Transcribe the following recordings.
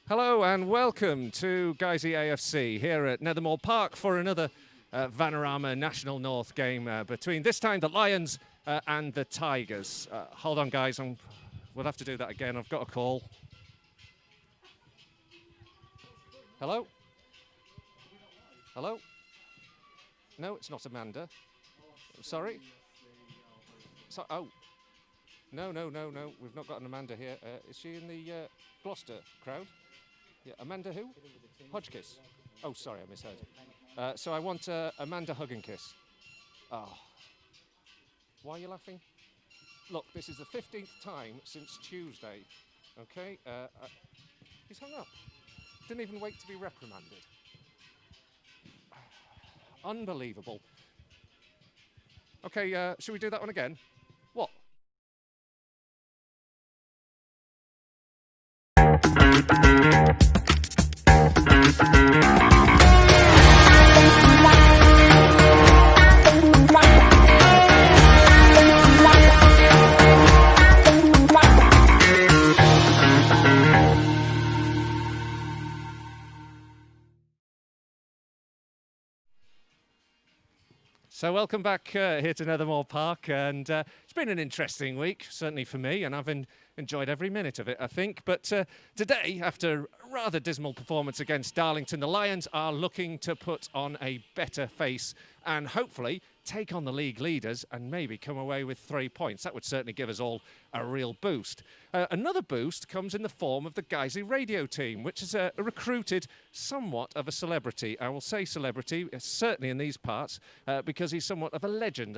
Hello and welcome to Guiseley AFC here at Nethermoor Park for another Vanarama National North game between this time the Lions and the Tigers. Hold on guys, we'll have to do that again. I've got a call. Hello? Hello? No, it's not Amanda. Sorry? Oh. No. We've not got an Amanda here. Is she in the Gloucester crowd? Yeah, Amanda who? Hodgkiss. Oh, sorry, I misheard. So I want Amanda Hugginkiss. Oh. Why are you laughing? Look, this is the 15th time since Tuesday. Okay? He's hung up. Didn't even wait to be reprimanded. Unbelievable. Okay, should we do that one again? What? So welcome back here to Nethermoor Park, and it's been an interesting week, certainly for me, and I've enjoyed every minute of it, I think. But today, after a rather dismal performance against Darlington, the Lions are looking to put on a better face and hopefully take on the league leaders and maybe come away with 3 points. That would certainly give us all a real boost. Another boost comes in the form of the Guiseley radio team, which has recruited somewhat of a celebrity. I will say celebrity, certainly in these parts, because he's somewhat of a legend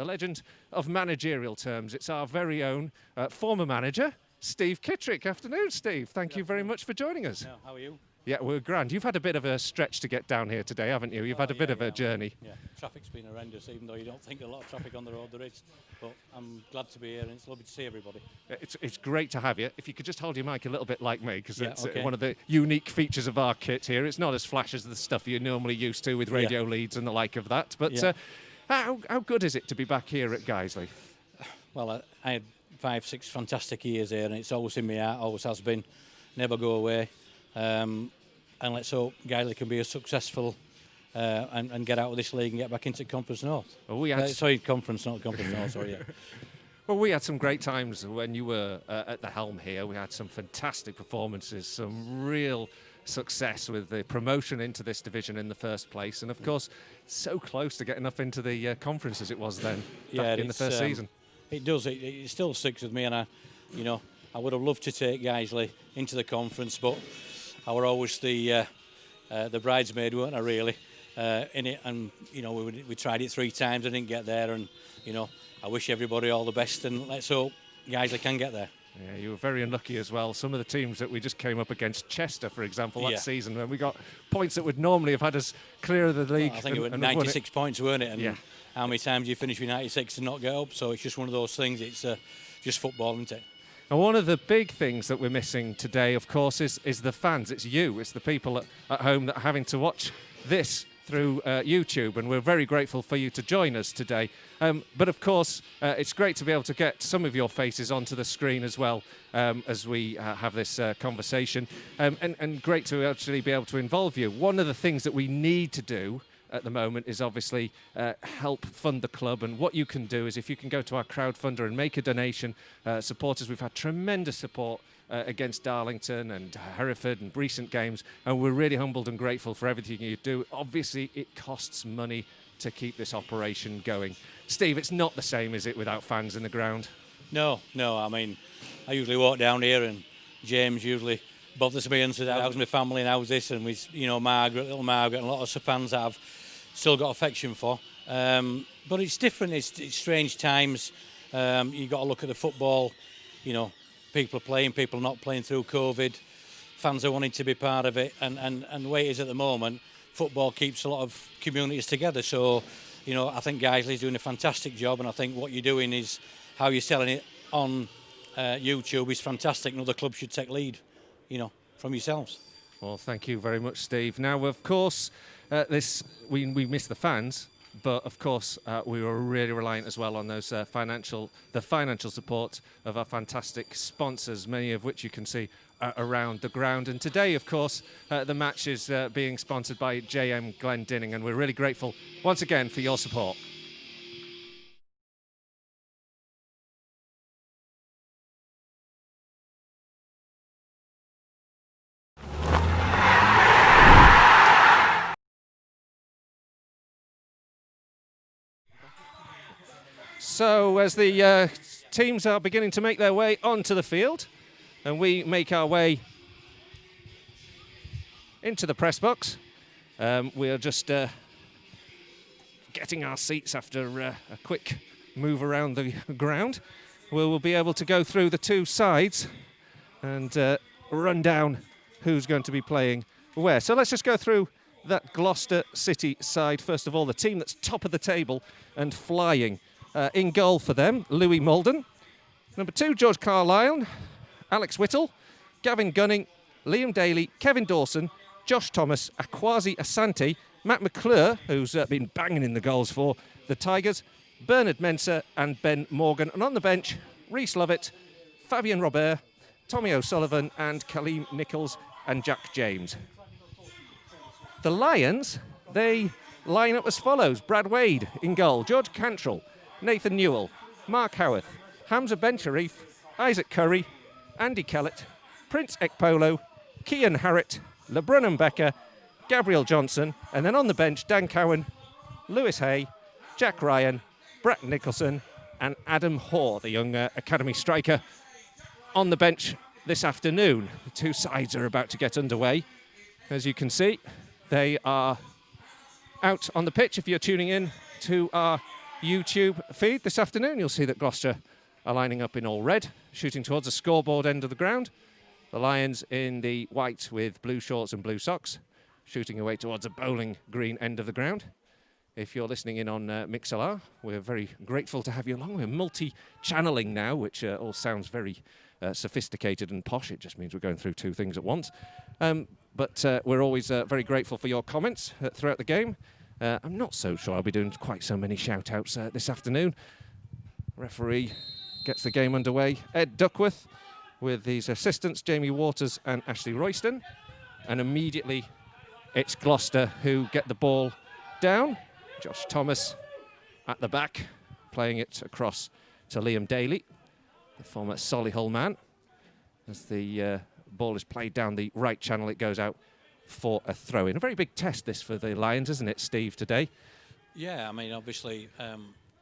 of managerial terms. It's our very own former manager, Steve Kittrick. Afternoon, Steve. Thank you very much for joining us. Yeah, how are you? Yeah, we're grand. You've had a bit of a stretch to get down here today, haven't you? You've had a bit of a journey. Yeah, traffic's been horrendous, even though you don't think a lot of traffic on the road there is. But I'm glad to be here, and it's lovely to see everybody. It's great to have you. If you could just hold your mic a little bit like me, because it's okay. One of the unique features of our kit here. It's not as flash as the stuff you're normally used to with radio leads and the like of that. But how good is it to be back here at Guiseley? Well, I had 5-6 fantastic years here, and it's always in my heart, always has been. Never go away. And let's hope Guiseley can be as successful and get out of this league and get back into Conference North. Well, Conference, not Conference North, sorry, yeah. Well, we had some great times when you were at the helm here. We had some fantastic performances, some real success with the promotion into this division in the first place. And, of course, so close to getting up into the conference as it was then in the first season. It does. It still sticks with me, and I would have loved to take Guiseley into the conference, but I were always the bridesmaid, weren't I, really, in it. And, we tried it 3 times and didn't get there. And, I wish everybody all the best, and let's hope Guiseley can get there. Yeah, you were very unlucky as well. Some of the teams that we just came up against, Chester, for example, that season, when we got points that would normally have had us clear of the league. Well, I think it was 96 points, weren't it? And how many times you finish with 96 and not get up? So it's just one of those things. It's just football, isn't it? And one of the big things that we're missing today, of course, is the fans. It's you. It's the people at home that are having to watch this through YouTube, and we're very grateful for you to join us today. But of course, it's great to be able to get some of your faces onto the screen as well as we have this conversation, and great to actually be able to involve you. One of the things that we need to do at the moment is obviously help fund the club, and what you can do is if you can go to our crowdfunder and make a donation, support us. We've had tremendous support against Darlington and Hereford and recent games, and we're really humbled and grateful for everything you do. Obviously it costs money to keep this operation going. Steve, it's not the same, is it, without fans in the ground? No, I mean, I usually walk down here and James usually bothers me and says, how's my family and how's this, and we, little Margaret, and a lot of fans that I've still got affection for. But it's different, it's strange times. You've got to look at the football, people are playing, people are not playing through COVID. Fans are wanting to be part of it, and the way it is at the moment, football keeps a lot of communities together. So, I think Guiseley's doing a fantastic job, and I think what you're doing is how you're selling it on YouTube is fantastic, and other clubs should take lead, from yourselves. Well, thank you very much, Steve. Now, of course, we miss the fans, but of course we were really reliant as well on those the financial support of our fantastic sponsors, many of which you can see around the ground. And today, of course, the match is being sponsored by JM Glendinning, and we're really grateful once again for your support. So as the teams are beginning to make their way onto the field, and we make our way into the press box, we are just getting our seats after a quick move around the ground. We will be able to go through the two sides and run down who's going to be playing where. So let's just go through that Gloucester City side. First of all, the team that's top of the table and flying. In goal for them, Louis Malden. Number 2, George Carlisle, Alex Whittle, Gavin Gunning, Liam Daly, Kevin Dawson, Josh Thomas, Akwasi Asante, Matt McClure, who's been banging in the goals for the Tigers, Bernard Mensah and Ben Morgan. And on the bench, Rhys Lovett, Fabian Robert, Tommy O'Sullivan and Kaleem Nichols and Jack James. The Lions, they line up as follows. Brad Wade in goal, George Cantrell, Nathan Newell, Mark Howarth, Hamza Ben Sharif, Isaac Curry, Andy Kellett, Prince Ekpolo, Kian Harrett, LeBrun Becker, Gabriel Johnson, and then on the bench, Dan Cowan, Lewis Hay, Jack Ryan, Brett Nicholson, and Adam Hoare, the young academy striker, on the bench this afternoon. The two sides are about to get underway. As you can see, they are out on the pitch. If you're tuning in to our YouTube feed this afternoon, you'll see that Gloucester are lining up in all red, shooting towards the scoreboard end of the ground. The Lions in the white with blue shorts and blue socks, shooting away towards the bowling green end of the ground. If you're listening in on Mixlr, we're very grateful to have you along. We're multi-channeling now, which all sounds very sophisticated and posh. It just means we're going through two things at once. But we're always very grateful for your comments throughout the game. I'm not so sure I'll be doing quite so many shout-outs this afternoon. Referee gets the game underway. Ed Duckworth with his assistants, Jamie Waters and Ashley Royston. And immediately it's Gloucester who get the ball down. Josh Thomas at the back, playing it across to Liam Daly, the former Solihull man. As the ball is played down the right channel, it goes out for a throw-in. A very big test this for the Lions, isn't it, Steve, today? Yeah, I mean, obviously,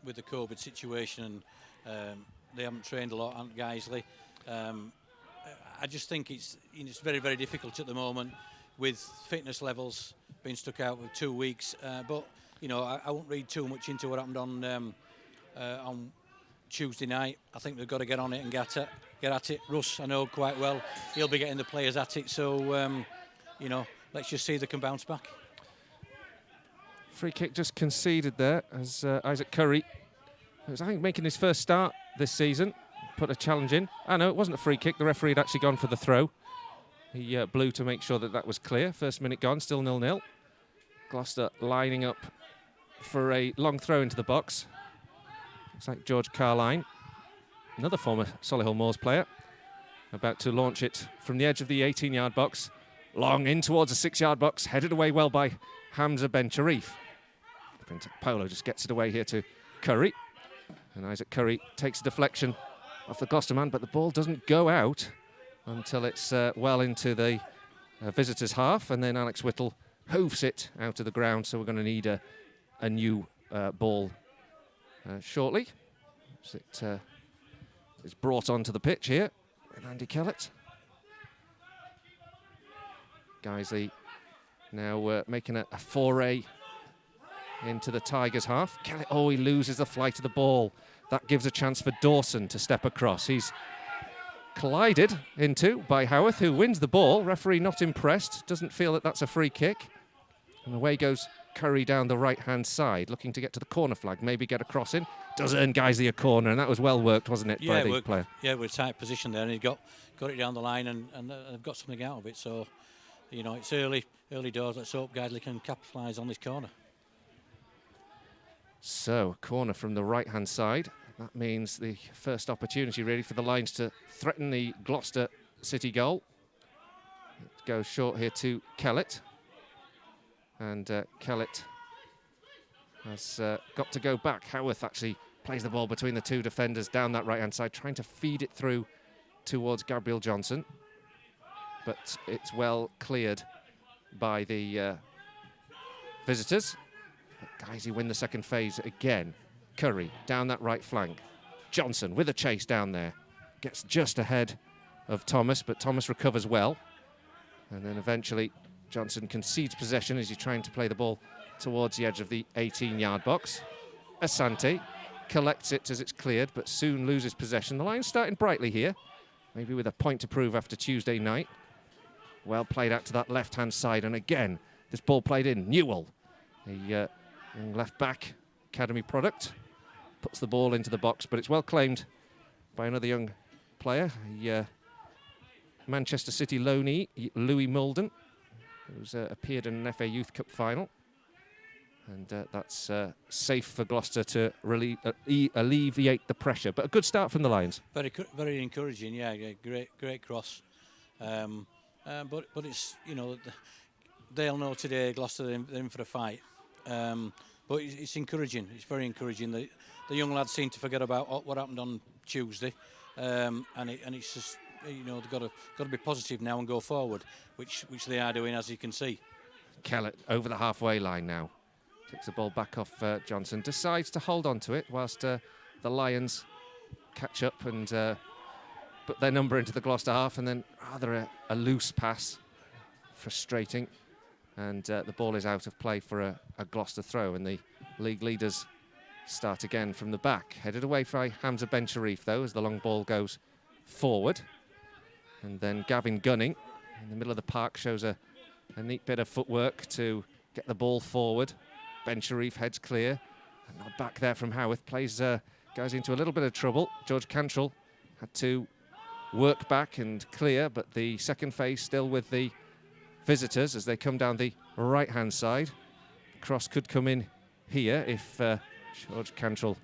with the COVID situation, they haven't trained a lot on Guiseley. I just think it's very, very difficult at the moment with fitness levels being stuck out for 2 weeks. But, I won't read too much into what happened on Tuesday night. I think they've got to get on it and get at it. Russ, I know quite well. He'll be getting the players at it. So, let's just see if they can bounce back. Free kick just conceded there as Isaac Curry, who's I think making his first start this season, put a challenge in. No, it wasn't a free kick. The referee had actually gone for the throw. He blew to make sure that was clear. First minute gone, still 0-0. Gloucester lining up for a long throw into the box. Looks like George Carline, another former Solihull Moors player, about to launch it from the edge of the 18-yard box. Long in towards the 6-yard box, headed away well by Hamza Ben Sharif. Polo just gets it away here to Curry. And Isaac Curry takes a deflection off the Gloucester man, but the ball doesn't go out until it's well into the visitors' half, and then Alex Whittle hoofs it out of the ground, so we're going to need a new ball shortly. So it's brought onto the pitch here with Andy Kellett. Guiseley now making a foray into the Tigers' half. Kellett, he loses the flight of the ball. That gives a chance for Dawson to step across. He's collided into by Howarth, who wins the ball. Referee not impressed, doesn't feel that that's a free kick. And away goes Curry down the right-hand side, looking to get to the corner flag, maybe get a cross in. Does earn Guiseley a corner, and that was well worked, wasn't it, by the player? Yeah, with a tight position there, and he got it down the line, and they've got something out of it. So, it's early doors. Let's hope Guiseley can capitalise on this corner. So, corner from the right-hand side. That means the first opportunity really for the Lions to threaten the Gloucester City goal. It goes short here to Kellett. And Kellett has got to go back. Howarth actually plays the ball between the two defenders down that right-hand side, trying to feed it through towards Gabriel Johnson. But it's well cleared by the visitors. But Guiseley win the second phase again. Curry down that right flank. Johnson with a chase down there. Gets just ahead of Thomas, but Thomas recovers well. And then eventually Johnson concedes possession as he's trying to play the ball towards the edge of the 18-yard box. Asante collects it as it's cleared, but soon loses possession. The Lions starting brightly here, maybe with a point to prove after Tuesday night. Well played out to that left-hand side, and again, this ball played in. Newell, the young left-back academy product, puts the ball into the box, but it's well claimed by another young player, Manchester City loanee, Louis Mulden, who's appeared in an FA Youth Cup final. And that's safe for Gloucester to alleviate the pressure. But a good start from the Lions. Very encouraging, yeah. Great cross. But it's, you know, they'll know today Gloucester they're in for a fight. But it's encouraging. It's very encouraging. The young lads seem to forget about what happened on Tuesday, and it's just, you know, they've got to be positive now and go forward, which they are doing, as you can see. Kellett over the halfway line now. Takes the ball back off Johnson. Decides to hold on to it whilst the Lions catch up and put their number into the Gloucester half, and then rather a loose pass. Frustrating. And the ball is out of play for a Gloucester throw, and the league leaders start again from the back. Headed away by Hamza Ben Sharif, though, as the long ball goes forward. And then Gavin Gunning in the middle of the park shows a neat bit of footwork to get the ball forward. Ben Sharif heads clear. And now back there from Howarth, plays guys into a little bit of trouble. George Cantrell had to work back and clear, but the second phase still with the visitors as they come down the right-hand side. Cross could come in here if George Cantrell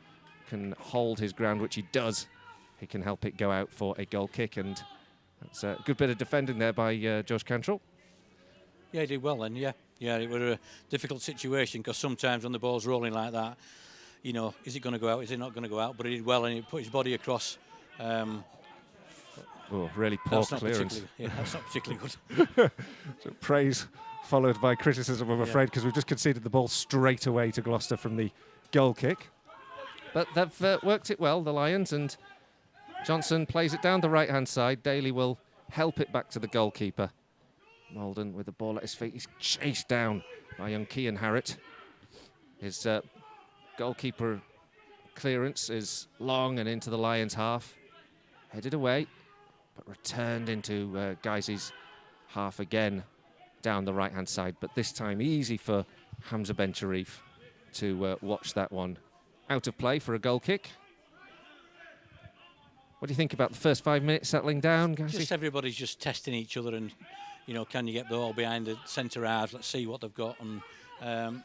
can hold his ground, which he does. He can help it go out for a goal kick, and that's a good bit of defending there by George Cantrell. Yeah, he did well then, yeah. Yeah, it was a difficult situation because sometimes when the ball's rolling like that, you know, is it going to go out, is it not going to go out? But he did well and he put his body across. Oh, really poor clearance. Yeah, that's not particularly good. So praise followed by criticism, I'm afraid, because we've just conceded the ball straight away to Gloucester from the goal kick. But they've worked it well, the Lions, and Johnson plays it down the right-hand side. Daly will help it back to the goalkeeper. Mulden with the ball at his feet. He's chased down by young Cian Harrett. His goalkeeper clearance is long and into the Lions' half. Headed away, but returned into Guiseley's half again down the right-hand side. But this time easy for Hamza Ben Sharif to watch that one out of play for a goal kick. What do you think about the first 5 minutes settling down, Guiseley? Just everybody's just testing each other and, you know, can you get the ball behind the centre halves? Let's see what they've got. And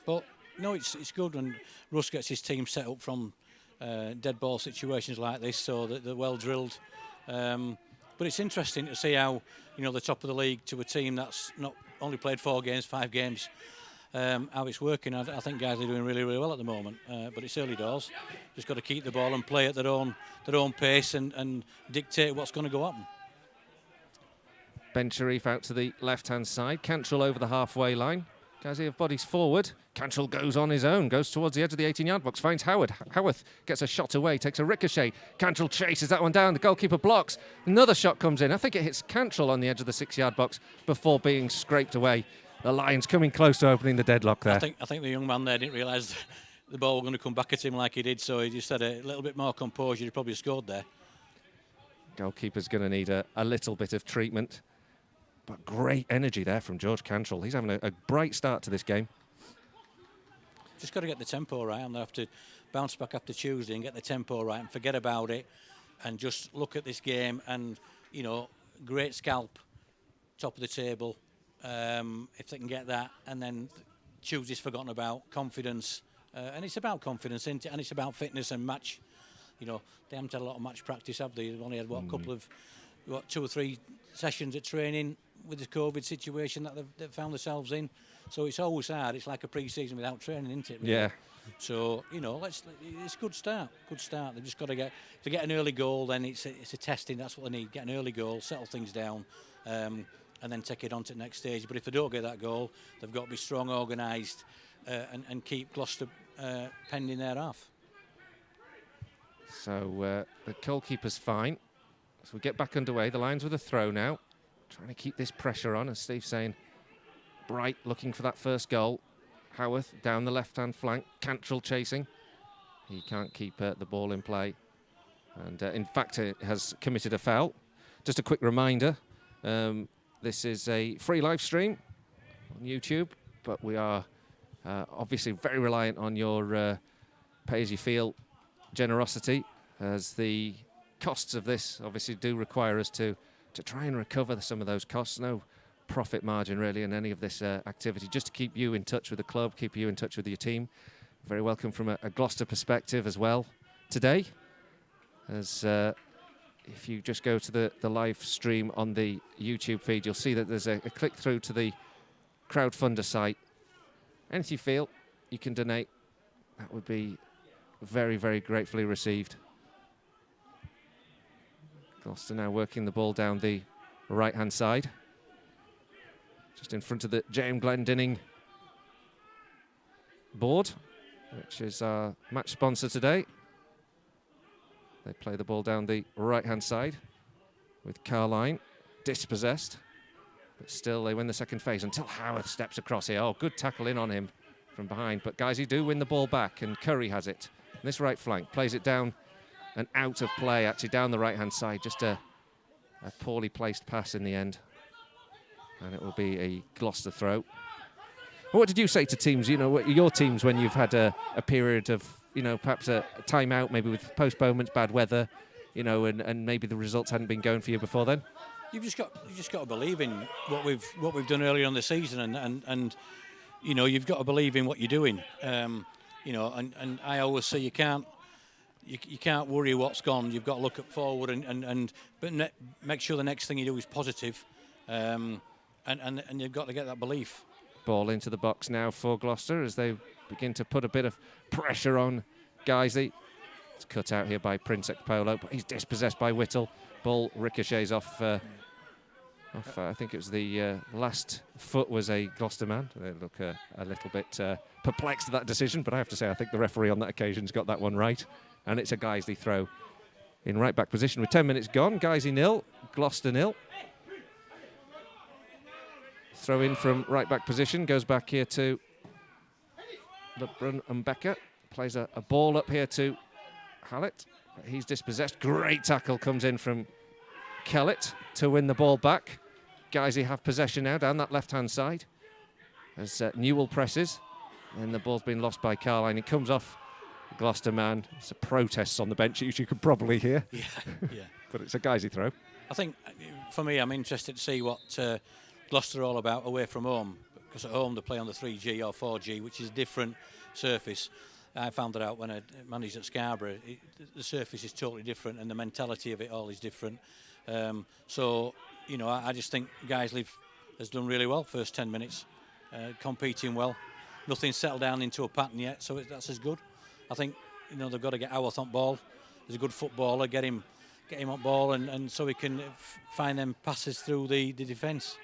but no, it's good when Russ gets his team set up from dead ball situations like this, so that they're well drilled. But it's interesting to see how, you know, the top of the league to a team that's not only played 4 games, 5 games, how it's working. I think guys are doing really, really well at the moment. But it's early doors. Just got to keep the ball and play at their own pace and dictate what's going to go happen. Ben Sharif out to the left-hand side. Cantrell over the halfway line. Guys have bodies forward. Cantrell goes on his own, goes towards the edge of the 18-yard box, finds Howard. Howarth gets a shot away, takes a ricochet. Cantrell chases that one down. The goalkeeper blocks. Another shot comes in. I think it hits Cantrell on the edge of the 6-yard box before being scraped away. The Lions coming close to opening the deadlock there. I think the young man there didn't realise the ball was going to come back at him like he did, so he just had a little bit more composure. He probably scored there. Goalkeeper's going to need a little bit of treatment. But great energy there from George Cantrell. He's having a bright start to this game. Just got to get the tempo right. I'm going to have to bounce back after Tuesday and get the tempo right and forget about it and just look at this game and, you know, great scalp, top of the table, if they can get that. And then Tuesday's forgotten about, confidence, And it's about confidence, isn't it? And it's about fitness and match. You know, they haven't had a lot of match practice, have they? They've only had, a couple of, 2 or 3 sessions at training with the COVID situation that they've found themselves in. So it's always hard. It's like a pre-season without training, isn't it? Really? Yeah. So, you know, it's a good start. Good start. They've just got to if they get an early goal, then it's a testing. That's what they need. Get an early goal, settle things down, and then take it on to the next stage. But if they don't get that goal, they've got to be strong, organised, and keep Gloucester pending their half. So the goalkeeper's fine. So we get back underway. The Lions with a throw now. Trying to keep this pressure on, as Steve's saying. Bright looking for that first goal. Howarth down the left-hand flank. Cantrell chasing. He can't keep the ball in play. And in fact, has committed a foul. Just a quick reminder, this is a free live stream on YouTube, but we are obviously very reliant on your pay-as-you-feel generosity, as the costs of this obviously do require us to try and recover some of those costs. No profit margin really in any of this activity, just to keep you in touch with the club, keep you in touch with your team. Very welcome from a Gloucester perspective as well today, as if you just go to the live stream on the YouTube feed, you'll see that there's a click through to the crowdfunder site. Anything you feel you can donate, that would be very, very gratefully received. Gloucester now working the ball down the right-hand side, just in front of the James Glendinning board, which is our match sponsor today. They play the ball down the right-hand side with Carline dispossessed, but still they win the second phase until Howarth steps across here. Oh, good tackle in on him from behind, but Guiseley do win the ball back, and Curry has it. And this right flank plays it down and out of play, actually down the right-hand side. Just a poorly placed pass in the end, and it will be a Gloucester throw. What did you say to teams, you know, your teams, when you've had a period of, you know, perhaps a time-out, maybe with postponements, bad weather, you know, and maybe the results hadn't been going for you before then? You've just got to believe in what we've done earlier on the season, and you know, you've got to believe in what you're doing. You know, and I always say you can't worry what's gone. You've got to look forward but make sure the next thing you do is positive, and you've got to get that belief. Ball into the box now for Gloucester as they begin to put a bit of pressure on Guiseley. It's cut out here by Prince Ekpolo, but he's dispossessed by Whittle. Ball ricochets off, I think it was the last foot was a Gloucester man. They look a little bit perplexed at that decision, but I have to say I think the referee on that occasion's got that one right. And it's a Guiseley throw in right back position with 10 minutes gone. Guiseley 0, Gloucester 0. Throw in from right back position, goes back here to LeBrun and Becker. Plays a ball up here to Hallett. He's dispossessed. Great tackle comes in from Kellett to win the ball back. Guiseley have possession now down that left-hand side as Newell presses. And the ball's been lost by Carline. It comes off Gloucester man. It's a protest on the bench, as you could probably hear. Yeah. But it's a Guiseley throw. I think, for me, I'm interested to see what Gloucester are all about away from home, because at home they play on the 3G or 4G, which is a different surface. I found that out when I managed at Scarborough. The surface is totally different, and the mentality of it all is different. So, you know, I just think Guiseley has done really well first 10 minutes, competing well. Nothing's settled down into a pattern yet, so that's as good. I think, you know, they've got to get Howarth on ball. He's a good footballer. Get him on ball, and so he can find them passes through the defence.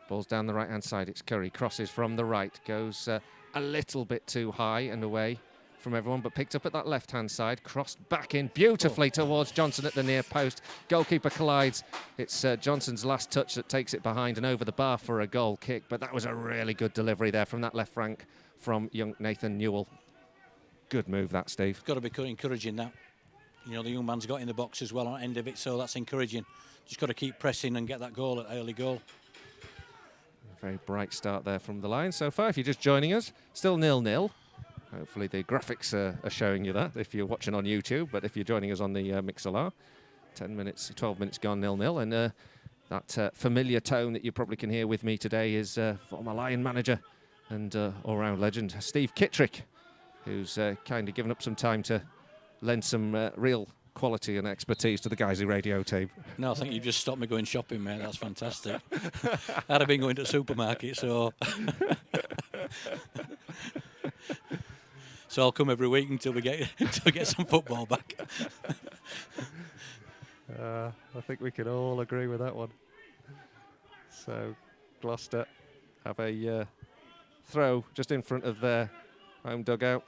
Ball's down the right-hand side. It's Curry. Crosses from the right. Goes a little bit too high and away from everyone, but picked up at that left-hand side. Crossed back in beautifully towards Johnson at the near post. Goalkeeper collides. It's Johnson's last touch that takes it behind and over the bar for a goal kick, but that was a really good delivery there from that left flank from young Nathan Newell. Good move that, Steve. It's got to be encouraging that. You know, the young man's got in the box as well on the end of it, so that's encouraging. Just got to keep pressing and get that goal, at early goal. Very bright start there from the Lions so far. If you're just joining us, still 0-0. Hopefully the graphics are showing you that if you're watching on YouTube, but if you're joining us on the Mixlr, 12 minutes gone 0-0. And that familiar tone that you probably can hear with me today is former Lion manager and all-round legend Steve Kittrick, who's kind of given up some time to lend some real quality and expertise to the Guiseley radio team. No, I think you just stopped me going shopping, mate. That's fantastic. I'd have been going to the supermarket, so... So I'll come every week until we get some football back. I think we can all agree with that one. So Gloucester have a throw just in front of their home dugout,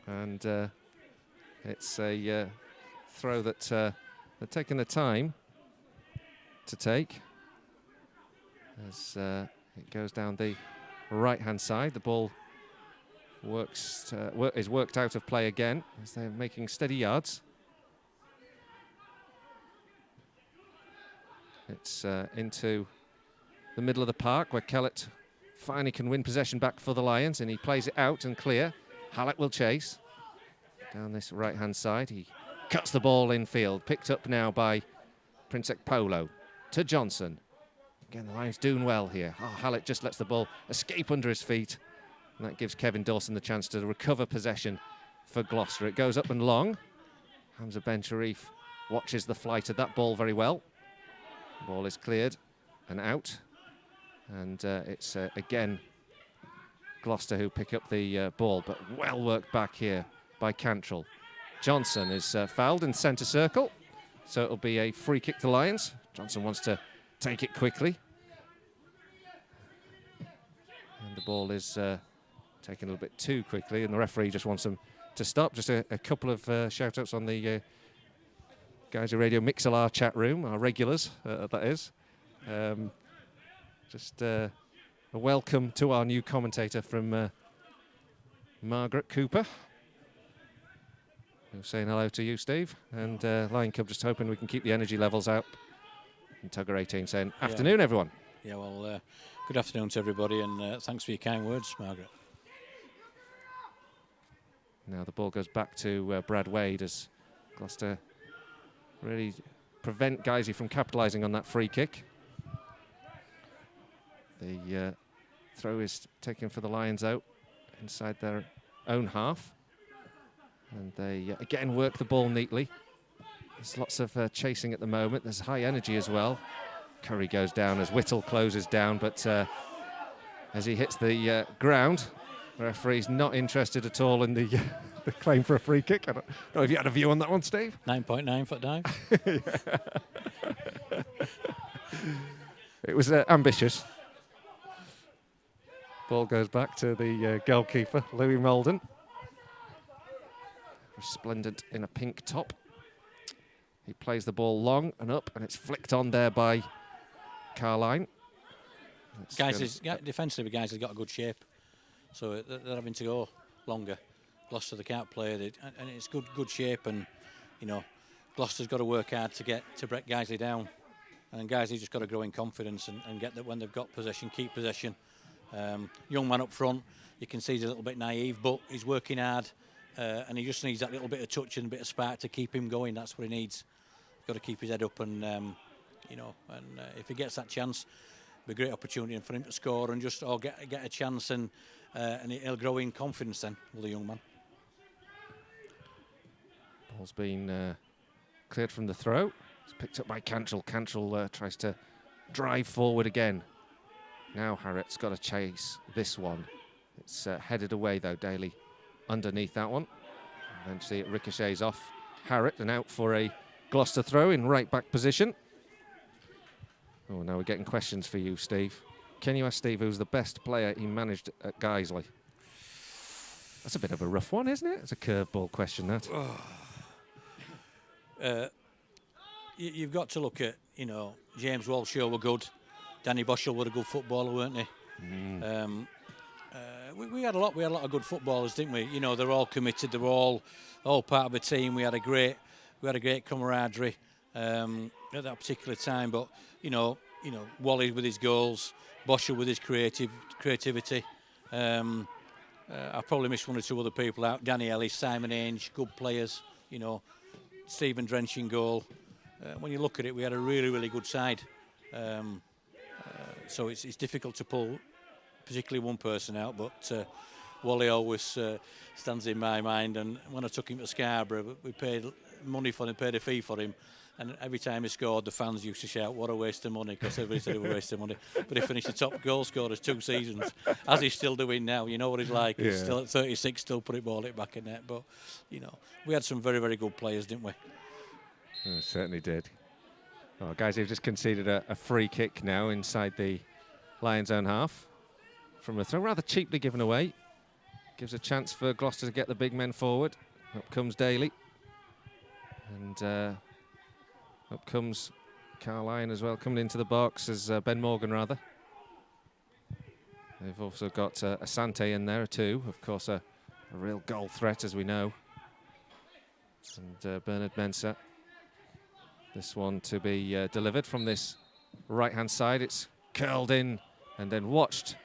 and it's a throw that they're taking the time to take as it goes down the right-hand side. The ball is worked out of play again as they're making steady yards. It's into the middle of the park where Kellett finally can win possession back for the Lions, and he plays it out and clear. Hallett will chase down this right-hand side. He cuts the ball infield, picked up now by Princek Polo to Johnson. Again, the Lions doing well here. Oh, Hallett just lets the ball escape under his feet, and that gives Kevin Dawson the chance to recover possession for Gloucester. It goes up and long. Hamza Ben Sharif watches the flight of that ball very well. The ball is cleared and out, and it's again Gloucester who pick up the ball, but well worked back here by Cantrell. Johnson is fouled in centre circle, so it'll be a free kick to Lions. Johnson wants to take it quickly, and the ball is taken a little bit too quickly, and the referee just wants them to stop. Just a couple of shout-outs on the Guiseley Radio Mixlr chat room, our regulars, that is. Just a welcome to our new commentator from Margaret Cooper. We're saying hello to you, Steve. And Lion Cub just hoping we can keep the energy levels up. And Tugger 18 saying, afternoon, everyone. Yeah, well, good afternoon to everybody, and thanks for your kind words, Margaret. Now the ball goes back to Brad Wade as Gloucester really prevent Guiseley from capitalising on that free kick. The throw is taken for the Lions out inside their own half. And they again work the ball neatly. There's lots of chasing at the moment. There's high energy as well. Curry goes down as Whittle closes down, but as he hits the ground, the referee's not interested at all in the claim for a free kick. I don't know if you had a view on that one, Steve. 9.9 foot dive. It was ambitious. Ball goes back to the goalkeeper, Louis Molden. Resplendent in a pink top. He plays the ball long and up, and it's flicked on there by Carline. Defensively, guys have got a good shape, so they're having to go longer. Gloucester, they can't play it, and it's good shape, and you know, Gloucester's got to work hard to break Guiseley down, and Guiseley just got to grow in confidence and get that when they've got possession, keep possession. Young man up front, you can see he's a little bit naive, but he's working hard, and he just needs that little bit of touch and a bit of spark to keep him going. That's what he needs. He's got to keep his head up, and if he gets that chance, it'll be a great opportunity for him to score and just get a chance, and he'll grow in confidence then, will the young man. Ball's been cleared from the throw. It's picked up by Cantrell. Cantrell tries to drive forward again. Now Harrett's got to chase this one. It's headed away though, Daly underneath that one. Eventually it ricochets off Harrett and out for a Gloucester throw in right back position. Oh, now we're getting questions for you, Steve. Can you ask Steve who's the best player he managed at Guiseley? That's a bit of a rough one, isn't it? It's a curveball question, that. You've got to look at, James Walshaw were good. Danny Boschel were a good footballer, weren't they? We had a lot of good footballers, didn't we? They're all committed. They were all part of a team. We had a great camaraderie at that particular time. But Wally with his goals, Boschel with his creativity. I probably missed one or two other people out. Danny Ellis, Simon Ainge, good players. Stephen Drench in goal. When you look at it, we had a really, really good side. So it's difficult to pull particularly one person out, but Wally always stands in my mind. And when I took him to Scarborough, we paid money for him, paid a fee for him. And every time he scored, the fans used to shout, "What a waste of money," because everybody said it was a waste of money. But he finished the top goal scorers 2 seasons, as he's still doing now. You know what he's like. He's still at 36, still put it back in net. But, you know, we had some very, very good players, didn't we? Certainly did. Oh, guys, they've just conceded a free kick now inside the Lions' own half from a throw, rather cheaply given away. Gives a chance for Gloucester to get the big men forward. Up comes Daly. And up comes Carline as well, coming into the box as Ben Morgan, rather. They've also got Asante in there too, of course, a real goal threat, as we know. And Bernard Mensah. This one to be delivered from this right-hand side. It's curled in and then watched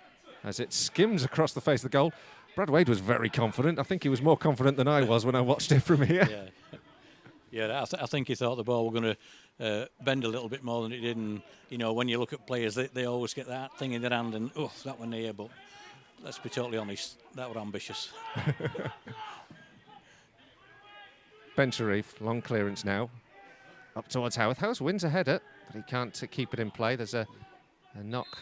as it skims across the face of the goal. Brad Wade was very confident. I think he was more confident than I was when I watched it from here. Yeah, I think he thought the ball were going to bend a little bit more than it did. And, you know, when you look at players, they always get that thing in their hand and, oh, that one here. But let's be totally honest, that were ambitious. Ben Sharif, long clearance now. Up towards Howarth. Howarth wins a header, but he can't keep it in play. There's a knock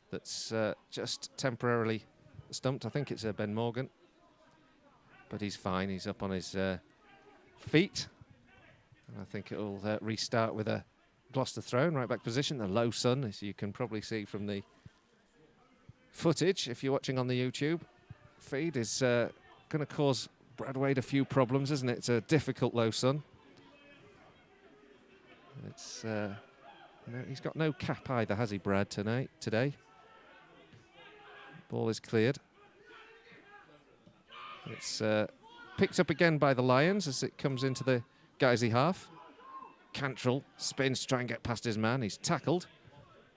that's just temporarily stumped. I think it's Ben Morgan. But he's fine. He's up on his feet. And I think it'll restart with a Gloucester throw in right back position. The low sun, as you can probably see from the footage if you're watching on the YouTube feed, is going to cause Brad Wade a few problems, isn't it? It's a difficult low sun. It's no, he's got no cap either, has he, Brad, today? Ball is cleared. It's picked up again by the Lions as it comes into the Guiseley half. Cantrell spins to try and get past his man. He's tackled,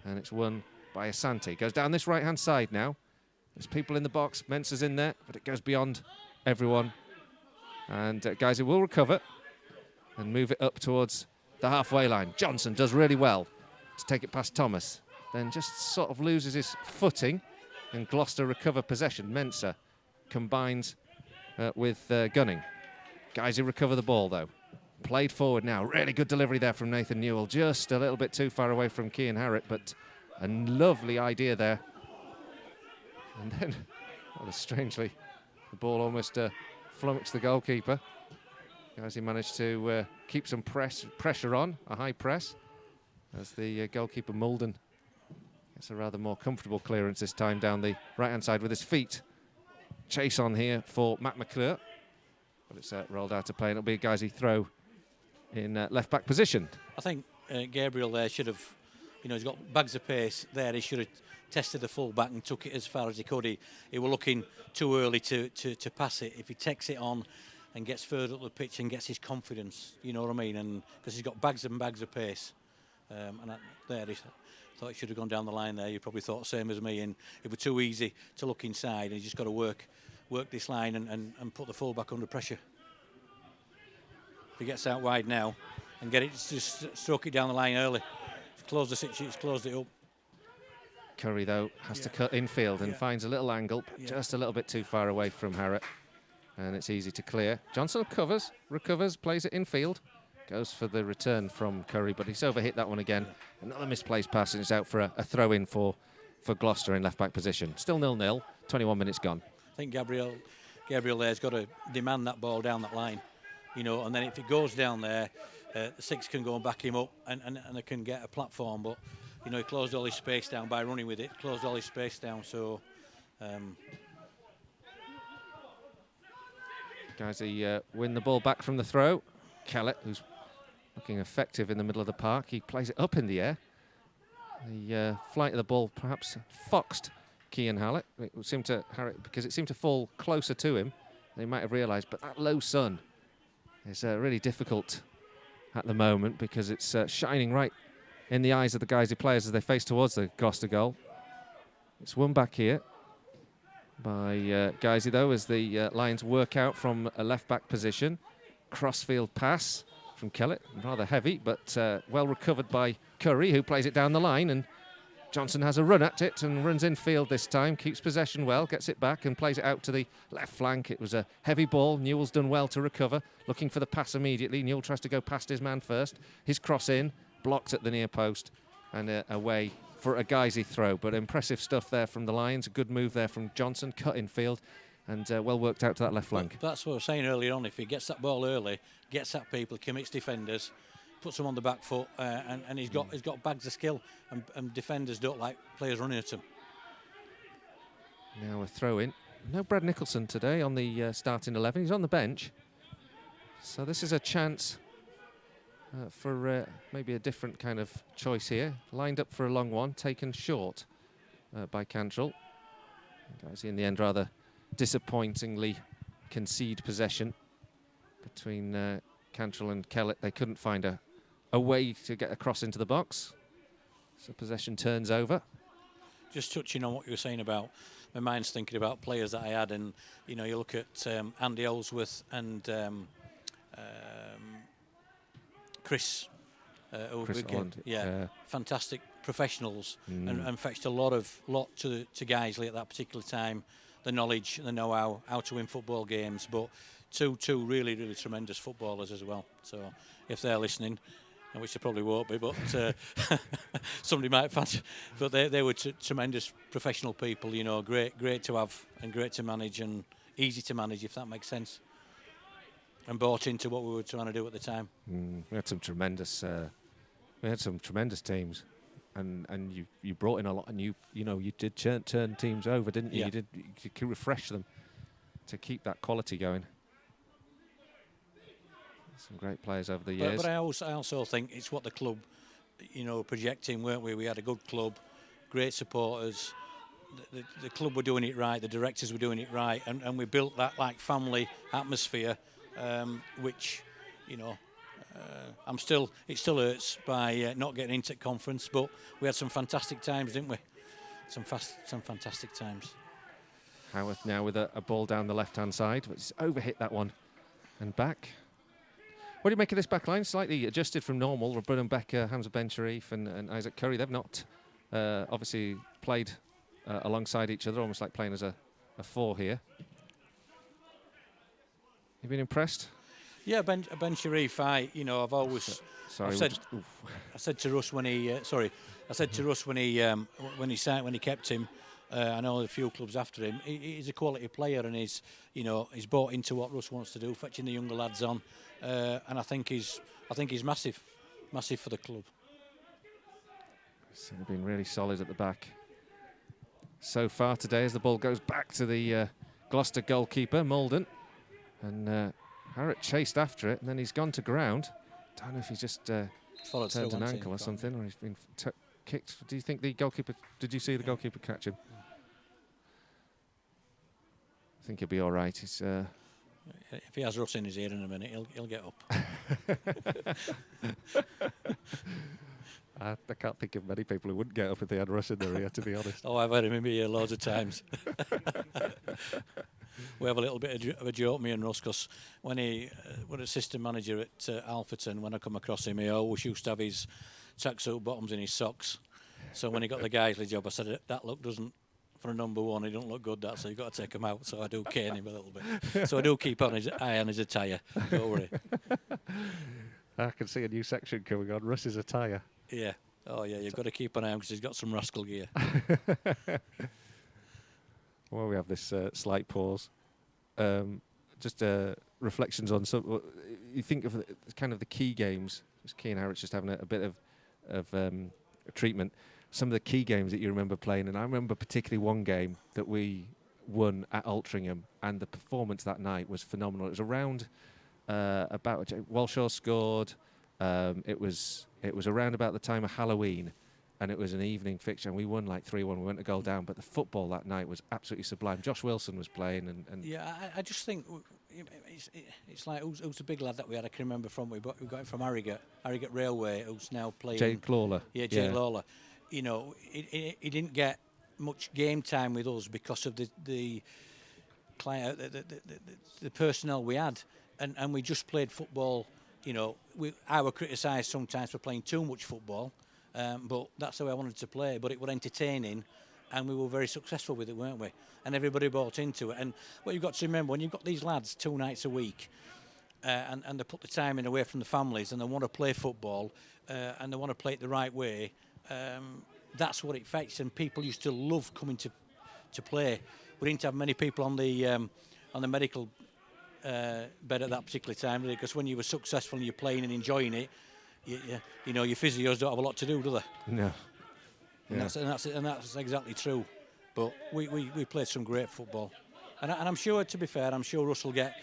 and it's won by Asante. Goes down this right-hand side now. There's people in the box. Mensah's in there, but it goes beyond everyone. And Guiseley will recover and move it up towards the halfway line. Johnson does really well to take it past Thomas. Then just sort of loses his footing, and Gloucester recover possession. Mensah combines with Gunning. Guiseley recover the ball, though. Played forward now. Really good delivery there from Nathan Newell. Just a little bit too far away from Cian Harrett, but a lovely idea there. And then, rather strangely, the ball almost flummoxed the goalkeeper. Guiseley managed to keep some pressure on, a high press, as the goalkeeper Mulden gets a rather more comfortable clearance this time down the right-hand side with his feet. Chase on here for Matt McClure, but it's rolled out of play, and it'll be a Guiseley throw in left-back position. I think Gabriel there should have, you know, he's got bags of pace there. He should have tested the full-back and took it as far as he could. He was looking too early to pass it. If he takes it on and gets further up the pitch and gets his confidence, you know what I mean? And because he's got bags and bags of pace. I thought he should have gone down the line there. You probably thought the same as me. And it was too easy to look inside. And he's just got to work this line and put the full-back under pressure. If he gets out wide now and get it, just stroke it down the line early. Close the situation, closed it up. Curry, though, has to cut infield and finds a little angle, but just a little bit too far away from Harrett. And it's easy to clear. Johnson recovers, plays it infield. Goes for the return from Curry, but he's overhit that one again. Another misplaced pass, and it's out for a throw-in for Gloucester in left-back position. Still 0-0, 21 minutes gone. I think Gabriel there's got to demand that ball down that line, you know, and then if it goes down there, the six can go and back him up and they can get a platform. But, you know, he closed all his space down by running with it, closed all his space down, so... Guiseley win the ball back from the throw. Kellett, who's looking effective in the middle of the park, he plays it up in the air. The flight of the ball perhaps foxed Cian Harrett. Because it seemed to fall closer to him. They might have realised, but that low sun is really difficult at the moment because it's shining right in the eyes of the Guiseley players as they face towards the Gloucester goal. It's won back here by Guiseley, though, as the Lions work out from a left-back position. Crossfield pass from Kellett, rather heavy, but well recovered by Curry, who plays it down the line, and Johnson has a run at it and runs infield this time, keeps possession well, gets it back and plays it out to the left flank. It was a heavy ball. Newell's done well to recover, looking for the pass immediately. Newell tries to go past his man first. His cross in, blocked at the near post and away for a Guiseley throw. But impressive stuff there from the Lions. A good move there from Johnson, cut in field and well worked out to that left flank. That's what I was saying earlier on. If he gets that ball early, gets at people, commits defenders, puts them on the back foot, and he's got bags of skill, and defenders don't like players running at him. Now a throw in. No Brad Nicholson today on the starting 11. He's on the bench. So this is a chance for maybe a different kind of choice here. Lined up for a long one, taken short by Cantrell. Guys, in the end, rather disappointingly concede possession between Cantrell and Kellett. They couldn't find a way to get across into the box. So possession turns over. Just touching on what you were saying about, my mind's thinking about players that I had, and you look at Andy Ellsworth and Chris Holland, fantastic professionals, and fetched a lot to Guiseley at that particular time. The knowledge, the know-how, how to win football games, but two really tremendous footballers as well. So if they're listening, which they probably won't be, but somebody might fancy. But they were tremendous professional people, great to have and great to manage and easy to manage, if that makes sense. And bought into what we were trying to do at the time. We had some tremendous teams, and you brought in a lot, and you did turn teams over, didn't you? Yeah. You could refresh them to keep that quality going. Some great players over the years. But I also think it's what the club, projecting, weren't we? We had a good club, great supporters. The club were doing it right. The directors were doing it right, and we built that like family atmosphere, which, it still hurts by not getting into conference. But we had some fantastic times, didn't we? Some fantastic times. Howarth now with a ball down the left-hand side, but it's overhit that one and back. What do you make of this back line? Slightly adjusted from normal. Bruno Becker, Hamza Ben Sharif and Isaac Curry. They've not obviously played alongside each other, almost like playing as a four here. You been impressed? Yeah, Ben Sharif, I've always... Sorry. I said to Russ when he... when he kept him, I know a few clubs after him, he's a quality player, and he's bought into what Russ wants to do, fetching the younger lads on. And I think he's massive for the club. So they've been really solid at the back so far today, as the ball goes back to the Gloucester goalkeeper Malden, and Harrott chased after it, and then he's gone to ground. Don't know if he's just turned an ankle or something, or he's been kicked. Do you think the goalkeeper? Did you see the goalkeeper catch him? I think he'll be all right. He's. If he has Russ in his ear in a minute, he'll get up. I can't think of many people who wouldn't get up if they had Russ in their ear, to be honest. Oh, I've had him in my ear loads of times. We have a little bit of a joke, me and Russ, because when he was assistant manager at Alfreton, when I come across him, he always used to have his tracksuit bottoms in his socks. So when he got the Guiseley job, I said, that look doesn't, for a number one, he don't look good, that, so you've got to take him out. So I do cane him a little bit. So I do keep on his eye on his attire, don't worry. I can see a new section coming on, Russ's attire. Yeah. Oh, yeah, you've got to keep an eye on because he's got some rascal gear. Well, we have this slight pause. Just reflections on some. You think of kind of the key games. Just Keane Harrott's just having a bit of treatment. Some of the key games that you remember playing, and I remember particularly one game that we won at Altrincham, and the performance that night was phenomenal. It was around about Walshaw scored. It was around about the time of Halloween, and it was an evening fixture, and we won like 3-1. We went a goal down, but the football that night was absolutely sublime. Josh Wilson was playing, and yeah, I just think it's like who's the big lad that we had? I can remember we got him from Harrogate Railway, who's now playing. Jake Lawler. Yeah, Jake Lawler. He didn't get much game time with us because of the personnel we had, and we just played football. I were criticised sometimes for playing too much football, But that's the way I wanted to play. But it was entertaining, and we were very successful with it, weren't we? And everybody bought into it. And what you've got to remember, when you've got these lads 2 nights a week, and they put the time in away from the families, and they want to play football, and they want to play it the right way, that's what it fetched. And people used to love coming to play. We didn't have many people on the medical bed at that particular time, really, because when you were successful and you're playing and enjoying it, you know, your physios don't have a lot to do, do they? No. Yeah. And that's exactly true. But we played some great football, and I'm sure, to be fair, I'm sure Russ will get,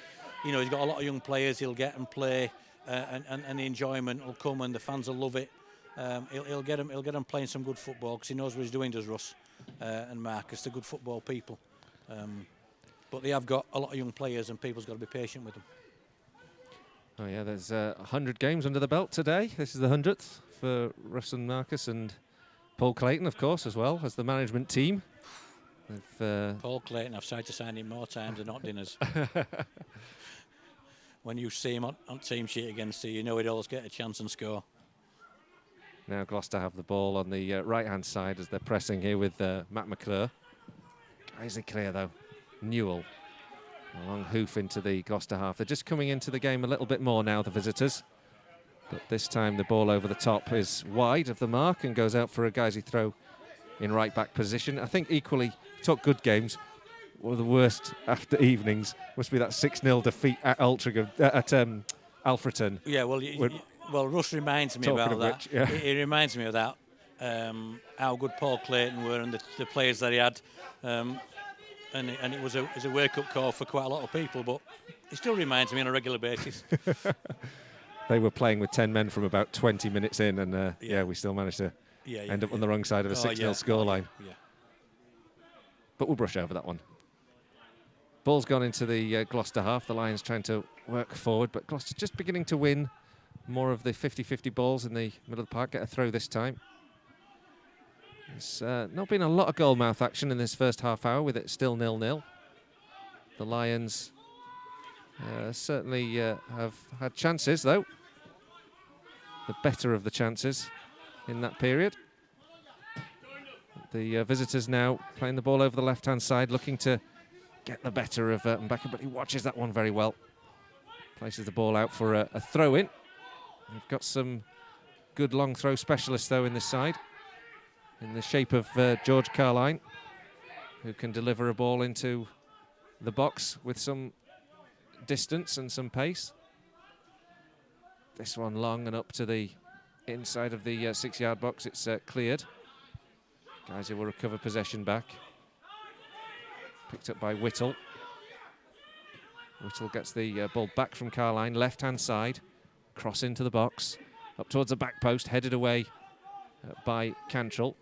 you know, he's got a lot of young players. He'll get and play, and the enjoyment will come, and the fans will love it. He'll get them playing some good football, because he knows what he's doing, does Russ and Marcus. They're good football people, but they have got a lot of young players, and people's got to be patient with them. Oh yeah, there's 100 games under the belt today. This is the 100th for Russ and Marcus, and Paul Clayton, of course, as well as the management team. Paul Clayton, I've tried to sign him more times than not dinners. When you see him on team sheet against you, you know he'd always get a chance and score. Now Gloucester have the ball on the right-hand side as they're pressing here with Matt McClure. Guiseley clear, though. Newell. A long hoof into the Gloucester half. They're just coming into the game a little bit more now, the visitors. But this time the ball over the top is wide of the mark and goes out for a Guiseley throw in right-back position. I think equally, talk good games, one of the worst after evenings must be that 6-0 defeat at Alfreton. Yeah, well, Russ reminds me about that. Which, yeah. He reminds me of that, how good Paul Clayton were and the players that he had. And it was a wake-up call for quite a lot of people, but it still reminds me on a regular basis. They were playing with 10 men from about 20 minutes in, and we still managed to end up on the wrong side of a 6-0 scoreline. Yeah. But we'll brush over that one. Ball's gone into the Gloucester half. The Lions trying to work forward, but Gloucester just beginning to win more of the 50-50 balls in the middle of the park. Get a throw this time. There's not been a lot of goal-mouth action in this first half hour, with it still 0-0. The Lions certainly have had chances, though. The better of the chances in that period. The visitors now playing the ball over the left-hand side, looking to get the better of Mbaka, but he watches that one very well. Places the ball out for a throw-in. We've got some good long throw specialists, though, in this side, in the shape of George Carline, who can deliver a ball into the box with some distance and some pace. This one long and up to the inside of the 6-yard box. It's cleared. Guys who will recover possession back. Picked up by Whittle. Whittle gets the ball back from Carline, left-hand side. Cross into the box. Up towards the back post, headed away by Cantrell.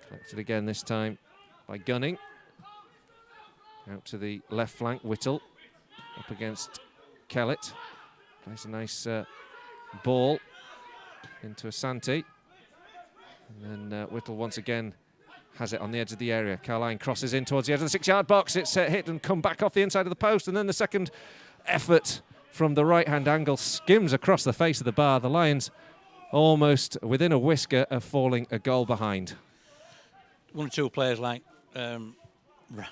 Collected again this time by Gunning. Out to the left flank, Whittle. Up against Kellett. Plays a nice ball into Asante. And then Whittle once again has it on the edge of the area. Carline crosses in towards the edge of the 6-yard box. It's hit and come back off the inside of the post. And then the second effort from the right-hand angle skims across the face of the bar. The Lions almost within a whisker of falling a goal behind. One or two players like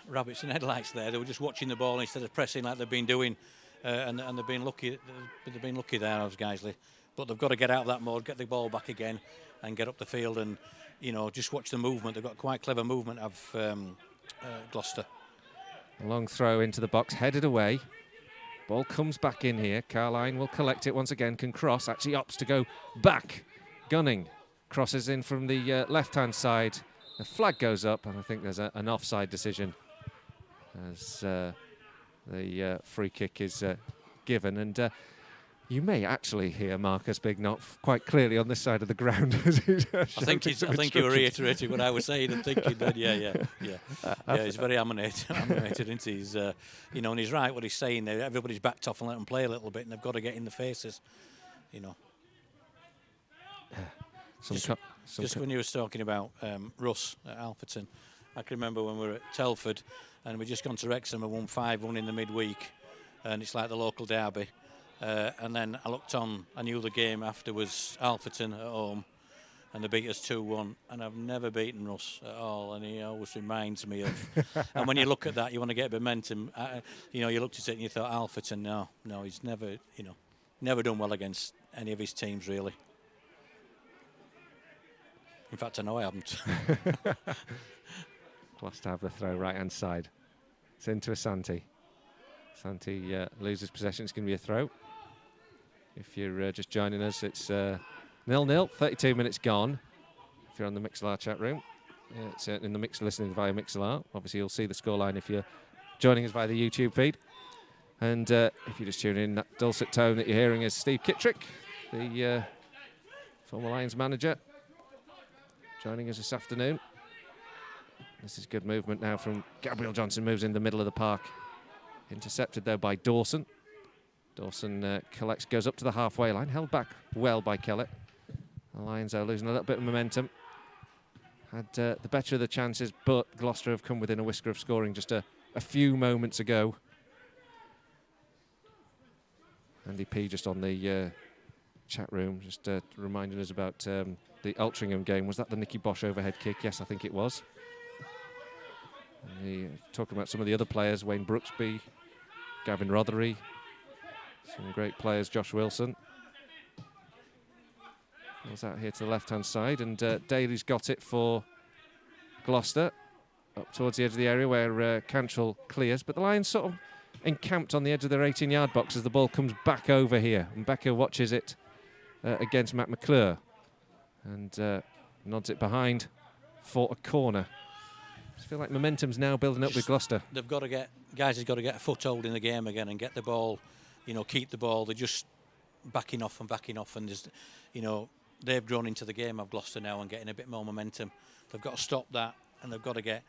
rabbits in headlights there. They were just watching the ball instead of pressing like they've been doing, and they've been lucky. They've been lucky there, of Guiseley. But they've got to get out of that mode, get the ball back again, and get up the field, and just watch the movement. They've got quite clever movement of Gloucester. A long throw into the box, headed away. Ball comes back in here. Carline will collect it once again. Can cross. Actually opts to go back. Gunning crosses in from the left-hand side. The flag goes up, and I think there's an offside decision as the free kick is given. And you may actually hear Marcus Bignot quite clearly on this side of the ground. I think he was reiterating what I was saying and thinking. That, yeah. He's very animated, isn't he? He's, and he's right what he's saying there. Everybody's backed off and let them play a little bit, and they've got to get in the faces, Just when you were talking about Russ at Alfreton, I can remember when we were at Telford and we'd just gone to Wrexham and won 5-1 in the midweek, and it's like the local derby. And then I looked on, I knew the game after was Alfreton at home, and they beat us 2-1, and I've never beaten Russ at all, and he always reminds me of. And when you look at that, you want to get momentum. You looked at it and you thought, Alfreton, no, he's never, never done well against any of his teams really. In fact, I know I haven't. Gloucester have the throw right hand side. It's into Asante. Asante loses possession. It's going to be a throw. If you're just joining us, it's 0-0, 32 minutes gone. If you're on the Mixlr chat room, it's in the mix listening via Mixlr. Obviously, you'll see the scoreline if you're joining us via the YouTube feed. And if you're just tuning in, that dulcet tone that you're hearing is Steve Kittrick, the former Lions manager, joining us this afternoon. This is good movement now from Gabriel Johnson, moves in the middle of the park. Intercepted though by Dawson. Dawson collects, goes up to the halfway line, held back well by Kellett. The Lions are losing a little bit of momentum. Had the better of the chances, but Gloucester have come within a whisker of scoring just a few moments ago. Andy P just on the chat room, just reminding us about the Altrincham game. Was that the Nicky Bosch overhead kick? Yes, I think it was. Talking about some of the other players, Wayne Brooksby, Gavin Rothery, some great players, Josh Wilson. Goes out here to the left-hand side, and Daly's got it for Gloucester, up towards the edge of the area where Cantrell clears, but the Lions sort of encamped on the edge of their 18-yard box as the ball comes back over here, and Becker watches it against Matt McClure, and nods it behind for a corner. I feel like momentum's now building up with Gloucester. They've got to get, guys have got to get a foothold in the game again and get the ball, keep the ball. They're just backing off, and just, they've grown into the game of Gloucester now and getting a bit more momentum. They've got to stop that, and they've got to get,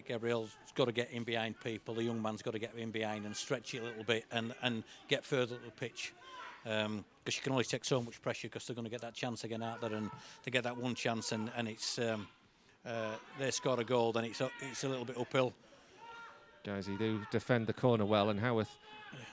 Gabriel's got to get in behind people. The young man's got to get in behind and stretch it a little bit and get further up the pitch. Because you can only take so much pressure because they're going to get that chance again out there, and they get that one chance and it's they score a goal, then it's a little bit uphill. Guys, he do defend the corner well, and Howarth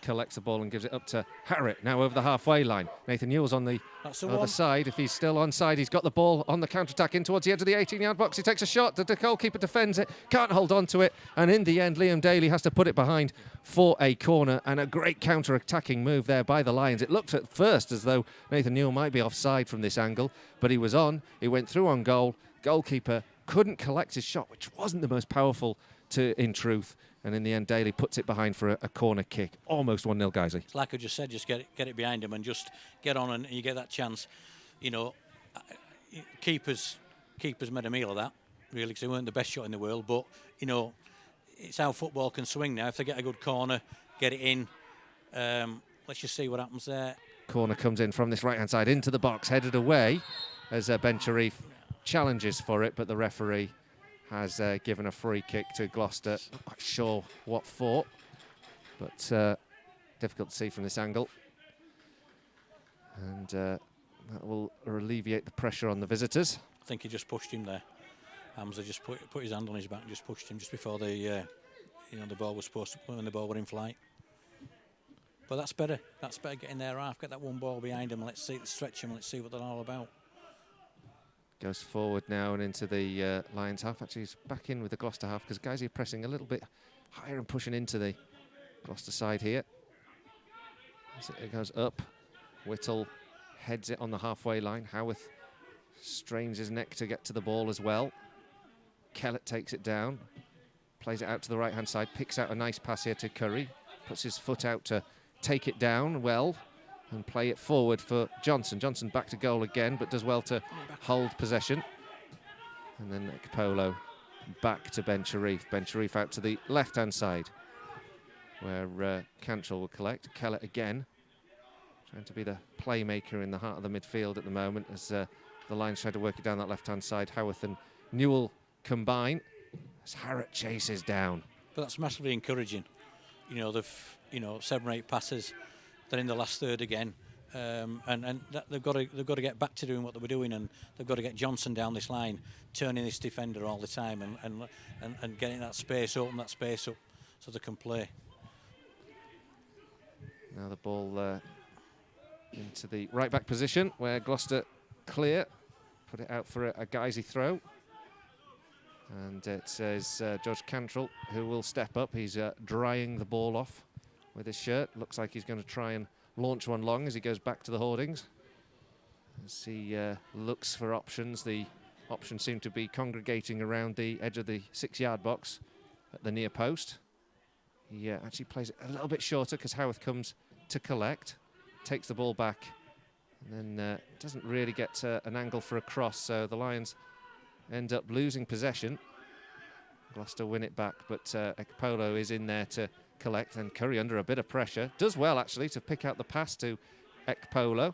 collects the ball and gives it up to Harrett, now over the halfway line. Nathan Newell's on the other side. If he's still onside, he's got the ball on the counter-attack in towards the edge of the 18-yard box. He takes a shot, the goalkeeper defends it, can't hold on to it, and in the end, Liam Daly has to put it behind for a corner, and a great counter-attacking move there by the Lions. It looked at first as though Nathan Newell might be offside from this angle, but he was on, he went through on goal, goalkeeper couldn't collect his shot, which wasn't the most powerful in truth. And in the end, Daly puts it behind for a corner kick. Almost 1-0 Guiseley. It's like I just said, just get it behind him and just get on, and you get that chance. Keepers made a meal of that, really, because they weren't the best shot in the world. But, it's how football can swing now. If they get a good corner, get it in. Let's just see what happens there. Corner comes in from this right-hand side into the box, headed away as Ben Sharif challenges for it, but the referee has given a free kick to Gloucester. Not quite sure what for, but difficult to see from this angle. And that will alleviate the pressure on the visitors. I think he just pushed him there. Hamza just put his hand on his back and just pushed him just before the ball was supposed to, when the ball were in flight. But that's better. That's better getting their half. Get that one ball behind him. Let's stretch him. Let's see what they're all about. Goes forward now and into the Lions half. Actually, he's back in with the Gloucester half because guys are pressing a little bit higher and pushing into the Gloucester side here. As it goes up, Whittle heads it on the halfway line. Howarth strains his neck to get to the ball as well. Kellett takes it down, plays it out to the right-hand side, picks out a nice pass here to Curry, puts his foot out to take it down well and play it forward for Johnson. Johnson back to goal again, but does well to hold possession. And then Capolo back to Ben Sharif. Ben Sharif out to the left-hand side, where Cantrell will collect. Kellett again, trying to be the playmaker in the heart of the midfield at the moment, as the Lions try to work it down that left-hand side. Howarth and Newell combine, as Harrett chases down. But that's massively encouraging. They've 7 or 8 passes. They're in the last third again, and they've got to get back to doing what they were doing, and they've got to get Johnson down this line, turning this defender all the time, and getting that space, open that space up, so they can play. Now the ball into the right back position, where Gloucester clear put it out for a Guiseley throw. And it says George Cantrell, who will step up. He's drying the ball off with his shirt. Looks like he's going to try and launch one long as he goes back to the hoardings. As he looks for options, the options seem to be congregating around the edge of the 6-yard box at the near post. He actually plays it a little bit shorter because Howarth comes to collect, takes the ball back, and then doesn't really get an angle for a cross, so the Lions end up losing possession. Gloucester win it back, but Ekpolo is in there to collect, and Curry under a bit of pressure. Does well, actually, to pick out the pass to Ekpolo.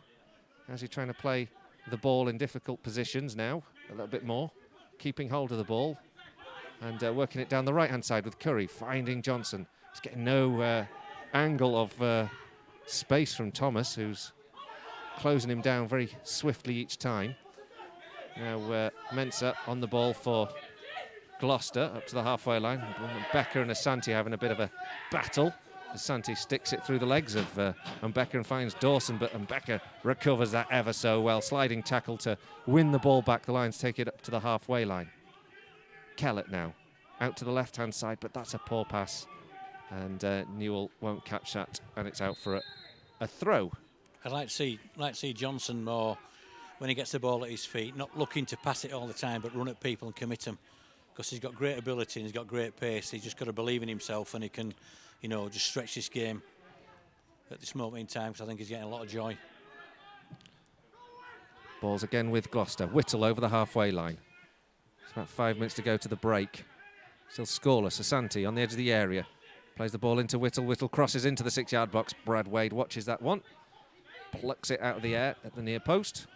As he's trying to play the ball in difficult positions now, a little bit more, keeping hold of the ball, and working it down the right-hand side with Curry, finding Johnson. He's getting no angle of space from Thomas, who's closing him down very swiftly each time. Now Mensah on the ball for Gloucester up to the halfway line. Becker and Asante having a bit of a battle. Asante sticks it through the legs of Mbeka and finds Dawson, but Mbeka recovers that ever so well. Sliding tackle to win the ball back. The Lions take it up to the halfway line. Kellett now out to the left-hand side, but that's a poor pass. And Newell won't catch that, and it's out for a throw. I'd like to see Johnson more when he gets the ball at his feet, not looking to pass it all the time, but run at people and commit them. Because he's got great ability and he's got great pace. He's just got to believe in himself, and he can, you know, just stretch this game at this moment in time, because I think he's getting a lot of joy. Balls again with Gloucester. Whittle over the halfway line. It's about 5 minutes to go to the break. Still scoreless. Asante on the edge of the area. Plays the ball into Whittle. Whittle crosses into the 6-yard box. Brad Wade watches that one. Plucks it out of the air at the near post.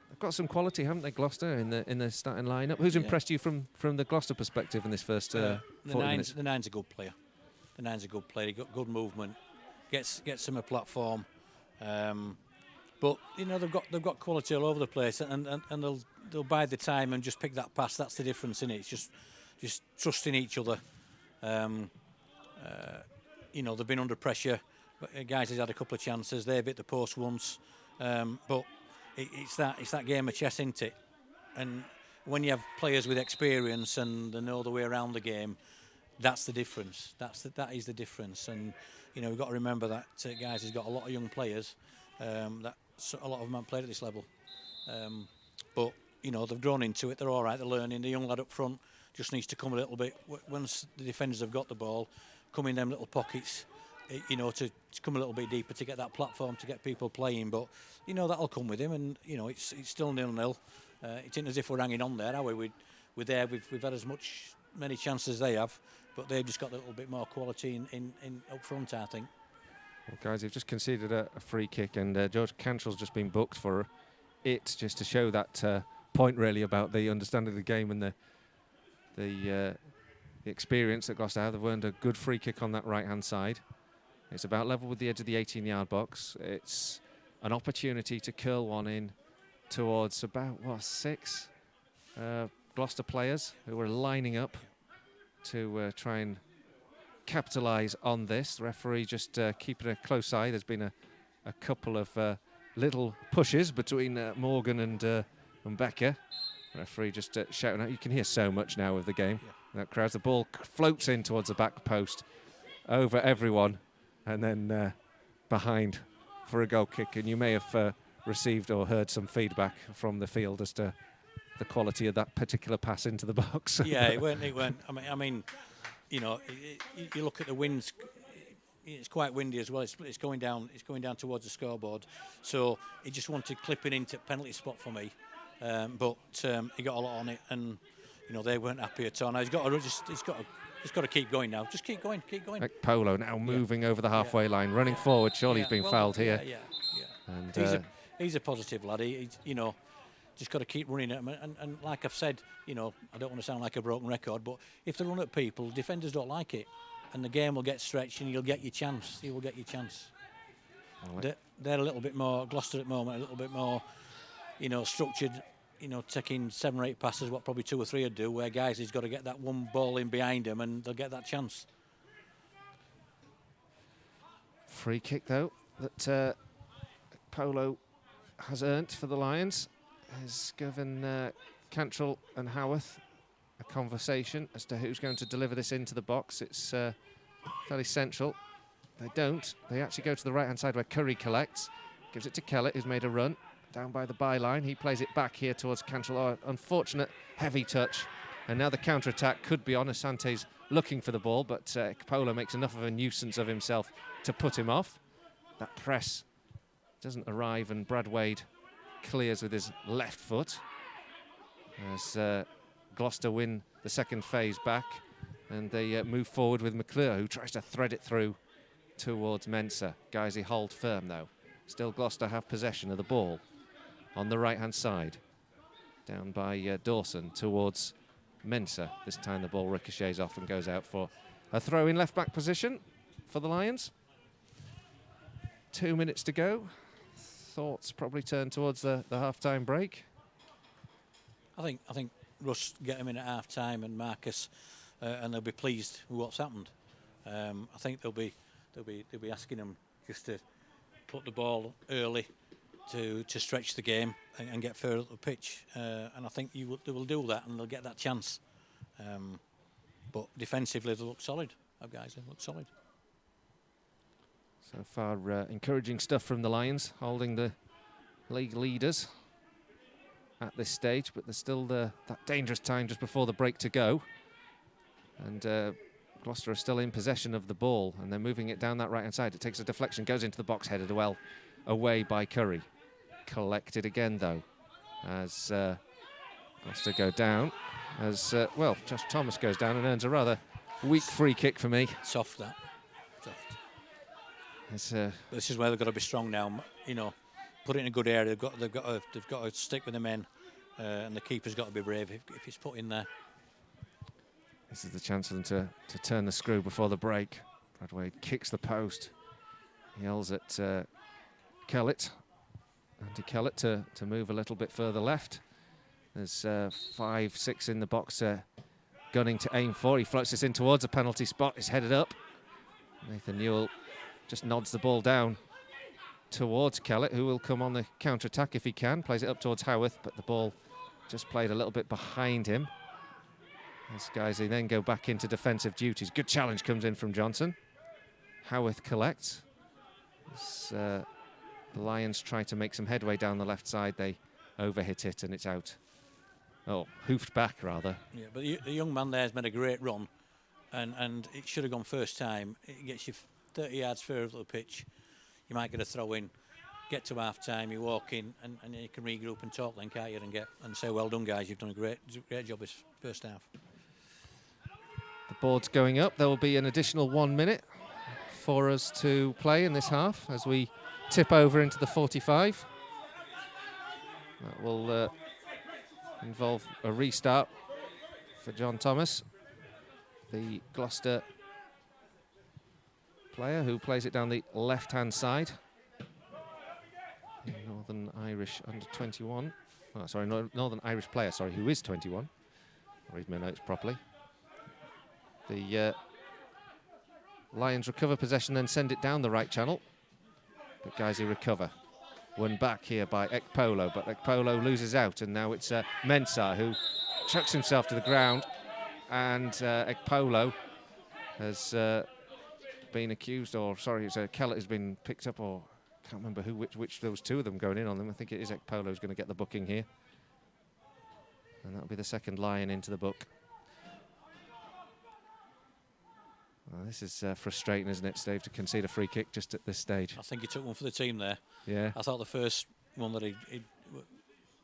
They've got some quality, haven't they, Gloucester, in the starting lineup? Who's impressed you from the Gloucester perspective in this first 40 minutes? The nine's a good player. The nine's a good player. He got good movement. Gets him a platform. But you know, they've got quality all over the place, and they'll bide the time and just pick that pass. That's the difference in it. It's just trusting each other. You know, they've been under pressure. But guys has had a couple of chances. They've hit the post once, but it's that game of chess, isn't it? And when you have players with experience and they know the way around the game, that's the difference. That is the difference. And you know, we've got to remember that guys has got a lot of young players. That a lot of them haven't played at this level, but you know, they've grown into it. They're all right. They're learning. The young lad up front just needs to come a little bit once the defenders have got the ball, come in them little pockets. You know, to come a little bit deeper to get that platform to get people playing. But you know, that'll come with him, and you know, it's still 0-0. It isn't as if we're hanging on there, are we? We're there. We've had many chances as they have, but they've just got a little bit more quality in up front, I think. Well, guys, they've just conceded a free kick, and George Cantrell's just been booked for it, just to show that point really about the understanding of the game and the experience that Gloucester have. They've earned a good free kick on that right-hand side. It's about level with the edge of the 18-yard box. It's an opportunity to curl one in towards about, 6 Gloucester players who are lining up to try and capitalise on this. The referee just keeping a close eye. There's been a couple of little pushes between Morgan and Becker. The referee just shouting out. You can hear so much now of the game. Yeah. That crowd. The ball floats in towards the back post, over everyone, and then behind for a goal kick. And you may have received or heard some feedback from the field as to the quality of that particular pass into the box. Yeah, it weren't. I mean, you know, you look at the winds. It's quite windy as well. It's going down. It's going down towards the scoreboard. So he just wanted clipping into penalty spot for me, but he got a lot on it, and you know, they weren't happy at all. Now he's got to keep going now. Just keep going. Polo now moving over the halfway line, running forward. Surely he's been fouled here. Yeah. And he's a positive lad. He's, you know, just got to keep running at them. And like I've said, you know, I don't want to sound like a broken record, but if they run at people, defenders don't like it, and the game will get stretched, and you'll get your chance. You will get your chance. They're a little bit more, Gloucester at the moment, a little bit more, you know, structured. You know, taking 7 or 8 passes, what probably 2 or 3 would do, where guys has got to get that one ball in behind him, and they'll get that chance. Free kick though that Polo has earned for the Lions has given Cantrell and Howarth a conversation as to who's going to deliver this into the box. It's fairly central. They don't. They actually go to the right-hand side where Curry collects. Gives it to Kellett, who's made a run. Down by the byline. He plays it back here towards Cantrell. Oh, unfortunate heavy touch. And now the counter-attack could be on. Asante's looking for the ball, but Ekpolo makes enough of a nuisance of himself to put him off. That press doesn't arrive, and Brad Wade clears with his left foot as Gloucester win the second phase back, and they move forward with McClure, who tries to thread it through towards Mensah. Guiseley hold firm, though. Still Gloucester have possession of the ball on the right-hand side. Down by Dawson towards Mensah. This time the ball ricochets off and goes out for a throw in left-back position for the Lions. 2 minutes to go. Thoughts probably turn towards the half-time break. I think Russ get him in at half-time and Marcus, and they'll be pleased with what's happened. I think they'll be asking him just to put the ball early to stretch the game and get further up the pitch, and I think they will do that, and they'll get that chance. But defensively, they look solid. Our guys look solid. So far, encouraging stuff from the Lions, holding the league leaders at this stage, but there's still that dangerous time just before the break to go. And Gloucester are still in possession of the ball, and they're moving it down that right-hand side. It takes a deflection, goes into the box, headed well away by Curry. Collected again, though, as Gloucester go down. As, well, Josh Thomas goes down and earns a rather weak free kick for me. Soft, that. Soft. It's, this is where they've got to be strong now. You know, put it in a good area. They've got to stick with the men, and the keeper's got to be brave if it's put in there. This is the chance for them to turn the screw before the break. Brad Wade kicks the post. Yells at Kellett. Andy Kellett to move a little bit further left. There's 5, 6 in the box gunning to aim for. He floats this in towards a penalty spot. It's headed up. Nathan Newell just nods the ball down towards Kellett, who will come on the counter-attack if he can. Plays it up towards Howarth, but the ball just played a little bit behind him. These guys, they then go back into defensive duties. Good challenge comes in from Johnson. Howarth collects. The Lions try to make some headway down the left side. They overhit it and it's out. Oh, hoofed back rather. Yeah, but the young man there has made a great run, and it should have gone first time. It gets you 30 yards further up the pitch. You might get a throw in, get to half time, you walk in, and you can regroup and talk then, can't you? And say, well done, guys, you've done a great job this first half. The board's going up. There will be an additional 1 minute for us to play in this half as we tip over into the 45. That will involve a restart for John Thomas, the Gloucester player who plays it down the left-hand side. Northern Irish under 21. Oh, sorry, Northern Irish player, sorry, who is 21. I'll read my notes properly. The Lions recover possession, then send it down the right channel. But Guiseley recover. Won back here by Ekpolo, but Ekpolo loses out, and now it's Mensah who chucks himself to the ground, and Ekpolo has been accused, or sorry, it's Kellett has been picked up, or I can't remember which there was two of them going in on them. I think it is Ekpolo who's going to get the booking here, and that'll be the second Lion into the book. Well, this is frustrating, isn't it, Steve, to concede a free kick just at this stage? I think he took one for the team there. Yeah. I thought the first one that he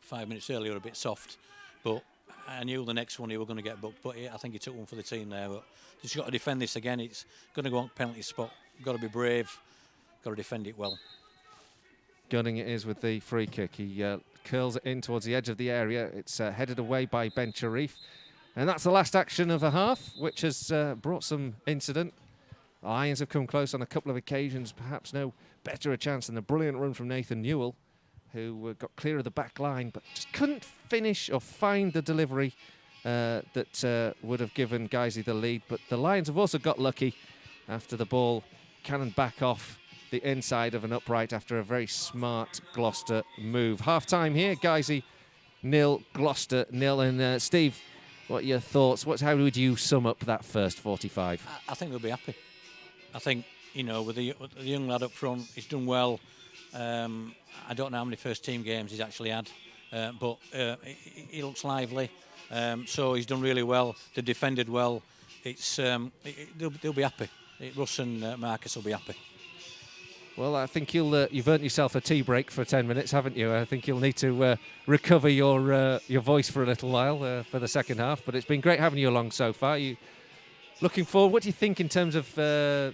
5 minutes earlier were a bit soft, but I knew the next one he were going to get booked. But I think he took one for the team there. But just got to defend this again. It's going to go on penalty spot. Got to be brave. Got to defend it well. Gunning it is with the free kick. He curls it in towards the edge of the area. It's headed away by Ben Sharif. And that's the last action of the half, which has brought some incident. The Lions have come close on a couple of occasions, perhaps no better a chance than the brilliant run from Nathan Newell, who got clear of the back line, but just couldn't finish or find the delivery that would have given Guiseley the lead. But the Lions have also got lucky after the ball cannoned back off the inside of an upright after a very smart Gloucester move. Half-time here, Guiseley 0, Gloucester 0. And Steve, what are your thoughts? How would you sum up that first 45? I think they'll be happy. I think, with the young lad up front, he's done well. I don't know how many first-team games he's actually had, but he looks lively. So he's done really well. They've defended well. They'll be happy. Russ and Marcus will be happy. Well, I think you've earned yourself a tea break for 10 minutes, haven't you? I think you'll need to recover your voice for a little while for the second half. But it's been great having you along so far. You looking forward? What do you think in terms of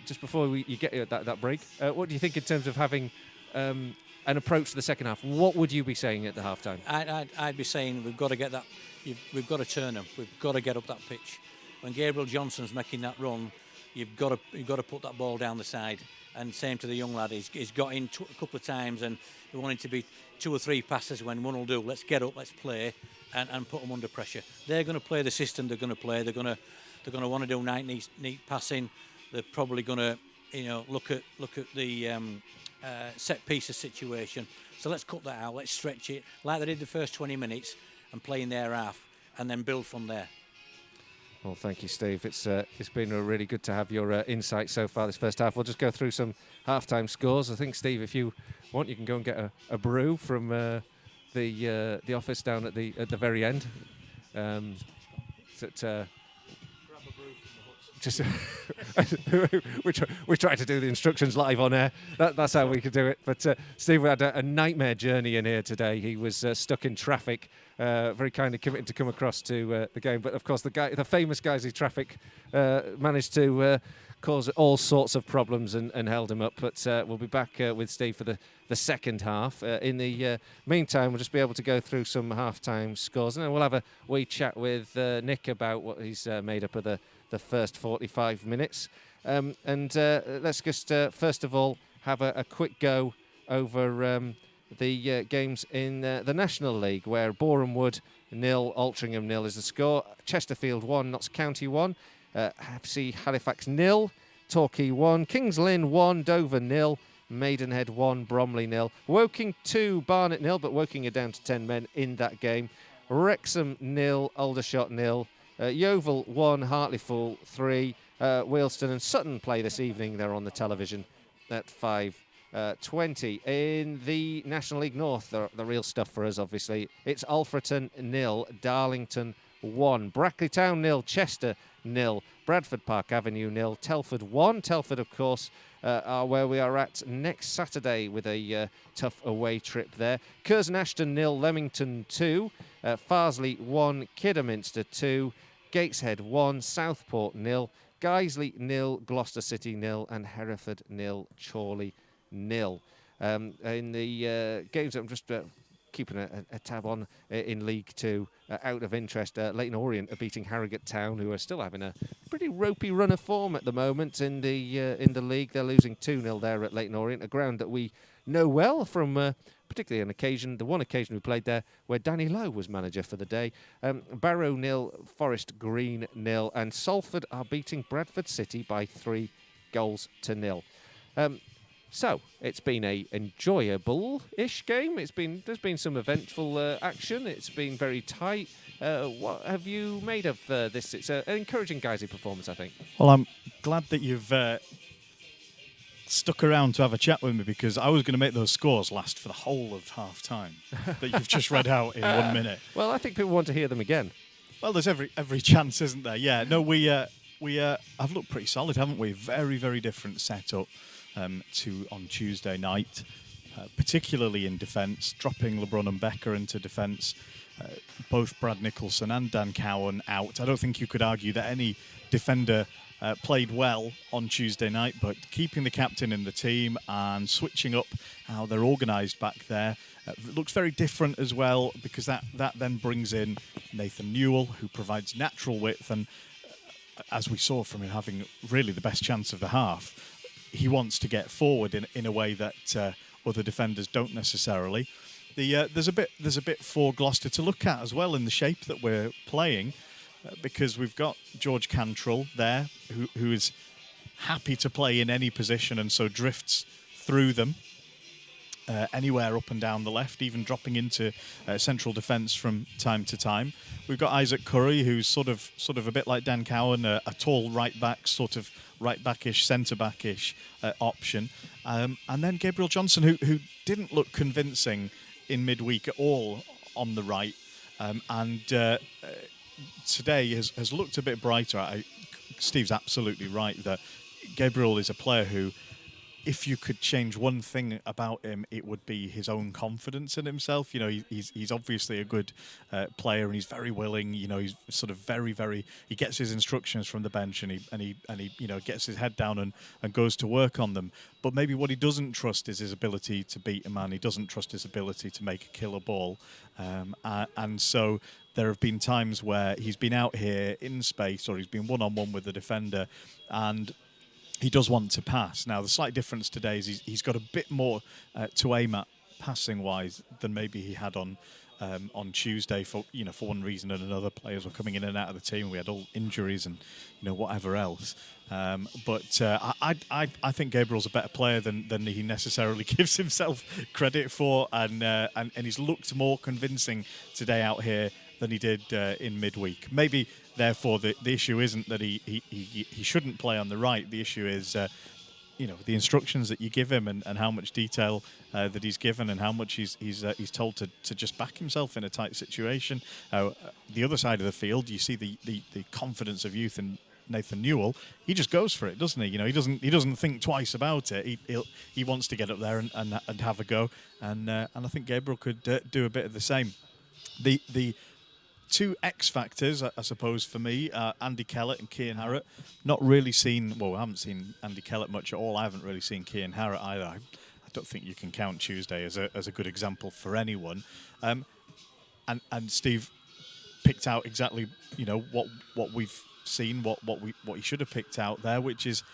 just before you get that break? What do you think in terms of having an approach to the second half? What would you be saying at the half time? I'd be saying we've got to get that. We've got to turn them. We've got to get up that pitch. When Gabriel Johnson's making that run, you've got to put that ball down the side. And same to the young lad. He's got in a couple of times, and we want it to be 2 or 3 passes when one will do. Let's get up, let's play, and put them under pressure. They're going to play the system they're going to play. They're going to want to do neat passing. They're probably going to look at the set pieces situation. So let's cut that out. Let's stretch it like they did the first 20 minutes and play in their half, and then build from there. Well, thank you, Steve. It's been really good to have your insight so far this first half. We'll just go through some half-time scores. I think, Steve, if you want, you can go and get a brew from the office down at the very end. Grab a brew from the huts. We tried to do the instructions live on air. That's how we could do it. But Steve, we had a nightmare journey in here today. He was stuck in traffic. Very kindly committed to come across to the game, but of course the famous Guiseley traffic managed to cause all sorts of problems and held him up. But we'll be back with Steve for the second half. In the meantime, we'll just be able to go through some half-time scores, and then we'll have a wee chat with Nick about what he's made up of the first 45 minutes. Let's just first of all have a quick go over the games in the National League, where Boreham Wood 0, Altrincham 0 is the score. Chesterfield 1, Notts County 1, FC Halifax 0, Torquay 1, Kings Lynn 1, Dover 0, Maidenhead 1, Bromley 0, Woking 2, Barnet 0, but Woking are down to 10 men in that game. Wrexham 0, Aldershot 0, Yeovil 1, Hartlepool 3, Wealdstone and Sutton play this evening. They're on the television at 5:20. In the National League North, the real stuff for us, obviously, it's Alfreton 0, Darlington 1, Brackley Town 0, Chester 0, Bradford Park Avenue 0, Telford 1. Telford, of course, are where we are at next Saturday with a tough away trip there. Curzon Ashton 0, Leamington 2, Farsley 1, Kidderminster 2, Gateshead 1, Southport 0, Guiseley 0, Gloucester City 0, and Hereford 0, Chorley 0. In the games that I'm just keeping a tab on in League 2, out of interest, Leyton Orient are beating Harrogate Town, who are still having a pretty ropey run of form at the moment in the league. They're losing 2-0 there at Leyton Orient, a ground that we know well from particularly the one occasion we played there where Danny Lowe was manager for the day. Barrow 0, Forest Green 0, and Salford are beating Bradford City by 3-0. So it's been a enjoyable-ish game. There's been some eventful action. It's been very tight. What have you made of this? It's an encouraging Guiseley performance, I think. Well, I'm glad that you've stuck around to have a chat with me, because I was going to make those scores last for the whole of half-time that you've just read out in 1 minute. Well, I think people want to hear them again. Well, there's every chance, isn't there? Yeah. No, we have looked pretty solid, haven't we? Very, very different setup to on Tuesday night, particularly in defence, dropping LeBron and Becker into defence. Both Brad Nicholson and Dan Cowan out. I don't think you could argue that any defender played well on Tuesday night, but keeping the captain in the team and switching up how they're organised back there looks very different as well, because that then brings in Nathan Newell, who provides natural width, and as we saw from him having really the best chance of the half, he wants to get forward in a way that other defenders don't necessarily. There's a bit for Gloucester to look at as well in the shape that we're playing, because we've got George Cantrell there, who is happy to play in any position and so drifts through them. Anywhere up and down the left, even dropping into central defence from time to time. We've got Isaac Curry, who's sort of a bit like Dan Cowan, a tall right back, sort of right backish, centre backish option, and then Gabriel Johnson, who didn't look convincing in midweek at all on the right, and today has looked a bit brighter. Steve's absolutely right that Gabriel is a player who, if you could change one thing about him, it would be his own confidence in himself. You know, he's obviously a good player, and he's very willing. You know, he's sort of very. He gets his instructions from the bench, and he you know, gets his head down and goes to work on them. But maybe what he doesn't trust is his ability to beat a man. He doesn't trust his ability to make a killer ball, and so there have been times where he's been out here in space, or he's been one-on-one with the defender, and he does want to pass. Now, the slight difference today is he's got a bit more to aim at passing-wise than maybe he had on Tuesday. For one reason and another, players were coming in and out of the team. We had all injuries and whatever else. But I think Gabriel's a better player than he necessarily gives himself credit for, and he's looked more convincing today out here than he did in midweek. Maybe, therefore, the issue isn't that he shouldn't play on the right. The issue is, the instructions that you give him and how much detail that he's given and how much he's told to just back himself in a tight situation. The other side of the field, you see the confidence of youth in Nathan Newell. He just goes for it, doesn't he? You know, he doesn't think twice about it. He wants to get up there and have a go. And I think Gabriel could do a bit of the same. The two X factors, I suppose, for me, Andy Kellett and Cian Harratt. Not really seen. Well, I haven't seen Andy Kellett much at all. I haven't really seen Cian Harratt either. I don't think you can count Tuesday as a good example for anyone. And Steve picked out exactly what we've seen, what he should have picked out there, which is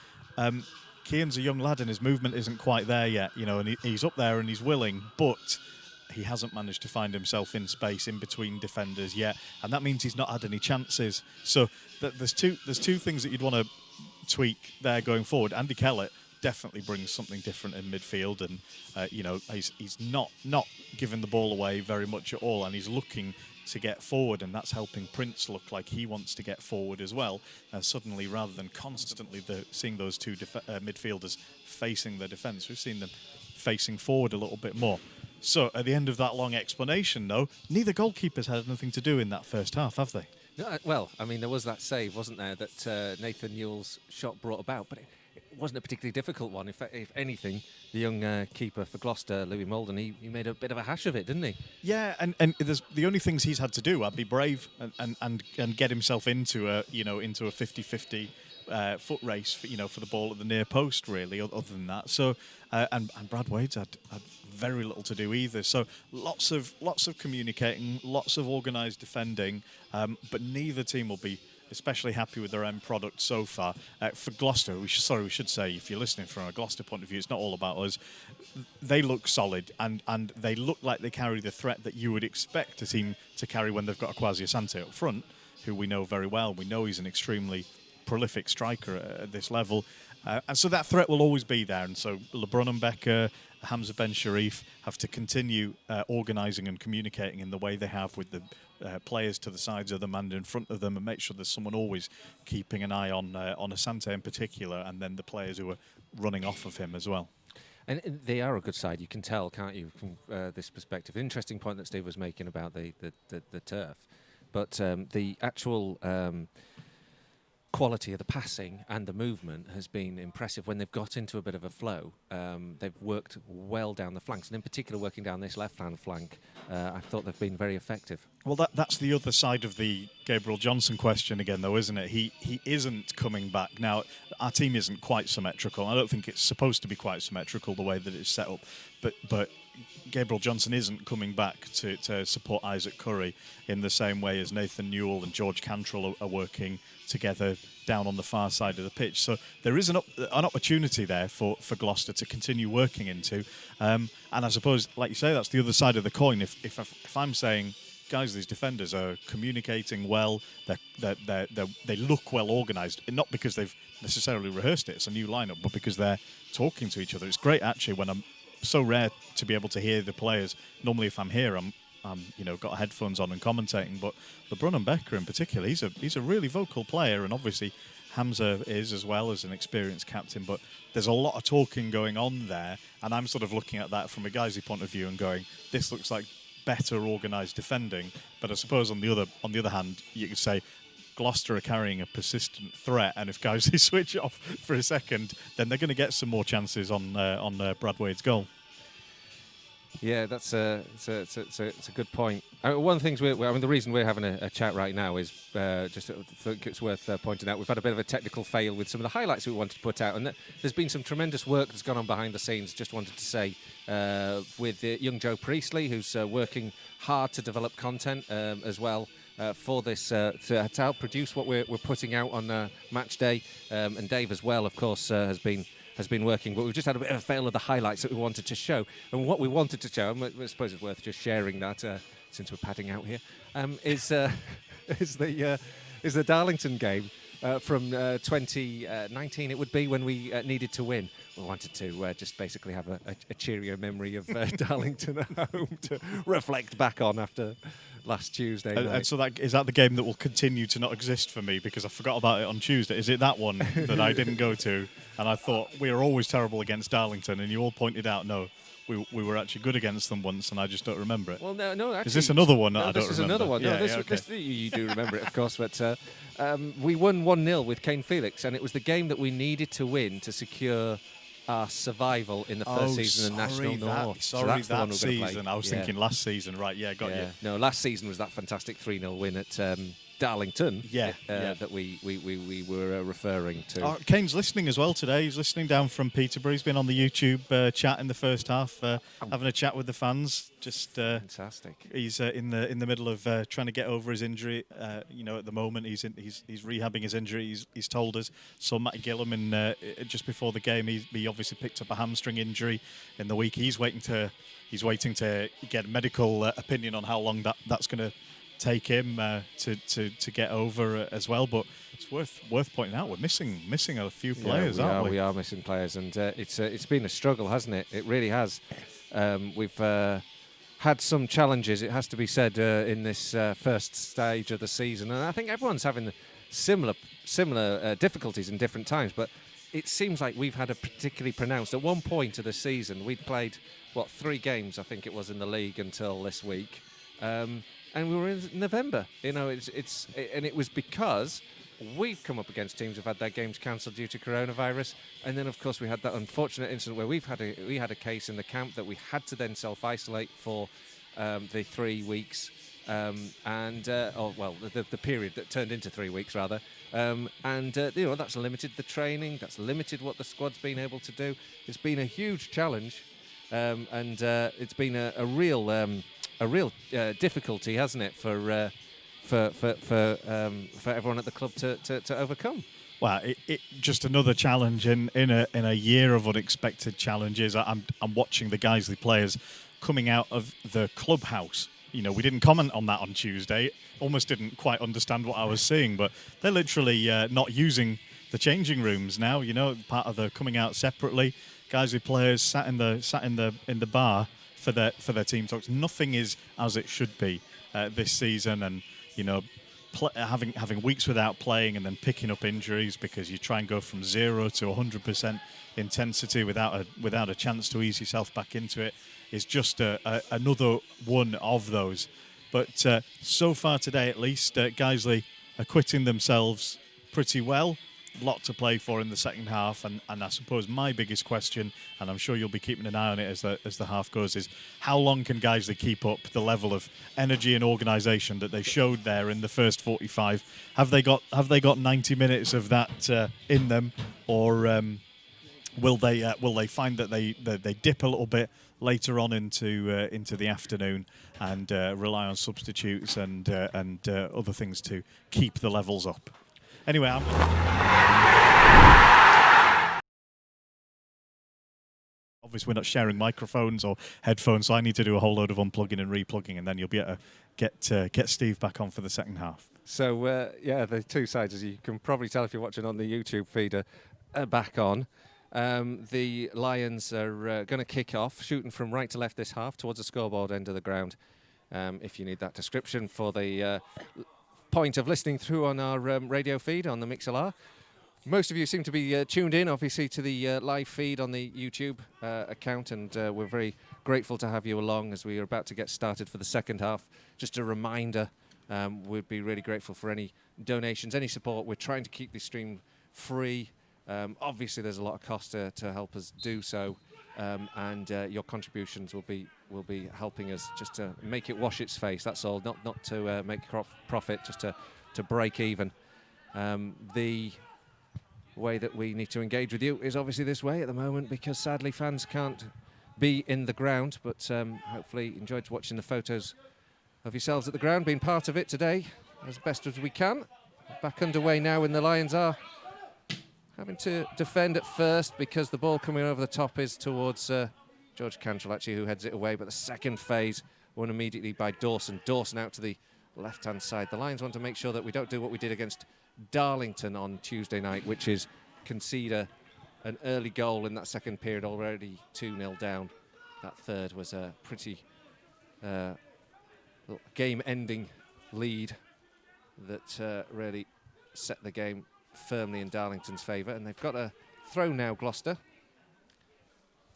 Cian's a young lad and his movement isn't quite there yet. And he's up there and he's willing, but he hasn't managed to find himself in space in between defenders yet, and that means he's not had any chances. So there's two things that you'd want to tweak there going forward. Andy Kellett definitely brings something different in midfield, and he's not giving the ball away very much at all, and he's looking to get forward, and that's helping Prince look like he wants to get forward as well. Suddenly, rather than constantly seeing those two midfielders facing the defence, we've seen them facing forward a little bit more. So, at the end of that long explanation, though, neither goalkeepers had anything to do in that first half, have they? No, well, I mean, there was that save, wasn't there, that Nathan Newell's shot brought about, but it wasn't a particularly difficult one. If anything, the young keeper for Gloucester, Louis Molden, he made a bit of a hash of it, didn't he? Yeah, and there's the only things he's had to do are be brave and get himself into a 50-50 foot race for the ball at the near post, really. Other than that, so and Brad Wade's had very little to do either. So lots of communicating, lots of organised defending, but neither team will be especially happy with their end product so far. For Gloucester, we should say, if you're listening from a Gloucester point of view, it's not all about us. They look solid, and they look like they carry the threat that you would expect a team to carry when they've got a Kwasi Asante up front, who we know very well. We know he's an extremely prolific striker at this level. And so that threat will always be there. And so LeBron and Becker, Hamza Ben Sharif have to continue organising and communicating in the way they have with the players to the sides of them and in front of them, and make sure there's someone always keeping an eye on Asante in particular, and then the players who are running off of him as well. And they are a good side, you can tell, can't you, from this perspective. Interesting point that Steve was making about the turf. But the actual quality of the passing and the movement has been impressive. When they've got into a bit of a flow, they've worked well down the flanks, and in particular working down this left-hand flank, I thought they've been very effective. Well, that's the other side of the Gabriel Johnson question again, though, isn't it? He isn't coming back. Now, our team isn't quite symmetrical. I don't think it's supposed to be quite symmetrical the way that it's set up, but Gabriel Johnson isn't coming back to support Isaac Curry in the same way as Nathan Newell and George Cantrell are working together down on the far side of the pitch. So there is an opportunity there for Gloucester to continue working into. And I suppose, like you say, that's the other side of the coin. If I'm saying, Guiseley's defenders are communicating well. They look well organised, not because they've necessarily rehearsed it. It's a new lineup, but because they're talking to each other. It's great actually when I'm so rare to be able to hear the players. Normally, if I'm here, I'm got headphones on and commentating. But LeBron and Becker in particular, he's a really vocal player, and obviously Hamza is as well as an experienced captain. But there's a lot of talking going on there, and I'm sort of looking at that from a Guiseley point of view and going, this looks like better organised defending. But I suppose on the other hand, you could say Gloucester are carrying a persistent threat, and if Guiseley switch off for a second, then they're going to get some more chances on Brad Wade's goal. Yeah, it's a good point. One of the things the reason we're having a chat right now is just I think it's worth pointing out. We've had a bit of a technical fail with some of the highlights we wanted to put out, and there's been some tremendous work that's gone on behind the scenes. Just wanted to say with young Joe Priestley, who's working hard to develop content as well for this to help produce what we're putting out on match day, and Dave as well, of course, has been working, but we've just had a bit of a fail of the highlights that we wanted to show. And what we wanted to show, and I suppose it's worth just sharing that since we're padding out here, is the Darlington game from 2019. It would be when we needed to win. We wanted to just basically have a cheerier memory of Darlington at home to reflect back on after last Tuesday night. And so is that the game that will continue to not exist for me because I forgot about it on Tuesday? Is it that one that I didn't go to? And I thought we are always terrible against Darlington, and you all pointed out, no, we were actually good against them once, and I just don't remember it. Well, no, actually, is this another one that I don't remember? This is another one. No, this you do remember it, of course. But we won 1-0 with Kane Felix, and it was the game that we needed to win to secure our survival in the first season of National North. Sorry, so that season. I was thinking last season. Right, got you. No, last season was that fantastic 3-0 win at Darlington that we were referring to. Kane's listening as well today. He's listening down from Peterborough. He's been on the YouTube chat in the first half, having a chat with the fans. Just fantastic. He's in the middle of trying to get over his injury. At the moment he's rehabbing his injury. He's told us. So Matt Gillam just before the game, he obviously picked up a hamstring injury in the week. He's waiting to get medical opinion on how long that's going to take him to get over as well. But it's worth pointing out we're missing a few players, aren't we? We are missing players, and it's been a struggle, hasn't it? It really has. We've had some challenges, it has to be said, in this first stage of the season, and I think everyone's having similar difficulties in different times. But it seems like we've had a particularly pronounced. At one point of the season, we'd played 3 games, I think it was, in the league until this week. And we were in November, and it was because we've come up against teams who've had their games cancelled due to coronavirus, and then of course we had that unfortunate incident where we had a case in the camp that we had to then self-isolate for the 3 weeks, the period that turned into 3 weeks rather, that's limited the training, that's limited what the squad's been able to do. It's been a huge challenge, and it's been a real difficulty, hasn't it, for everyone at the club to overcome. Well, it just another challenge in a year of unexpected challenges. I'm watching the Guiseley players coming out of the clubhouse. We didn't comment on that on Tuesday. Almost didn't quite understand what I was seeing, but they're literally not using the changing rooms now. Part of the coming out separately. Guiseley players sat in the bar for their team talks. Nothing is as it should be this season, and having weeks without playing and then picking up injuries because you try and go from 0 to 100% intensity without a chance to ease yourself back into it is just another one of those. But so far today, at least, Guiseley acquitting themselves pretty well. Lot to play for in the second half, and I suppose my biggest question, and I'm sure you'll be keeping an eye on it as the half goes, is how long can Guiseley keep up the level of energy and organisation that they showed there in the first 45? Have they got 90 minutes of that in them, or will they find that they dip a little bit later on into the afternoon and rely on substitutes and other things to keep the levels up? Anyway, Obviously, we're not sharing microphones or headphones, so I need to do a whole load of unplugging and replugging, and then you'll be able to get Steve back on for the second half. So, yeah, the two sides, as you can probably tell if you're watching on the YouTube feed, are back on. The Lions are going to kick off, shooting from right to left this half towards the scoreboard end of the ground. If you need that description for the point of listening through on our radio feed on the Mixlr. Most of you seem to be tuned in, obviously, to the live feed on the YouTube account, and we're very grateful to have you along as we are about to get started for the second half. Just a reminder, we'd be really grateful for any donations, any support. We're trying to keep the stream free. Obviously, there's a lot of cost to help us do so, and your contributions will be helping us just to make it wash its face. That's all, not to make profit, just to break even. The way that we need to engage with you is obviously this way at the moment, because sadly fans can't be in the ground, but hopefully you enjoyed watching the photos of yourselves at the ground, being part of it today as best as we can. Back underway now, and the Lions are having to defend at first because the ball coming over the top is towards George Cantrell, actually, who heads it away. But the second phase won immediately by Dawson. Dawson out to the left-hand side. The Lions want to make sure that we don't do what we did against Darlington on Tuesday night, which is concede an early goal in that second period, already 2-0 down. That third was a pretty game-ending lead that really set the game firmly in Darlington's favour. And they've got a throw now, Gloucester,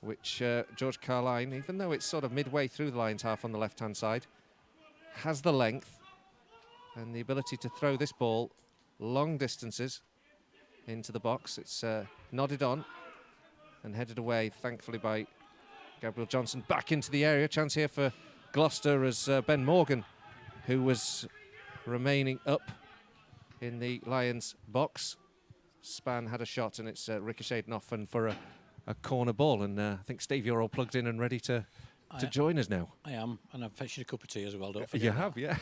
which George Carline, even though it's sort of midway through the Lions half on the left-hand side, has the length and the ability to throw this ball long distances into the box. It's nodded on and headed away, thankfully, by Gabriel Johnson. Back into the area. Chance here for Gloucester as Ben Morgan, who was remaining up in the Lions box. Span had a shot and it's ricocheted off and for a corner ball. And I think, Steve, you're all plugged in and ready to join us now. I am, and I've fetched you a cup of tea as well, don't forget. You have, yeah.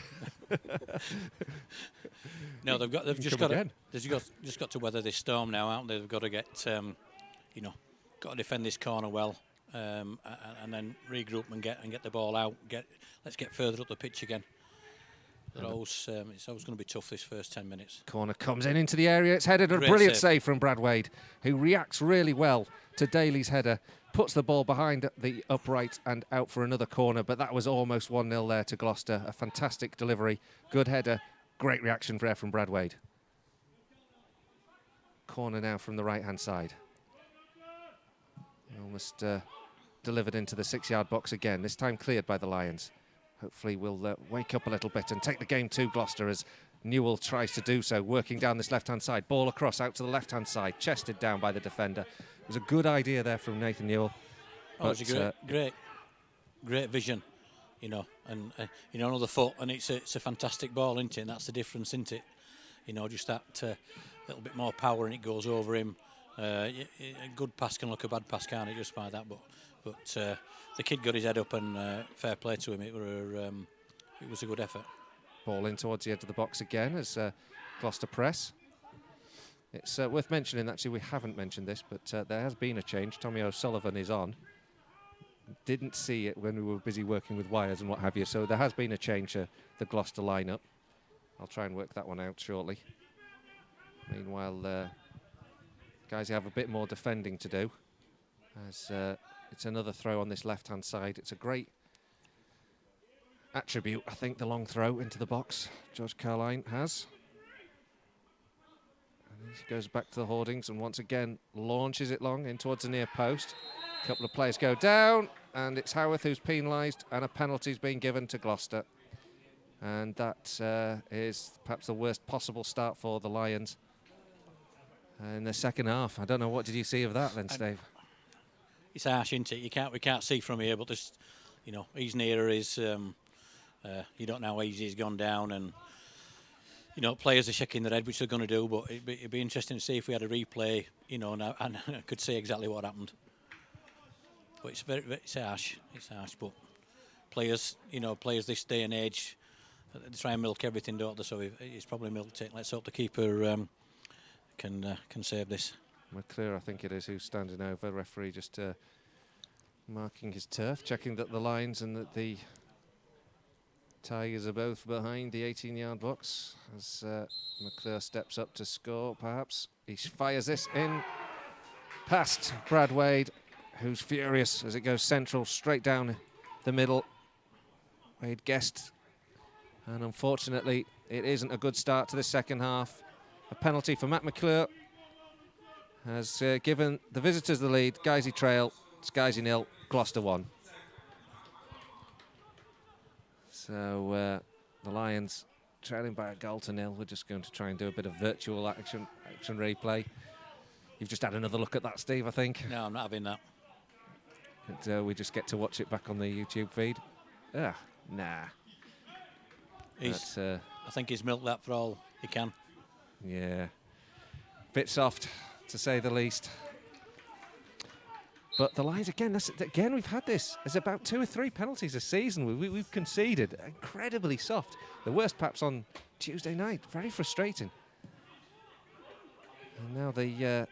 No, they've just got to weather this storm now, haven't they? They've got to get, got to defend this corner well, and then regroup and get the ball out. Let's get further up the pitch again. It's always going to be tough this first 10 minutes. Corner comes into the area. It's headed. A brilliant save from Brad Wade, who reacts really well to Daly's header. Puts the ball behind the upright and out for another corner, but that was almost 1-0 there to Gloucester. A fantastic delivery, good header, great reaction there from Brad Wade. Corner now from the right-hand side. Almost delivered into the 6-yard box again, this time cleared by the Lions. Hopefully we'll wake up a little bit and take the game to Gloucester as Newell tries to do so, working down this left-hand side. Ball across out to the left-hand side, chested down by the defender. It was a good idea there from Nathan Newell. Oh, it was a great vision, and another foot, and it's a fantastic ball, isn't it? And that's the difference, isn't it? Just that little bit more power and it goes over him. A good pass can look a bad pass, can't it, just by that? But the kid got his head up, and fair play to him. It was a good effort. Ball in towards the edge of the box again as Gloucester press. It's worth mentioning, actually, we haven't mentioned this, but there has been a change. Tommy O'Sullivan is on. Didn't see it when we were busy working with wires and what have you, so there has been a change to the Gloucester lineup. I'll try and work that one out shortly. Meanwhile, guys have a bit more defending to do, as it's another throw on this left-hand side. It's a great attribute, I think, the long throw into the box George Carline has. He goes back to the hoardings and once again launches it long in towards the near post. A couple of players go down, and it's Howarth who's penalised, and a penalty's being given to Gloucester. And that is perhaps the worst possible start for the Lions in the second half. I don't know, what did you see of that then, Steve? It's harsh, isn't it? We can't see from here, but this, he's nearer. You don't know how easy he's gone down, and players are shaking their head, which they're going to do, but it'd be interesting to see if we had a replay, and I could see exactly what happened. But it's harsh. It's harsh. But players this day and age, they try and milk everything, don't they? So he's probably milked it. Let's hope the keeper can save this. McClure, I think it is, who's standing over. Referee just marking his turf, checking that the lines and that the Tigers are both behind the 18-yard box as McClure steps up to score, perhaps. He fires this in past Brad Wade, who's furious as it goes central, straight down the middle. Wade guessed, and unfortunately, it isn't a good start to the second half. A penalty for Matt McClure has given the visitors the lead. Guiseley trail, it's Guiseley 0, Gloucester 1. So the Lions trailing by a goal to 0. We're just going to try and do a bit of virtual action replay. You've just had another look at that, Steve, I think. No, I'm not having that. And, we just get to watch it back on the YouTube feed. Nah. I think he's milked that for all he can. Yeah. Bit soft, to say the least. But the Lions, again, we've had this. There's about 2 or 3 penalties a season we've conceded. Incredibly soft. The worst perhaps on Tuesday night. Very frustrating. And now the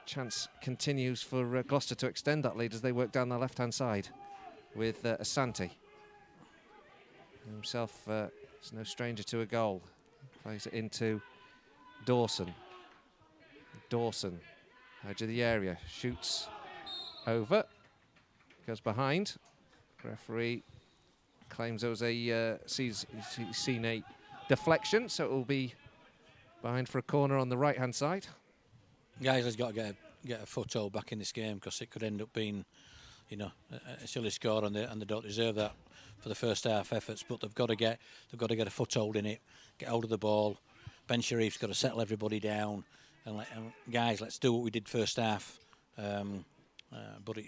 chance continues for Gloucester to extend that lead as they work down the left-hand side with Asante. Himself is no stranger to a goal. Plays it into Dawson. Dawson, edge of the area, shoots over, goes behind. Referee claims there was seen a deflection, so it will be behind for a corner on the right-hand side. Guiseley's got to get a foothold back in this game because it could end up being, a silly score, and they don't deserve that for the first half efforts. But they've got to get a foothold in it, get hold of the ball. Ben Sharif's got to settle everybody down, and guys, let's do what we did first half. But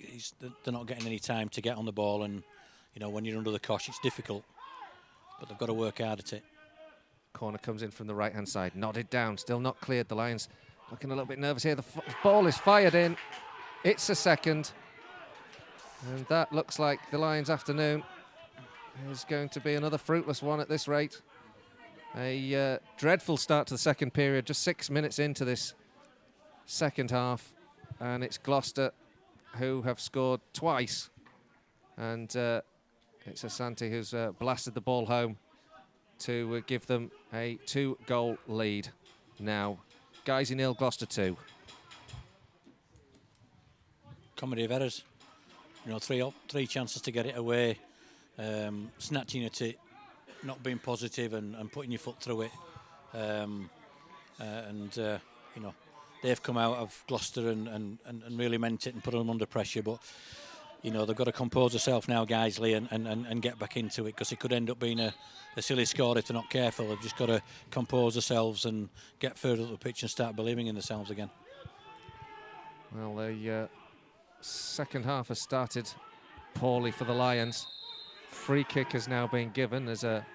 they're not getting any time to get on the ball, and when you're under the cosh, it's difficult. But they've got to work hard at it. Corner comes in from the right-hand side, nodded down, still not cleared. The Lions looking a little bit nervous here. The ball is fired in. It's a second, and that looks like the Lions' afternoon is going to be another fruitless one at this rate. A dreadful start to the second period, just 6 minutes into this second half, and it's Gloucester who have scored twice, and it's Asante who's blasted the ball home to give them a 2-goal lead now. Guiseley 0, Gloucester 2. Comedy of errors. Three chances to get it away, snatching at it, not being positive and putting your foot through it. They've come out of Gloucester and really meant it and put them under pressure. But, they've got to compose themselves now, Guiseley, and get back into it, because it could end up being a silly score if they're not careful. They've just got to compose themselves and get further up the pitch and start believing in themselves again. Well, the second half has started poorly for the Lions. Free kick has now been given. There's a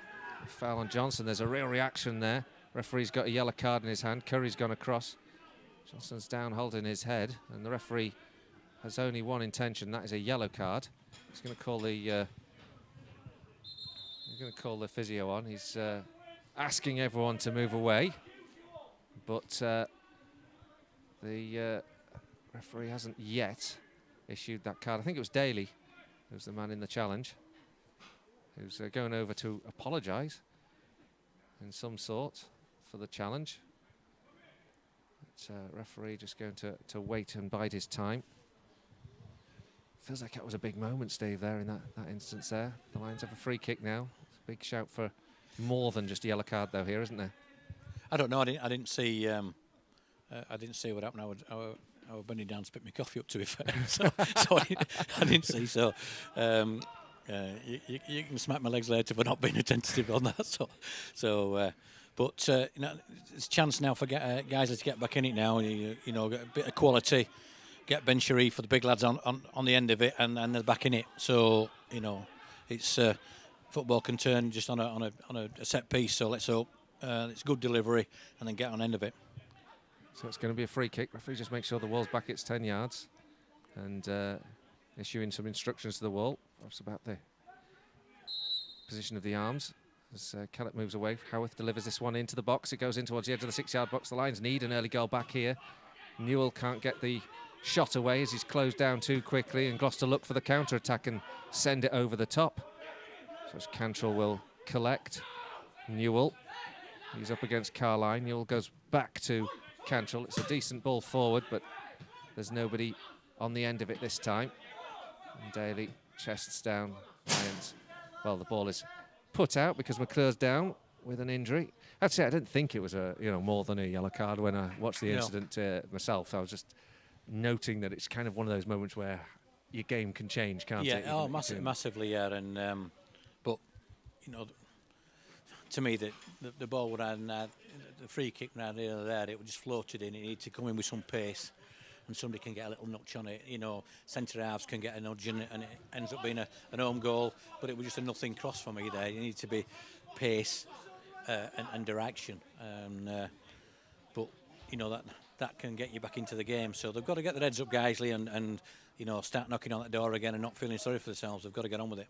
foul on Johnson. There's a real reaction there. Referee's got a yellow card in his hand. Curry's gone across. Johnson's down holding his head, and the referee has only one intention. That is a yellow card. He's going to call the physio on. He's asking everyone to move away, but the referee hasn't yet issued that card. I think it was Daly, who's the man in the challenge, who's going over to apologise in some sort for the challenge. Referee just going to wait and bide his time. Feels like that was a big moment, Steve, there in that instance there. The Lions have a free kick now. It's a big shout for more than just a yellow card, though, here, isn't there? I don't know. I didn't see. I didn't see what happened. I was bending down to pick my coffee up, to be fair. so I didn't see. So you can smack my legs later for not being attentive on that. But it's a chance now for guys to get back in it now. Get a bit of quality, get Ben Sharif for the big lads on the end of it, and they're back in it. So it's football can turn just on a set piece. So let's hope it's good delivery and then get on end of it. So it's going to be a free kick. Referee just make sure the wall's back. It's 10 yards, and issuing some instructions to the wall. Perhaps about the position of the arms. As Kellett moves away, Howarth delivers this one into the box. It goes in towards the edge of the 6-yard box. The Lions need an early goal back here. Newell can't get the shot away as he's closed down too quickly, and Gloucester look for the counter-attack and send it over the top. So as Cantrell will collect. Newell, he's up against Carline. Newell goes back to Cantrell. It's a decent ball forward, but there's nobody on the end of it this time. And Daly chests down Lyons. Well, the ball is put out because McClure's down with an injury. Actually, I didn't think it was more than a yellow card when I watched the incident myself. I was just noting that it's kind of one of those moments where your game can change, can't it? Yeah, massively, yeah. And but to me, the ball would have the free kick around here there. It would just floated in. It needed to come in with some pace, and somebody can get a little nudge on it. Centre halves can get a nudge, and it ends up being an home goal. But it was just a nothing cross for me there. You need to be pace and direction. But that can get you back into the game. So they've got to get their heads up, Guiseley, and start knocking on that door again and not feeling sorry for themselves. They've got to get on with it.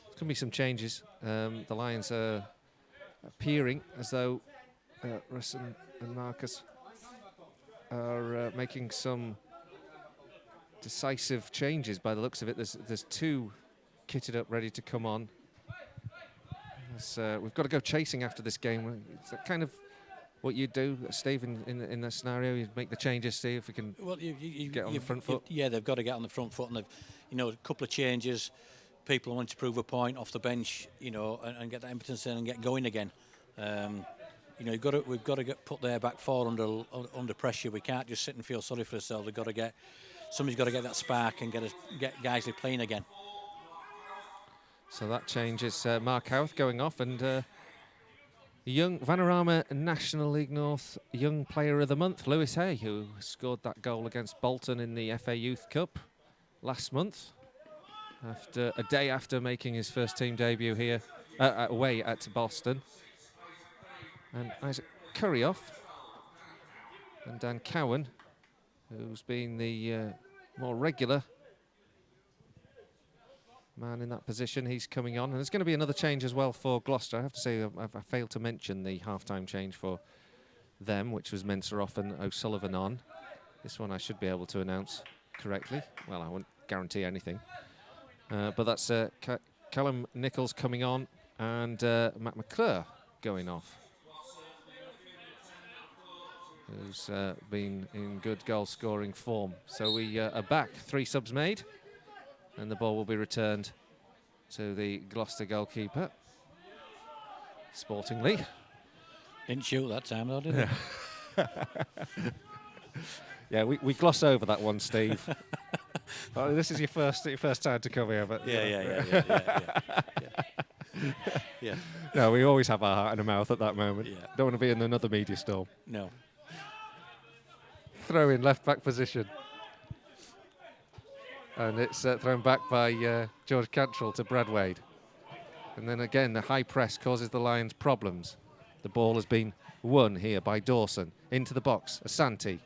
There's going to be some changes. The Lions are appearing as though Russ and Marcus are making some decisive changes by the looks of it. There's two kitted up ready to come on. We've got to go chasing after this game. Is that kind of what you do, Steve, in that scenario? You make the changes, see if we can get on the front foot? Yeah, they've got to get on the front foot, and they've, a couple of changes. People want to prove a point off the bench, and get that impetus in and get going again. We've got to put their back four under pressure. We can't just sit and feel sorry for ourselves. Somebody's got to get that spark and get Guiseley playing again. So that changes. Mark Howarth going off, and young Vanarama National League North Young Player of the Month, Lewis Hay, who scored that goal against Bolton in the FA Youth Cup last month, a day after making his first team debut here away at Boston. And Isaac Currioff and Dan Cowan, who's been the more regular man in that position, he's coming on. And there's going to be another change as well for Gloucester. I have to say I failed to mention the half-time change for them, which was Menseroff and O'Sullivan on. This one I should be able to announce correctly. Well, I won't guarantee anything. But that's Callum Nichols coming on and Matt McClure going off, who's been in good goal-scoring form. So we are back, 3 subs made, and the ball will be returned to the Gloucester goalkeeper, sportingly. Didn't shoot that time, though, did he? Yeah, we gloss over that one, Steve. Oh, this is your first time to come here, but yeah. No, we always have our heart in our mouth at that moment. Yeah. Don't want to be in another media storm. No. Throw in left back position, and it's thrown back by George Cantrell to Brad Wade. And then again, the high press causes the Lions problems. The ball has been won here by Dawson into the box. Asante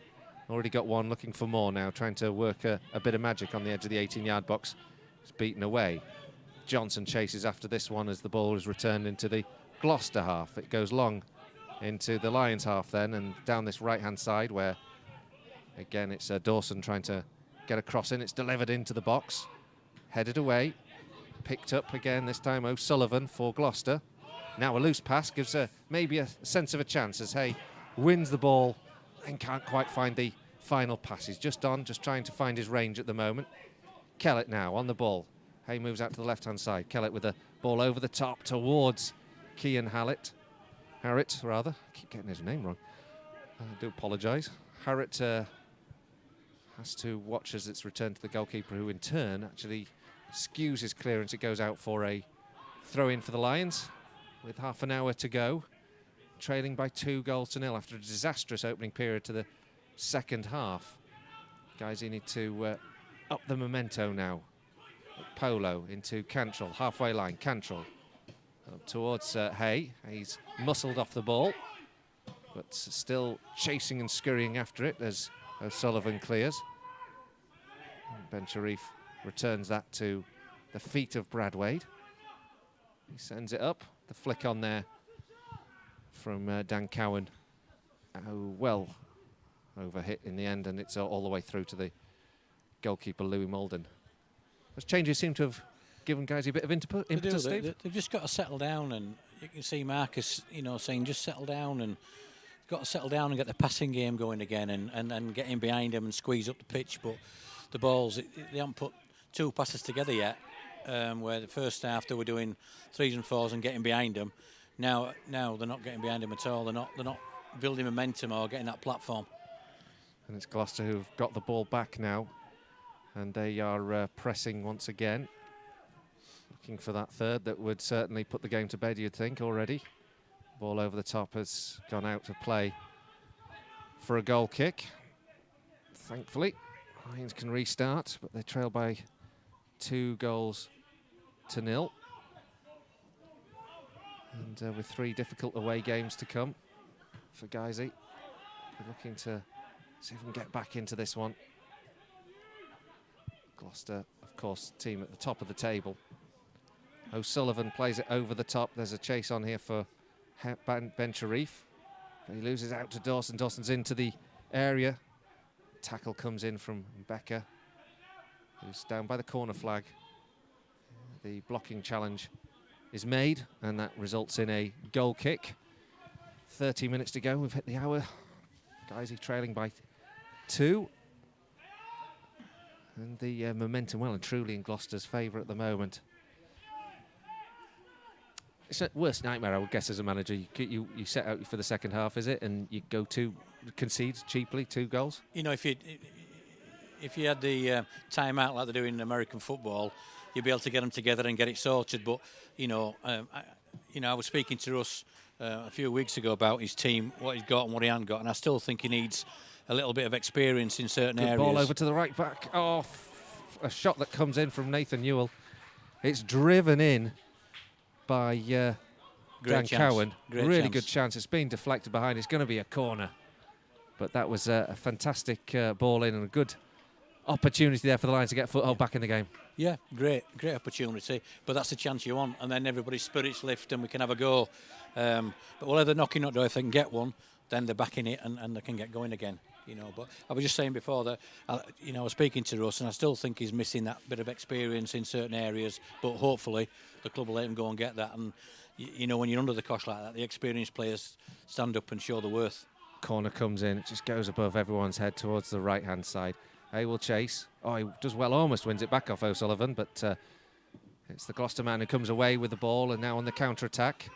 already got one, looking for more now, trying to work a bit of magic on the edge of the 18-yard box. It's beaten away. Johnson chases after this one as the ball is returned into the Gloucester half. It goes long into the Lions half then, and down this right-hand side where, again, it's Dawson trying to get a cross in. It's delivered into the box, headed away, picked up again, this time O'Sullivan for Gloucester. Now a loose pass gives maybe a sense of a chance as Hay wins the ball and can't quite find the final pass. He's just trying to find his range at the moment. Kellett now on the ball. Hay moves out to the left-hand side. Kellett with the ball over the top towards Cian Harrit. I keep getting his name wrong. I do apologise. Harrit has to watch as it's returned to the goalkeeper, who in turn actually skews his clearance. It goes out for a throw-in for the Lions with half an hour to go, trailing by 2-0 after a disastrous opening period to the second half. Guys, you need to up the memento now. Polo into Cantrell, halfway line. Cantrell up towards Hay. He's muscled off the ball, but still chasing and scurrying after it as O'Sullivan clears. And Ben Sharif returns that to the feet of Brad Wade. He sends it up. The flick on there from Dan Cowan. Oh, well overhit in the end, and it's all the way through to the goalkeeper Louis Malden. Those changes seem to have given guys a bit of impetus, Steve. They've just got to settle down, and you can see Marcus, saying just settle down, and got to settle down and get the passing game going again, and get in behind them and squeeze up the pitch. But the balls, they haven't put 2 passes together yet. Where the first half they were doing 3s and 4s and getting behind them. Now they're not getting behind them at all. They're not building momentum or getting that platform. And it's Gloucester who've got the ball back now, and they are pressing once again, looking for that third that would certainly put the game to bed, you'd think, already. Ball over the top has gone out to play for a goal kick. Thankfully, Lions can restart, but they trail by 2-0. And with 3 difficult away games to come for Guiseley, we're looking to see if we can get back into this one. Gloucester, of course, team at the top of the table. O'Sullivan plays it over the top. There's a chase on here for Ben Sharif. He loses out to Dawson. Dawson's into the area. Tackle comes in from Becker, who's down by the corner flag. The blocking challenge is made, and that results in a goal kick. 30 minutes to go. We've hit the hour. Guiseley trailing by 2. And the momentum well and truly in Gloucester's favour at the moment. It's a worst nightmare, I would guess, as a manager. You set out for the second half, is it? And you go to concede cheaply 2 goals? If you had the time-out like they do in American football, you'd be able to get them together and get it sorted. But, I was speaking to Russ a few weeks ago about his team, what he's got and what he hasn't got, and I still think he needs a little bit of experience in certain areas. Ball over to the right back. Oh, a shot that comes in from Nathan Newell. It's driven in by Dan Cowan. Really good chance. It's been deflected behind. It's going to be a corner. But that was a fantastic ball in and a good opportunity there for the Lions to get foothold back in the game. Yeah, great opportunity. But that's the chance you want. And then everybody's spirits lift and we can have a go. But while they're knocking on the door, if they can get one, then they're back in it and they can get going again. But I was just saying before that, I was speaking to Russ and I still think he's missing that bit of experience in certain areas. But hopefully the club will let him go and get that. And, when you're under the cosh like that, the experienced players stand up and show the worth. Corner comes in, it just goes above everyone's head towards the right-hand side. Hay will chase. Oh, he does well, almost wins it back off O'Sullivan, but it's the Gloucester man who comes away with the ball, and now on the counter-attack.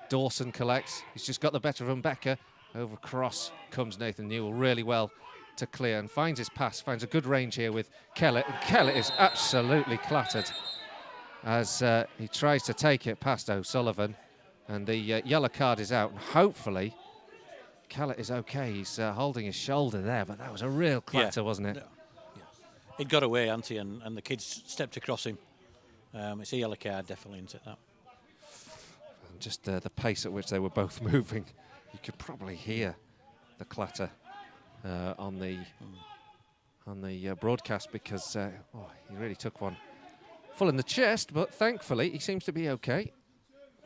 Dawson collects. He's just got the better of Becker. Over cross comes Nathan Newell really well to clear and finds his pass, finds a good range here with Kellett. And Kellett is absolutely clattered as he tries to take it past O'Sullivan, and the yellow card is out. And hopefully Kellett is okay. He's holding his shoulder there, but that was a real clatter, wasn't it? Yeah. He'd got away, hadn't he? And the kids stepped across him. It's a yellow card, definitely, isn't it? That. And just the pace at which they were both moving, you could probably hear the clatter on the broadcast, because he really took one full in the chest, but thankfully he seems to be okay.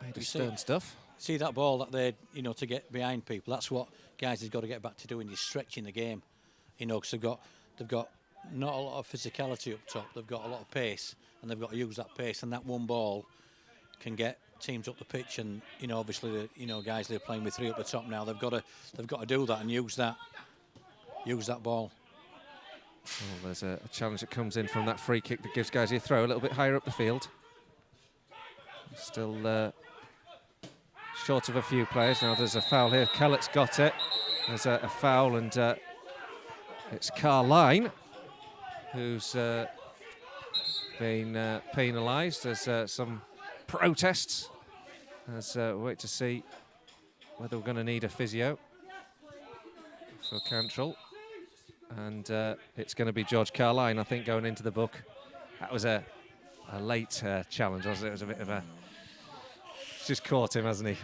Made his stern stuff. See that ball that they, to get behind people. That's what guys has got to get back to doing, is stretching the game. Because they've got not a lot of physicality up top. They've got a lot of pace, and they've got to use that pace. And that one ball can get teams up the pitch. And obviously, guys they're playing with 3 up the top now. They've got to do that and use that ball. Oh, there's a challenge that comes in from that free kick that gives guys a throw a little bit higher up the field. Still short of a few players. Now there's a foul here. Kellett's got it. There's a foul, and it's Carline who's been penalised. There's some protests. Let's wait to see whether we're going to need a physio for Cantrell. And it's going to be George Carline, I think, going into the book. That was a late challenge, wasn't it? It was a bit of a... Just caught him, hasn't he?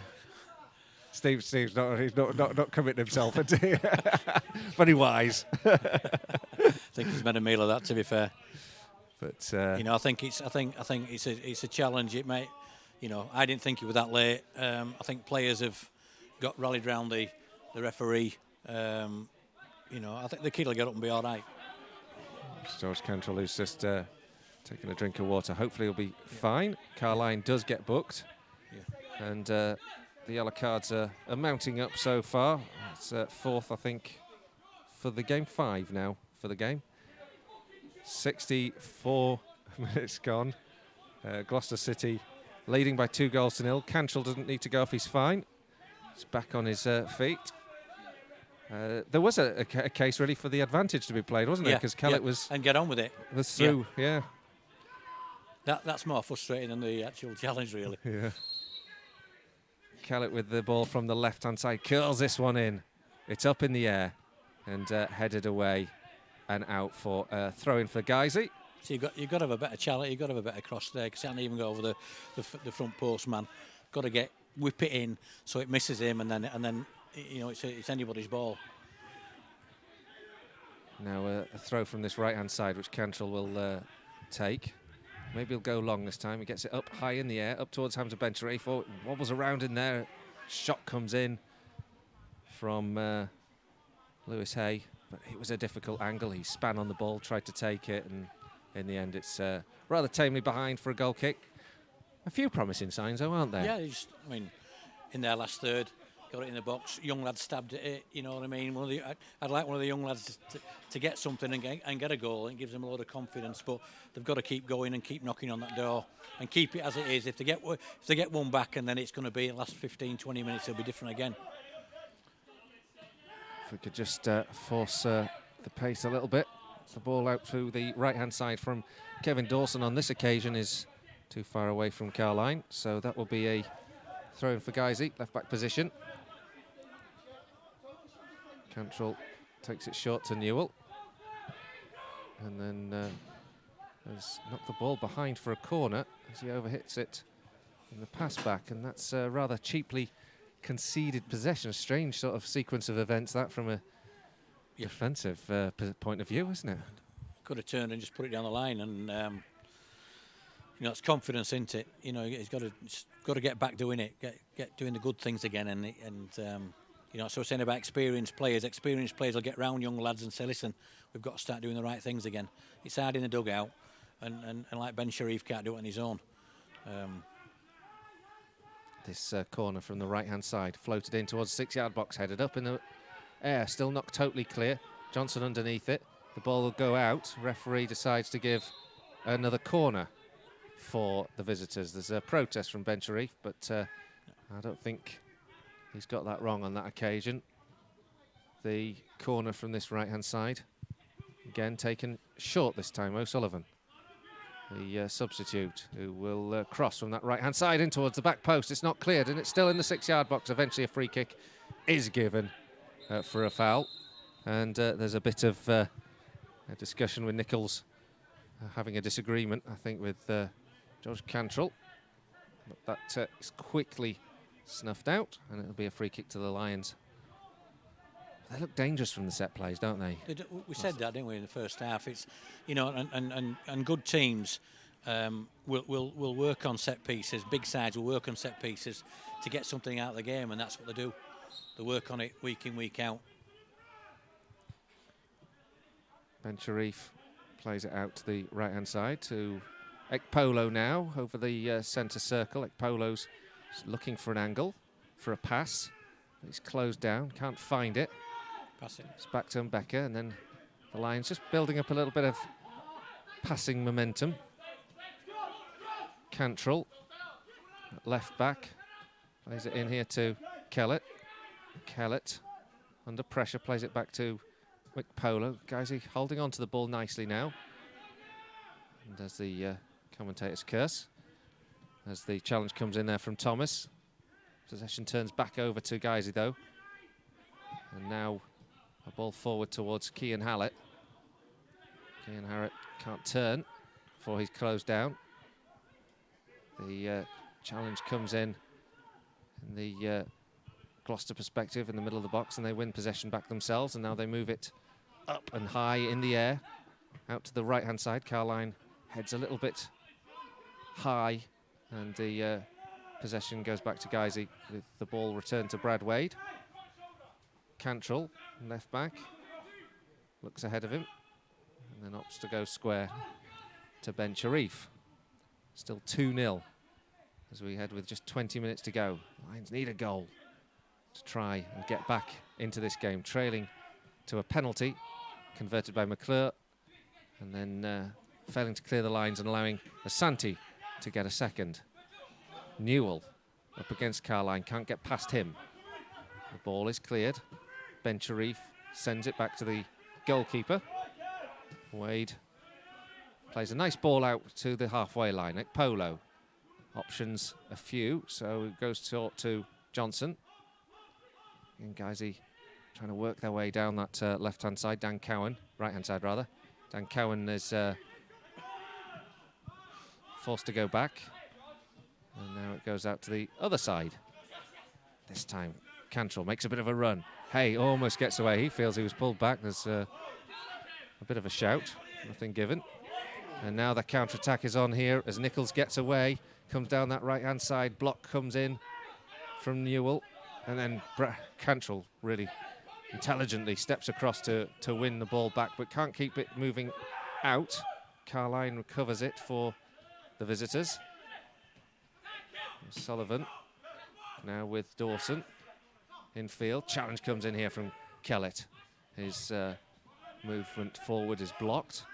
Steve's not committing himself, is he? Very wise. I think he's made a meal of that, to be fair. But I think it's a challenge. It may, I didn't think it was that late. I think players have got rallied round the referee. I think the kid will get up and be all right. George Cantrell, who's just taking a drink of water. Hopefully he'll be fine. Carline does get booked. Yeah. And the yellow cards are mounting up so far. It's fourth, I think, for the game. 5 now for the game. 64 minutes gone. Gloucester City leading by 2-0. Cantrell doesn't need to go off, he's fine. He's back on his feet. There was a case really for the advantage to be played, wasn't there? Because Kellett was... And get on with it. Was through, yeah. That's more frustrating than the actual challenge, really. Yeah. Kellett with the ball from the left-hand side, curls this one in. It's up in the air and headed away and out for throw-in for Guiseley. So you've got to have a better challenge. You've got to have a better cross there. Because can't even go over the front post man. Got to whip it in so it misses him, and then you know it's anybody's ball. Now a throw from this right-hand side, which Cantrell will take. Maybe he'll go long this time. He gets it up high in the air, up towards Hamza Ben Sharif. Oh, wobbles around in there. Shot comes in from Lewis Hay, but it was a difficult angle. He span on the ball, tried to take it, and in the end it's rather tamely behind for a goal kick. A few promising signs, though, aren't there? Yeah, I mean, in their last third, got it in the box. Young lad stabbed at it. You know what I mean? I'd like one of the young lads to get something and get a goal. It gives them a lot of confidence. But they've got to keep going and keep knocking on that door and keep it as it is. If they get one back, and then it's going to be the last 15, 20 minutes, it'll be different again. If we could just force the pace a little bit. The ball out to the right-hand side from Kevin Dawson on this occasion is too far away from Carline. So that will be a throw-in for Guiseley, left-back position. Cantrell takes it short to Newell. And then has knocked the ball behind for a corner as he overhits it in the pass back. And that's rather cheaply conceded possession. A strange sort of sequence of events, that, from a defensive point of view, isn't it? Could have turned and just put it down the line. And, you know, it's confidence, isn't it? You know, he's got to get back doing it, get doing the good things again. And you know, so we're saying about experienced players. Experienced players will get round young lads and say, listen, we've got to start doing the right things again. It's hard in the dugout, and like Ben Sharif can't do it on his own. This corner from the right-hand side, floated in towards the 6-yard box, headed up in the air, still not totally clear. Johnson underneath it. The ball will go out. Referee decides to give another corner for the visitors. There's a protest from Ben Sharif, but I don't think he's got that wrong on that occasion. The corner from this right-hand side, again taken short this time. O'Sullivan, the substitute, who will cross from that right-hand side in towards the back post. It's not cleared, and it's still in the 6-yard box. Eventually a free kick is given for a foul. And there's a bit of a discussion with Nichols, having a disagreement, I think, with George Cantrell. But that is quickly snuffed out, and it'll be a free kick to the Lions. They look dangerous from the set plays, don't they? We said that, didn't we, in the first half? It's, you know, and good teams will work on set pieces. Big sides will work on set pieces to get something out of the game, and that's what they do. They work on it week in, week out. Ben Sharif plays it out to the right-hand side to Ekpolo now over the centre circle. Ekpolo's looking for an angle for a pass. He's closed down, can't find it. Pass it. It's back to Mbeka, and then the Lions just building up a little bit of passing momentum. Cantrell, left back, plays it in here to Kellett. Kellett, under pressure, plays it back to Ekpolo. Guiseley holding on to the ball nicely now. And as the commentators curse, as the challenge comes in there from Thomas. Possession turns back over to Guiseley, though. And now a ball forward towards Cian Hallett. Cian Hallett can't turn before he's closed down. The challenge comes in the Gloucester perspective in the middle of the box, and they win possession back themselves, and now they move it up and high in the air out to the right-hand side. Carline heads a little bit high, and the possession goes back to Guiseley with the ball returned to Brad Wade. Cantrell, left back, looks ahead of him. And then opts to go square to Ben Sharif. Still 2-0 as we head with just 20 minutes to go. Lions need a goal to try and get back into this game, trailing to a penalty converted by McClure, and then failing to clear the lines and allowing Asante to get a second. Newell up against Carline, can't get past him. The ball is cleared. Ben Sharif sends it back to the goalkeeper. Wade plays a nice ball out to the halfway line. Ekpolo options a few, so it goes to Johnson. And Guiseley trying to work their way down that left-hand side. Dan Cowan, right-hand side rather. Dan Cowan is forced to go back. And now it goes out to the other side. This time, Cantrell makes a bit of a run. Hay almost gets away. He feels he was pulled back. There's a bit of a shout, nothing given. And now the counter-attack is on here as Nichols gets away, comes down that right-hand side. Block comes in from Newell. And then Cantrell really intelligently steps across to win the ball back, but can't keep it moving out. Carline recovers it for the visitors. Sullivan now with Dawson in field. Challenge comes in here from Kellett. His movement forward is blocked.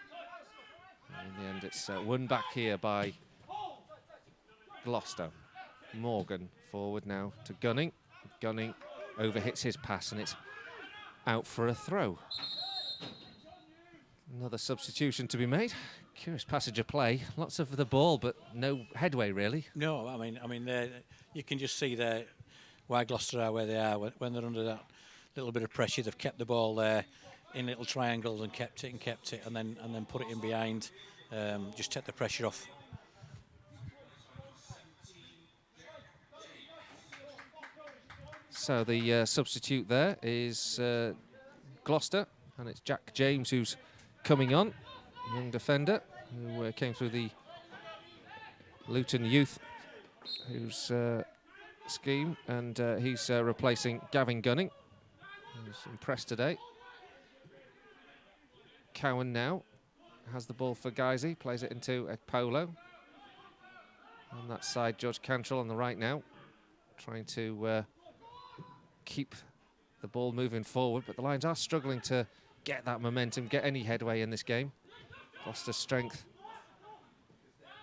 And in the end, it's won back here by Gloucester. Morgan forward now to Gunning. Gunning overhits his pass and it's out for a throw. Another substitution to be made. Curious passage of play. Lots of the ball, but no headway really. No, I mean, you can just see there why Gloucester are where they are when they're under that little bit of pressure. They've kept the ball there in little triangles and kept it, and then put it in behind. Just take the pressure off. So the substitute there is Gloucester, and it's Jack James who's coming on, young defender who came through the Luton Youth scheme, and he's replacing Gavin Gunning, who's impressed today. Cowan now has the ball for Guiseley, plays it into Ekpolo. On that side, George Cantrell on the right now, trying to keep the ball moving forward, but the Lions are struggling to get that momentum, get any headway in this game. Gloucester's strength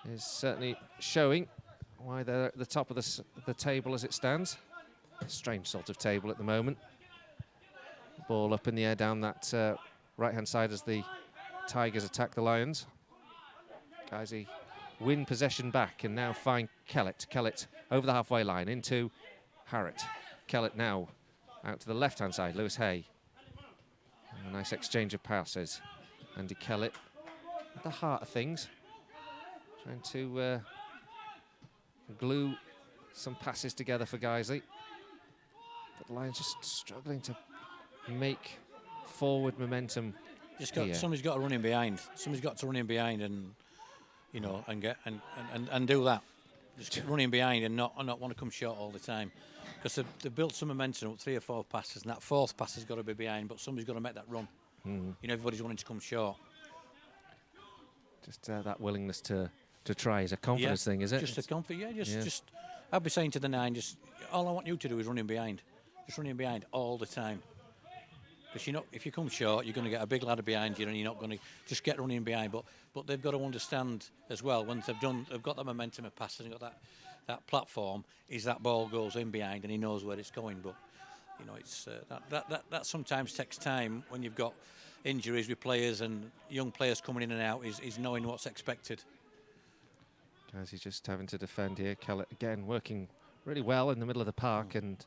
is certainly showing why they're at the top of the table as it stands. A strange sort of table at the moment. Ball up in the air down that right-hand side as the Tigers attack the Lions. Guiseley win possession back and now find Kellett. Kellett over the halfway line into Harrett. Kellett now out to the left-hand side, Lewis Hay. And a nice exchange of passes. Andy Kellett at the heart of things, trying to glue some passes together for Guiseley. But the Lions just struggling to make forward momentum. Somebody's got to run in behind. Somebody's got to run in behind and, you know, and get and do that. Just get running behind and not want to come short all the time. Because they've built some momentum up 3 or 4 passes, and that 4th pass has got to be behind, but somebody's got to make that run. You know, everybody's wanting to come short. Just that willingness to try is a confidence thing, is it? Just a confidence, just I'd be saying to the 9, just all I want you to do is run in behind. Just run in behind all the time. Because, you know, if you come short, you're going to get a big ladder behind you and you're not going to just get running behind. But they've got to understand as well, once they've got that momentum of passes and got that platform, is that ball goes in behind and he knows where it's going. But, you know, it's that sometimes takes time when you've got injuries with players and young players coming in and out, is knowing what's expected. Guys, he's just having to defend here. Kellett again working really well in the middle of the park and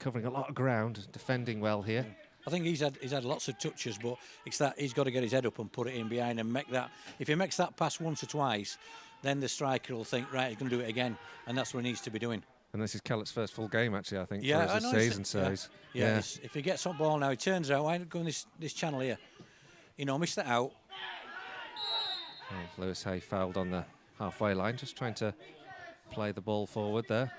covering a lot of ground, defending well here. I think he's had lots of touches, but it's that he's got to get his head up and put it in behind and make that. If he makes that pass once or twice, then the striker will think, right, he's going to do it again, and that's what he needs to be doing. And this is Kellett's first full game, actually, I think, for us this season. So if he gets up ball now, he turns out, why not go in this channel here? You know, miss that out. Oh, Lewis Hay fouled on the halfway line, just trying to play the ball forward there.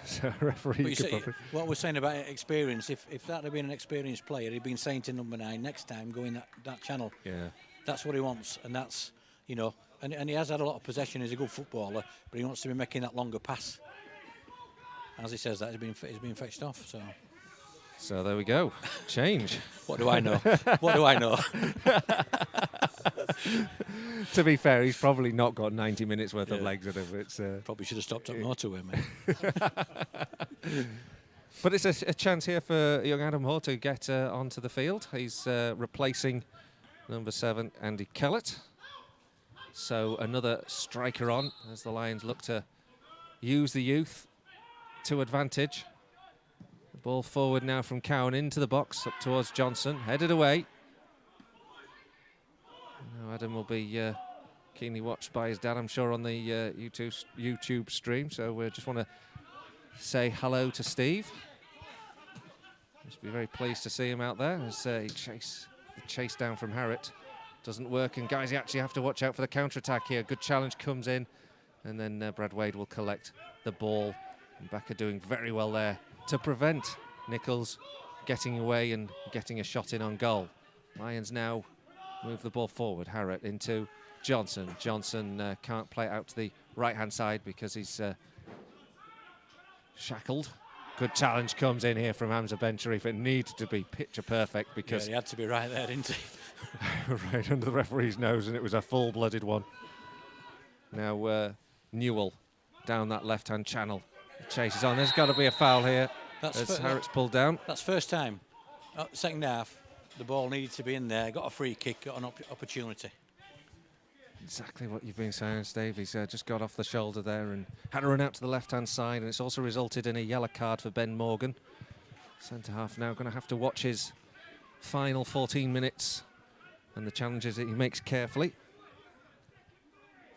So referee could probably... What we're saying about experience, if that had been an experienced player, he'd been saying to number 9, next time go in that channel. Yeah. That's what he wants, and that's, you know, and he has had a lot of possession. He's a good footballer, but he wants to be making that longer pass. As he says that, he's been fetched off. So there we go. Change. What do I know? What do I know? To be fair, he's probably not got 90 minutes worth of legs in him. It's probably should have stopped at motorway, mate. But it's a chance here for young Adam Hoare to get onto the field. He's replacing number 7, Andy Kellett. So another striker on as the Lions look to use the youth to advantage. The ball forward now from Cowan into the box, up towards Johnson, headed away. Now Adam will be keenly watched by his dad, I'm sure, on the YouTube stream. So we just want to say hello to Steve. Must be very pleased to see him out there as the chase down from Harrott doesn't work. And guys, you actually have to watch out for the counter-attack here. Good challenge comes in, and then Brad Wade will collect the ball. And Becker doing very well there to prevent Nichols getting away and getting a shot in on goal. Lions now move the ball forward. Harrott into Johnson. Johnson can't play it out to the right-hand side because he's shackled. Good challenge comes in here from Hamza Ben Sharif. It needed to be picture perfect because... Yeah, he had to be right there, didn't he? right under the referee's nose, and it was a full-blooded one. Now Newell down that left-hand channel. Chase is on. There's got to be a foul here as Harrott's pulled down. That's first time. Second half, the ball needed to be in there. Got a free kick, got an opportunity. Exactly what you've been saying, Steve. He's just got off the shoulder there and had to run out to the left-hand side, and it's also resulted in a yellow card for Ben Morgan. Centre-half now going to have to watch his final 14 minutes and the challenges that he makes carefully.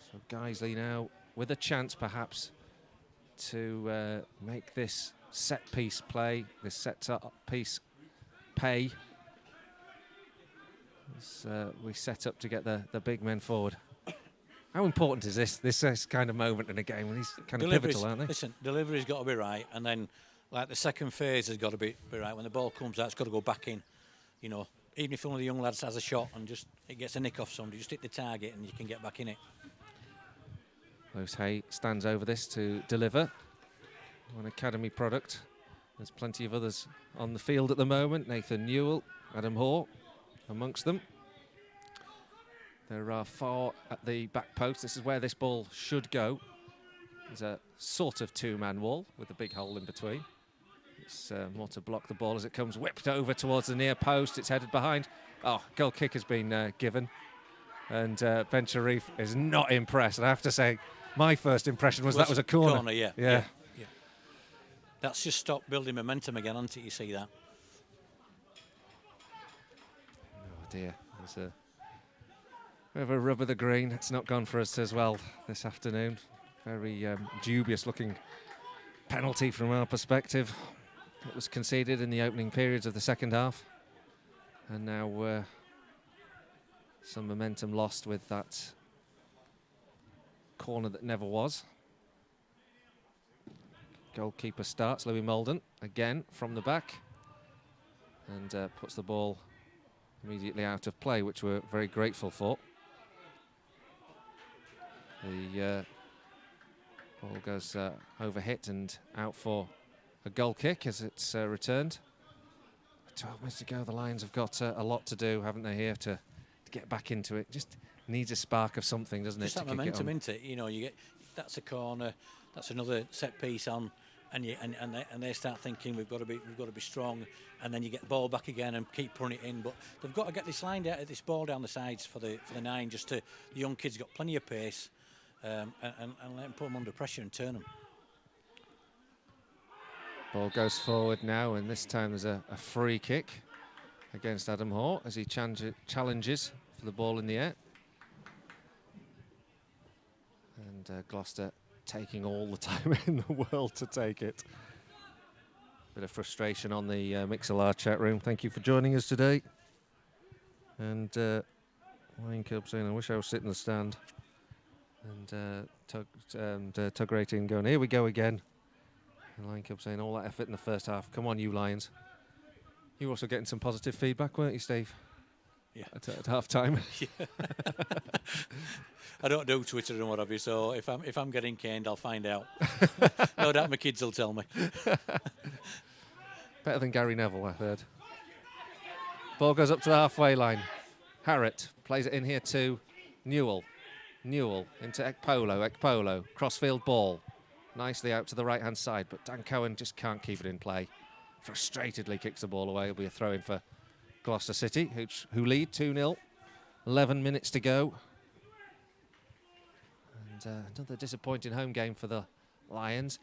So Guiseley now with a chance, perhaps, to make this set-piece play, this set-piece pay. As we set up to get the big men forward. How important is this kind of moment in a game when these kind of pivotal, aren't they? Listen, delivery's got to be right, and then like the second phase has got to be right. When the ball comes out, it's got to go back in. You know, even if one of the young lads has a shot and just it gets a nick off somebody, just hit the target and you can get back in it. Lewis Hay stands over this to deliver. An academy product. There's plenty of others on the field at the moment. Nathan Newell, Adam Hoare amongst them. There are 4 at the back post. This is where this ball should go. There's a sort of 2-man wall with a big hole in between. It's more to block the ball as it comes whipped over towards the near post. It's headed behind. Oh, goal kick has been given. And Ben Sharif is not impressed. I have to say, my first impression was that was a corner. Yeah. That's just stopped building momentum again, hasn't it? You see that? Oh dear. There's a bit of a rub of the green. It's not gone for us as well this afternoon. Very dubious looking penalty from our perspective. It was conceded in the opening periods of the second half. And now some momentum lost with that corner that never was. Goalkeeper starts, Louis Molden, again from the back, and puts the ball immediately out of play, which we're very grateful for. The ball goes over hit and out for a goal kick as it's returned. 12 minutes to go. The Lions have got a lot to do, haven't they, here to get back into it. Just needs a spark of something, doesn't it? Just that momentum into it. You know, you get that's a corner, that's another set piece on. And they start thinking we've got to be strong, and then you get the ball back again and keep putting it in. But they've got to get this line down, this ball down the sides for the 9. Just to the young kids got plenty of pace, and let them put them under pressure and turn them. Ball goes forward now, and this time there's a free kick against Adam Hoare as he challenges for the ball in the air. And Gloucester taking all the time in the world to take it. Bit of frustration on the Mixlr chat room. Thank you for joining us today. And Lion Club saying, I wish I was sitting in the stand. And Tug Rating going, here we go again. And Lion Club saying, all that effort in the first half. Come on, you Lions. You were also getting some positive feedback, weren't you, Steve? at half time. I don't do Twitter and what have you, so if I'm getting caned, I'll find out. No doubt my kids will tell me. Better than Gary Neville, I heard. Ball goes up to the halfway line. Harrett plays it in here to Newell. Newell into Ekpolo. Ekpolo, crossfield ball. Nicely out to the right-hand side, but Dan Cohen just can't keep it in play. Frustratedly kicks the ball away. It'll be a throw-in for Gloucester City, who lead 2-0. 11 minutes to go. And another disappointing home game for the Lions.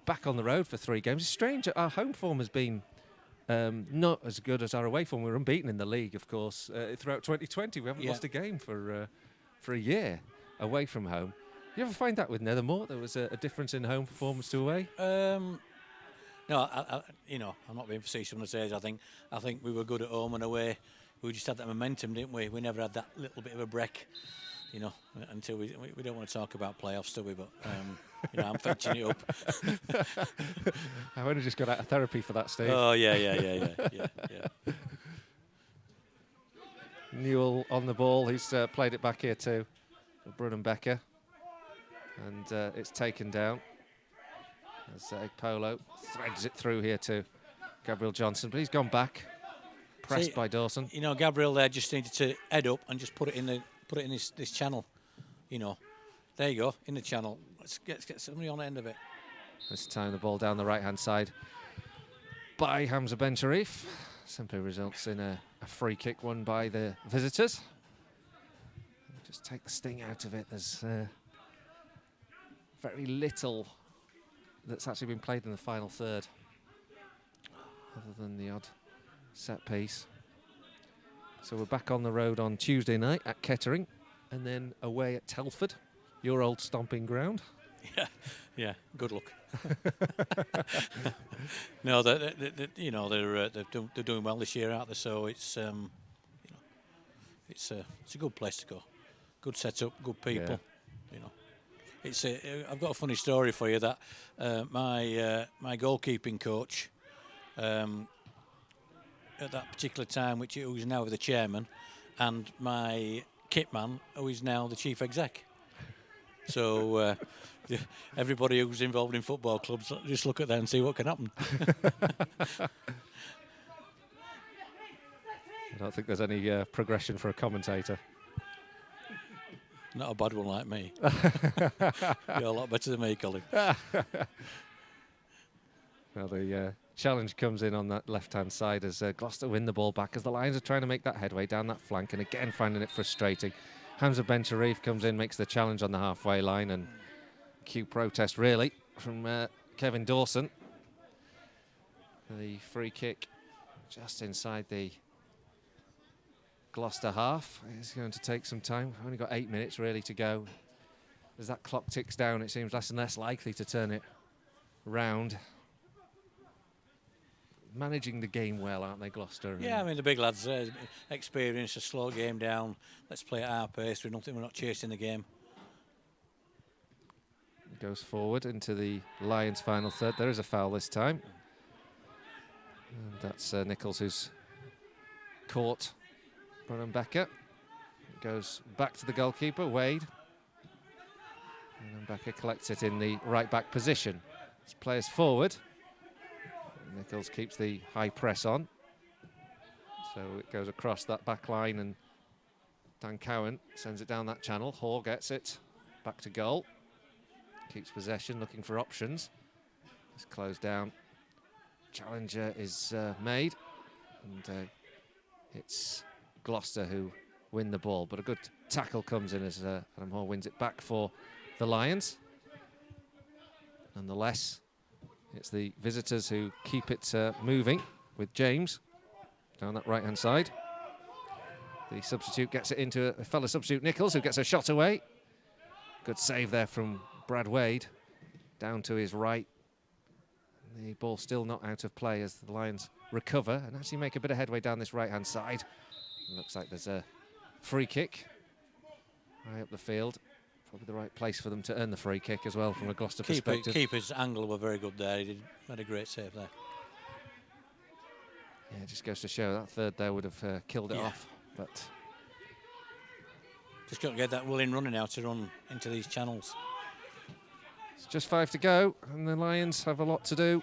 Back on the road for 3 games. It's strange, our home form has been not as good as our away form. We were unbeaten in the league, of course, throughout 2020. We haven't lost a game for a year away from home. You ever find that with Nethermoor? There was a difference in home performance to away? No, I'm not being facetious when I say this. I think we were good at home and away. We just had that momentum, didn't we? We never had that little bit of a break, until we don't want to talk about playoffs, do we? But I'm fetching it up. I've only just got out of therapy for that, Steve. Oh yeah. Newell on the ball. He's played it back here to Brunham Becker, and it's taken down as Polo threads it through here to Gabriel Johnson, but he's gone back, pressed by Dawson. Gabriel there just needed to head up and just put it in this channel. There you go, in the channel. Let's get somebody on the end of it. This time the ball down the right-hand side by Hamza Ben Sharif. Simply results in a free kick won by the visitors. Just take the sting out of it. There's very little that's actually been played in the final third, other than the odd set piece. So we're back on the road on Tuesday night at Kettering, and then away at Telford, your old stomping ground. Yeah. Good luck. No, they're doing well this year, aren't they? So it's a good place to go. Good setup, good people. I've got a funny story for you that my goalkeeping coach at that particular time, who is now the chairman, and my kit man, who is now the chief exec. So everybody who's involved in football clubs, just look at that and see what can happen. I don't think there's any progression for a commentator. Not a bad one like me. You're a lot better than me, Colin. Well, the challenge comes in on that left-hand side as Gloucester win the ball back, as the Lions are trying to make that headway down that flank, and again finding it frustrating. Hamza Ben Sharif comes in, makes the challenge on the halfway line, and cue protest really from Kevin Dawson. The free kick just inside the Gloucester half. It's going to take some time. We've only got 8 minutes really to go. As that clock ticks down, it seems less and less likely to turn it round. Managing the game well, aren't they, Gloucester? Yeah, I mean, the big lads experience a slow game down. Let's play at our pace. We're not chasing the game. Goes forward into the Lions' final third. There is a foul this time. And that's Nichols who's caught Brunham Becker. Goes back to the goalkeeper, Wade. And Becker collects it in the right-back position. As players forward. Nichols keeps the high press on. So it goes across that back line, and Dan Cowan sends it down that channel. Hoare gets it back to goal. Keeps possession, looking for options. It's closed down. Challenger is made, and it's Gloucester who win the ball. But a good tackle comes in as Adam Hoare wins it back for the Lions. Nonetheless, it's the visitors who keep it moving with James down that right-hand side. The substitute gets it into a fellow substitute, Nichols, who gets a shot away. Good save there from Brad Wade, down to his right. The ball still not out of play as the Lions recover and actually make a bit of headway down this right-hand side. It looks like there's a free kick high up the field. Probably the right place for them to earn the free kick as well from a Gloucester perspective. Keeper's angle were very good there. He made a great save there. Yeah, it just goes to show that third there would have killed it off. But just got to get that willing runner now to run into these channels. it's just 5 to go, and the Lions have a lot to do.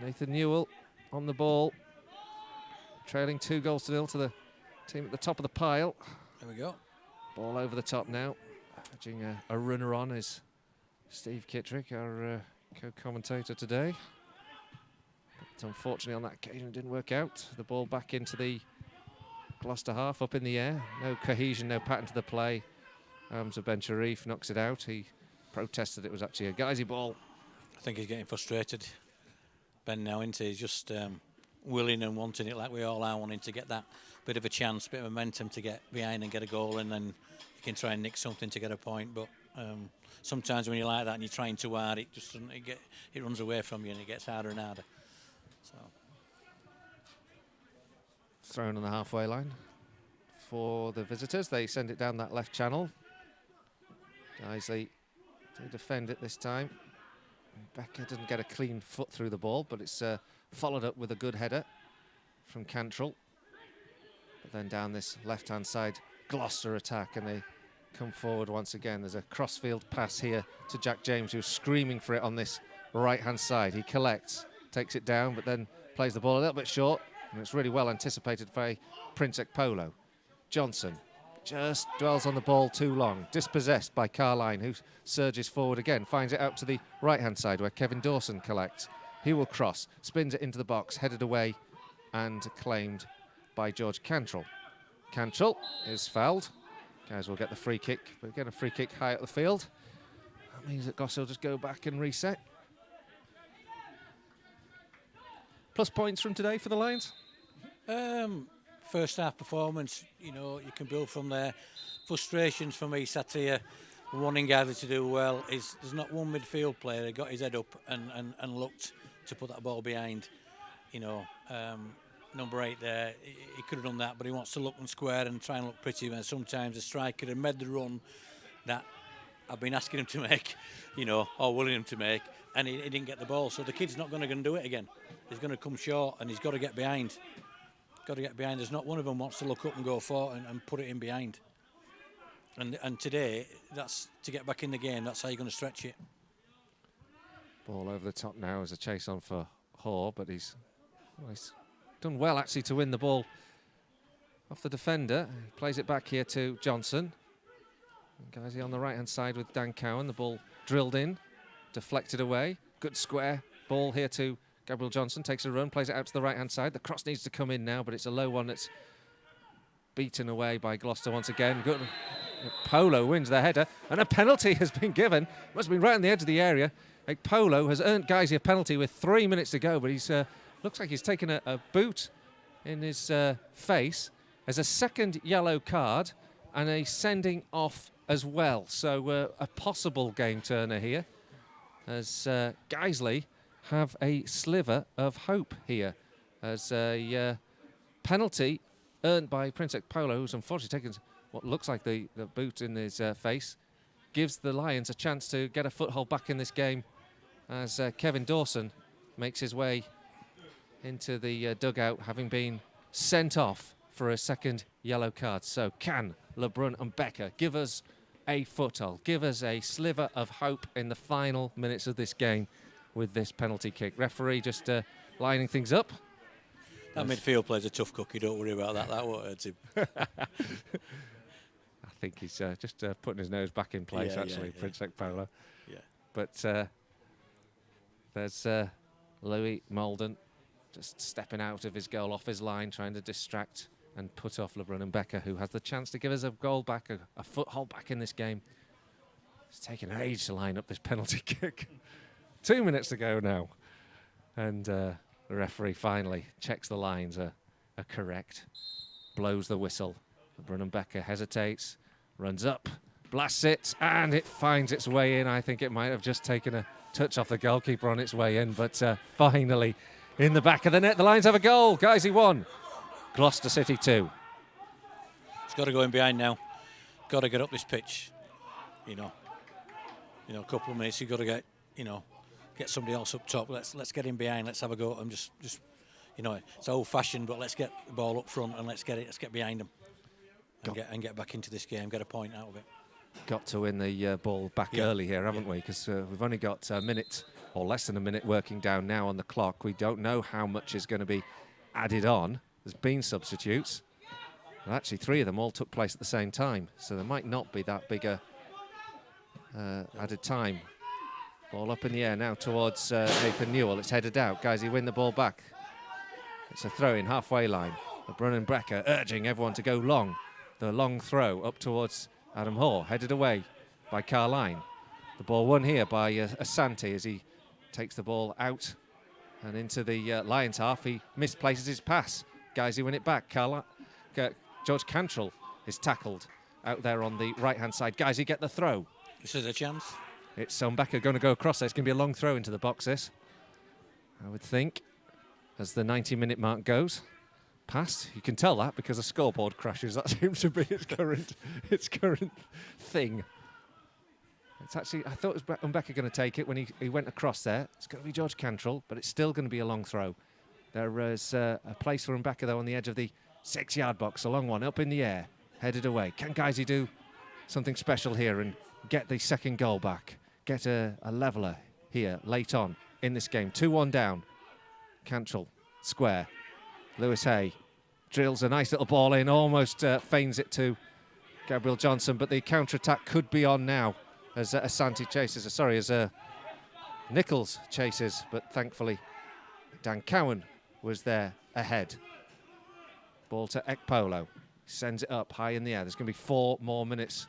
Nathan Newell on the ball, trailing 2-0 to the team at the top of the pile. There we go. Ball over the top now. Edging a runner on is Steve Kittrick, our co-commentator today. But unfortunately on that occasion it didn't work out. The ball back into the Gloucester half, up in the air. No cohesion, no pattern to the play. Hamza Ben Sharif knocks it out. He protested it was actually a Guiseley ball. I think he's getting frustrated. Ben now he's just willing and wanting it like we all are, wanting to get that bit of a chance, bit of momentum to get behind and get a goal, and then you can try and nick something to get a point. But sometimes when you like that and you're trying too hard, it just doesn't, it runs away from you and it gets harder and harder. So Thrown on the halfway line for the visitors. They send it down that left channel. Guiseley to defend it this time. Becker doesn't get a clean foot through the ball, but it's followed up with a good header from Cantrell. But then down this left-hand side, Gloucester attack, and they come forward once again. There's a crossfield pass here to Jack James, who's screaming for it on this right-hand side. He collects, takes it down, but then plays the ball a little bit short, and it's really well anticipated by Prince Ekpolo. Johnson just dwells on the ball too long, dispossessed by Carline, who surges forward again, finds it out to the right-hand side where Kevin Dawson collects. He will cross, spins it into the box, headed away and claimed by George Cantrell. Cantrell is fouled. Guys will get the free kick, but again a free kick high up the field. That means that Goss will just go back and reset. Plus points from today for the Lions? First half performance, you know, you can build from there. Frustrations for me sat here, wanting Guiseley to do well, is there's not one midfield player that got his head up and looked to put that ball behind. You know, number 8 there, he could have done that, but he wants to look and square and try and look pretty. And sometimes the striker had made the run that I've been asking him to make, you know, or willing him to make, and he didn't get the ball. So the kid's not going to do it again. He's going to come short, and he's got to get behind. Got to get behind. There's not one of them wants to look up and go for it and put it in behind. And today, that's to get back in the game. That's how you're going to stretch it. Ball over the top now as a chase on for Hoare, but he's done well actually to win the ball off the defender. He plays it back here to Johnson. Guiseley on the right-hand side with Dan Cowan. The ball drilled in, deflected away. Good square ball here to Gabriel Johnson, takes a run, plays it out to the right-hand side. The cross needs to come in now, but it's a low one that's beaten away by Gloucester once again. Good. Polo wins the header, and a penalty has been given. Must have been right on the edge of the area. Polo has earned Guiseley a penalty with 3 minutes to go, but he's looks like he's taken a boot in his face. There's a second yellow card and a sending off as well. So a possible game turner here, as Guiseley have a sliver of hope here, as a penalty earned by Prince Ekpolo, who's unfortunately taken what looks like the boot in his face, gives the Lions a chance to get a foothold back in this game, as Kevin Dawson makes his way into the dugout, having been sent off for a second yellow card. So can Lebrun and Becker give us a foothold, give us a sliver of hope in the final minutes of this game with this penalty kick? Referee just lining things up. That midfield player's a tough cookie, don't worry about that. That won't hurt him. I think he's just putting his nose back in place, actually, Prince Ekpolo. Yeah. But there's Louis Molden just stepping out of his goal, off his line, trying to distract and put off Lebrun and Becker, who has the chance to give us a goal back, a foothold back in this game. It's taken an age to line up this penalty kick. 2 minutes to go now. And the referee finally checks the lines are correct, blows the whistle. Lebrun and Becker hesitates, runs up, blasts it, and it finds its way in. I think it might have just taken a touch off the goalkeeper on its way in, but finally in the back of the net. The Lions have a goal. Guiseley 1, Gloucester City 2. It's got to go in behind now. Got to get up this pitch. You know, a couple of minutes. You've got to get, get somebody else up top. Let's get in behind. Let's have a go. And just you know, it's old-fashioned, but let's get the ball up front and let's get behind them and get back into this game, get a point out of it. Got to win the ball back early here, haven't we? Because we've only got a minute or less than a minute working down now on the clock. We don't know how much is going to be added on. There's been substitutes. Well, actually, 3 of them all took place at the same time, so there might not be that big a added time. Ball up in the air now towards Nathan Newell. It's headed out. Guiseley win the ball back. It's a throw-in, halfway line. LeBrun and Brecker urging everyone to go long. The long throw up towards Adam Hoare, headed away by Carline. The ball won here by Asante as he takes the ball out and into the Lions half. He misplaces his pass. Guiseley win it back. George Cantrell is tackled out there on the right-hand side. Guiseley get the throw. This is a chance. It's Becker going to go across there. It's going to be a long throw into the box, this, I would think, as the 90-minute mark goes past. You can tell that because the scoreboard crashes. That seems to be its current thing. It's actually, I thought it was Becker going to take it when he went across there. It's going to be George Cantrell, but it's still going to be a long throw. There is a place for Becker, though, on the edge of the 6-yard box. A long one up in the air, headed away. Can Guiseley do something special here and get the second goal back? Get a leveller here late on in this game. 2-1 down. Cantrell, square. Lewis Hay drills a nice little ball in, almost feigns it to Gabriel Johnson, but the counter-attack could be on now as Asante chases, as Nichols chases, but thankfully Dan Cowan was there ahead. Ball to Ekpolo, sends it up high in the air. There's going to be 4 more minutes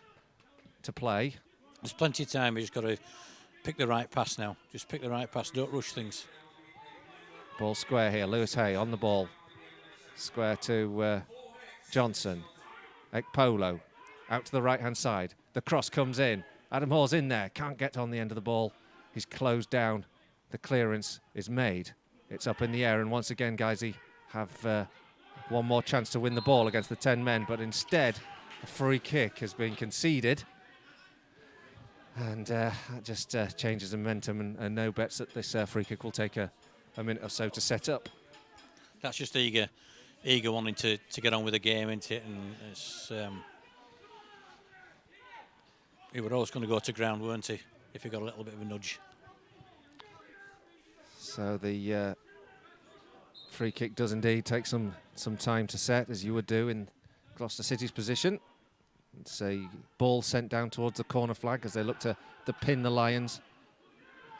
to play. There's plenty of time. You just got to pick the right pass now. Just pick the right pass. Don't rush things. Ball square here. Lewis Hay on the ball. Square to Johnson. Ekpolo out to the right-hand side. The cross comes in. Adam Hall's in there. Can't get on the end of the ball. He's closed down. The clearance is made. It's up in the air. And once again, Guiseley have one more chance to win the ball against the 10 men. But instead, a free kick has been conceded. And that just changes the momentum, and no bets that this free kick will take a minute or so to set up. That's just eager wanting to get on with the game, isn't it? And it's he were always going to go to ground, weren't he, if he got a little bit of a nudge. So the free kick does indeed take some time to set, as you would do in Gloucester City's position. It's a ball sent down towards the corner flag as they look to pin the Lions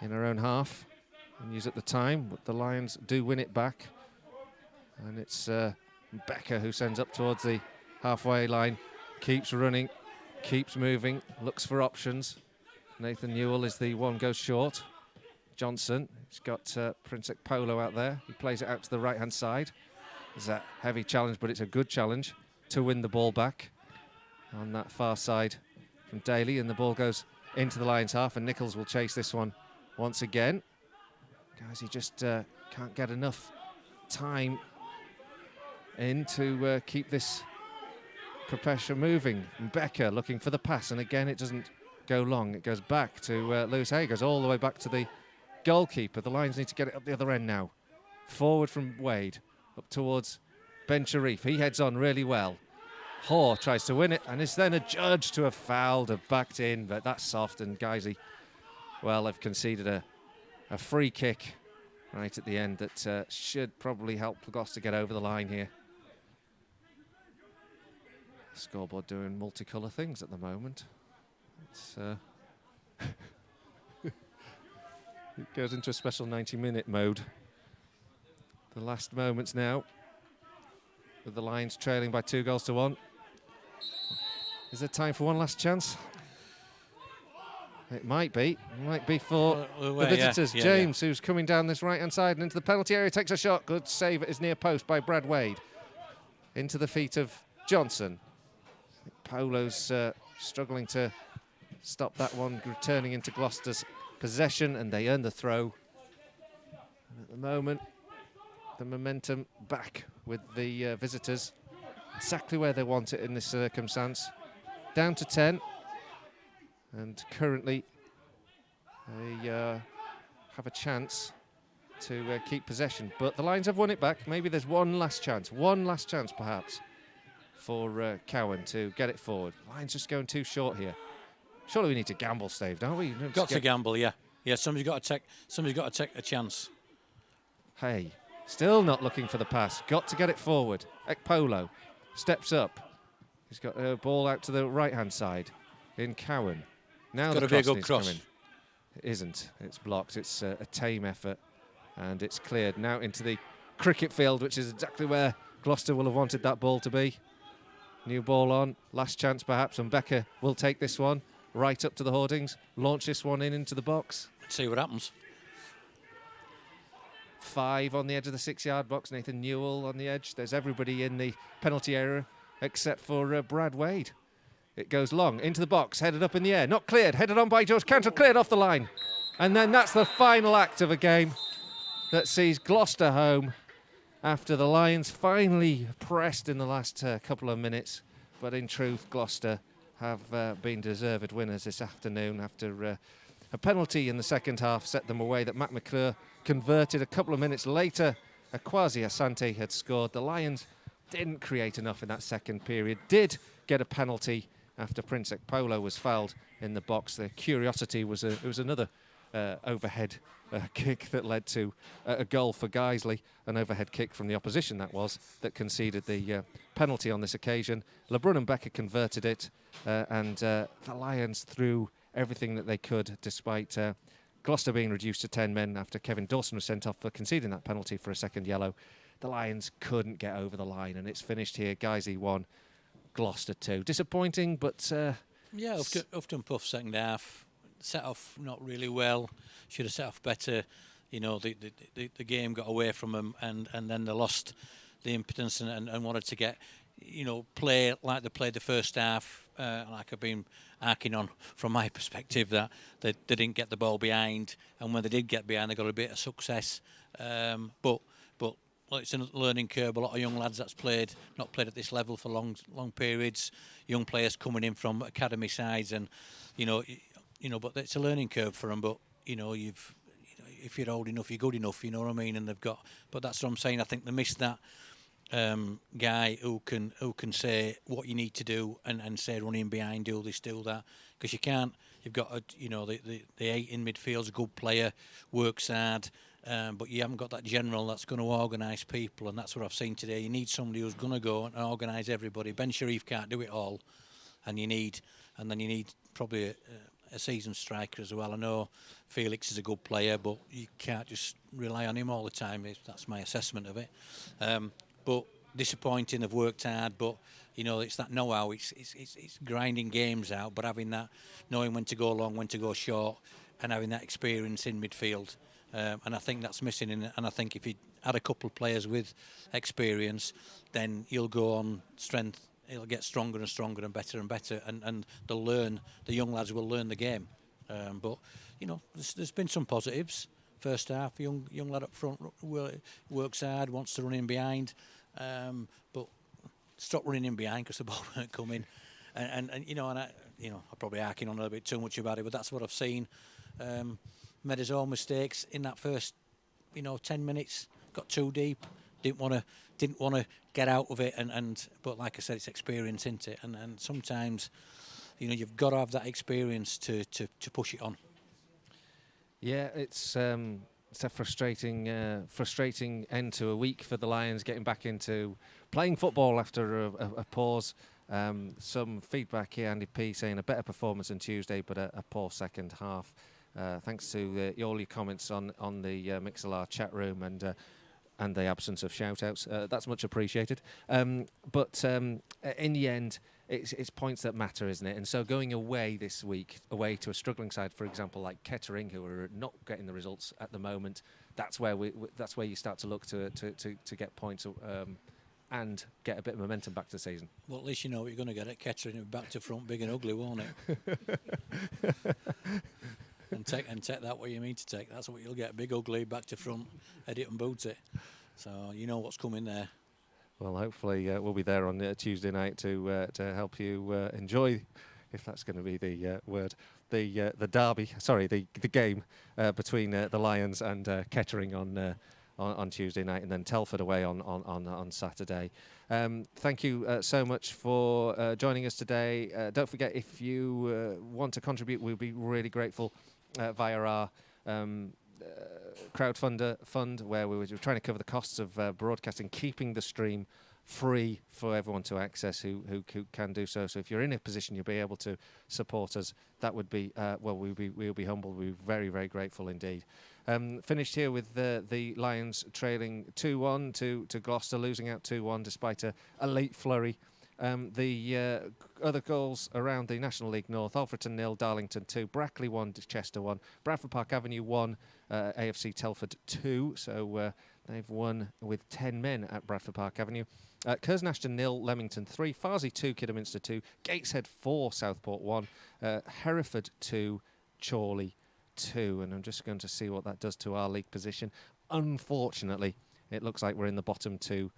in their own half and use up the time. But the Lions do win it back. And it's Becker who sends up towards the halfway line, keeps running, keeps moving, looks for options. Nathan Newell is the one goes short. Johnson, he's got Prince Ekpolo out there. He plays it out to the right-hand side. It's a heavy challenge, but it's a good challenge to win the ball back on that far side from Daly, and the ball goes into the Lions half, and Nichols will chase this one once again. Guys, he just can't get enough time in to keep this pressure moving. And Becker looking for the pass, and again it doesn't go long. It goes back to Lewis Hay, goes all the way back to the goalkeeper. The Lions need to get it up the other end now. Forward from Wade, up towards Ben Sharif. He heads on really well. Hoare tries to win it, and is then adjudged to have fouled, have backed in, but that's soft, and Guiseley, well, they've conceded a free kick right at the end that should probably help Gloucester get over the line here. Scoreboard doing multicolour things at the moment. It's, it goes into a special 90-minute mode. The last moments now, with the Lions trailing by 2-1. Is there time for one last chance? It might be. It might be for the visitors. Yeah, James, who's coming down this right-hand side and into the penalty area, takes a shot. Good save at his near post by Brad Wade. Into the feet of Johnson. Polo's struggling to stop that one, returning into Gloucester's possession, and they earn the throw. And at the moment, the momentum back with the visitors. Exactly where they want it in this circumstance. Down to 10. And currently, they have a chance to keep possession. But the Lions have won it back. Maybe there's one last chance perhaps, for Cowan to get it forward. Lions just going too short here. Surely we need to gamble, Steve, don't we? Got to gamble, yeah. Yeah, somebody's got to take a chance. Hey, still not looking for the pass. Got to get it forward. Ekpolo steps up. He's got a ball out to the right-hand side in Cowan. Now the cross needs coming. It isn't. It's blocked. It's a tame effort, and it's cleared now into the cricket field, which is exactly where Gloucester will have wanted that ball to be. New ball on. Last chance, perhaps, and Becker will take this one right up to the hoardings, launch this one into the box. Let's see what happens. 5 on the edge of the 6-yard box. Nathan Newell on the edge. There's everybody in the penalty area except for Brad Wade. It goes long into the box, headed up in the air, not cleared, headed on by George Cantrell, cleared off the line. And then that's the final act of a game that sees Gloucester home after the Lions finally pressed in the last couple of minutes. But in truth, Gloucester have been deserved winners this afternoon after a penalty in the second half set them away that Matt McClure converted a couple of minutes later. Akwasi Asante had scored. The Lions didn't create enough in that second period, did get a penalty after Prince Ekpolo was fouled in the box. The curiosity was it was another overhead kick that led to a goal for Guiseley, an overhead kick from the opposition that conceded the penalty on this occasion. LeBrun and Becker converted it, and the Lions threw everything that they could, despite Gloucester being reduced to 10 men after Kevin Dawson was sent off for conceding that penalty for a second yellow. The Lions couldn't get over the line, and it's finished here. Guiseley 1, Gloucester 2. Disappointing, but... yeah, Upton Puff second half. Set off not really well. Should have set off better. You know, the game got away from them, and then they lost the impotence and wanted to get, you know, play like they played the first half. Like I've been arcing on from my perspective, that they didn't get the ball behind, and when they did get behind, they got a bit of success. But well, it's a learning curve. A lot of young lads that's not played at this level for long periods. Young players coming in from academy sides, and you know, but it's a learning curve for them. But you know, if you're old enough, you're good enough. You know what I mean? And but that's what I'm saying. I think they missed that guy who can say what you need to do and say running behind, do this, do that. Because you can't. You've got the 8 in midfield's a good player, works hard. But you haven't got that general that's going to organise people, and that's what I've seen today. You need somebody who's going to go and organise everybody. Ben Sharif can't do it all, and you need probably a seasoned striker as well. I know Felix is a good player, but you can't just rely on him all the time. That's my assessment of it. But disappointing. They've worked hard, but you know it's that know-how. It's grinding games out, but having that, knowing when to go long, when to go short, and having that experience in midfield. And I think that's missing. And I think if you add a couple of players with experience, then you'll go on strength. It'll get stronger and stronger and better, and they'll learn. The young lads will learn the game. But you know, there's been some positives. First half, young lad up front works hard, wants to run in behind, but stop running in behind because the ball weren't coming. And I'm probably arcing on a little bit too much about it, but that's what I've seen. Made his own mistakes in that first, 10 minutes. Got too deep. Didn't want to get out of it. But like I said, it's experience, isn't it? And sometimes, you've got to have that experience to push it on. Yeah, it's a frustrating end to a week for the Lions, getting back into playing football after a pause. Some feedback here, Andy P saying a better performance than Tuesday, but a poor second half. Thanks to all your comments on the Mixlr chat room and the absence of shout-outs. That's much appreciated. But in the end, it's points that matter, isn't it? And so going away this week, away to a struggling side, for example, like Kettering, who are not getting the results at the moment, that's where you start to look to get points and get a bit of momentum back to the season. Well, at least you know what you're going to get at Kettering, back to front, big and ugly, won't it? And take that what you mean to take. That's what you'll get, big, ugly, back to front, head it and boot it. So you know what's coming there. Well, hopefully we'll be there on Tuesday night to help you enjoy if that's going to be the word, the derby. Sorry, the game between the Lions and Kettering on Tuesday night, and then Telford away on Saturday. Thank you so much for joining us today. Don't forget, if you want to contribute, we'll be really grateful via our crowdfunder fund, where we were trying to cover the costs of broadcasting, keeping the stream free for everyone to access who can do so. So if you're in a position you'll be able to support us, that would be we'll be humbled. We'll be very, very grateful indeed. Finished here with the Lions trailing 2-1 to Gloucester, losing out 2-1 despite a late flurry. The other goals around the National League North: Alfreton 0, Darlington 2, Brackley 1, Chester 1, Bradford Park Avenue 1, AFC Telford 2. So they've won with 10 men at Bradford Park Avenue. Curzon Ashton 0, Leamington 3, Farsley 2, Kidderminster 2, Gateshead 4, Southport 1, Hereford 2, Chorley 2. And I'm just going to see what that does to our league position. Unfortunately, it looks like we're in the bottom two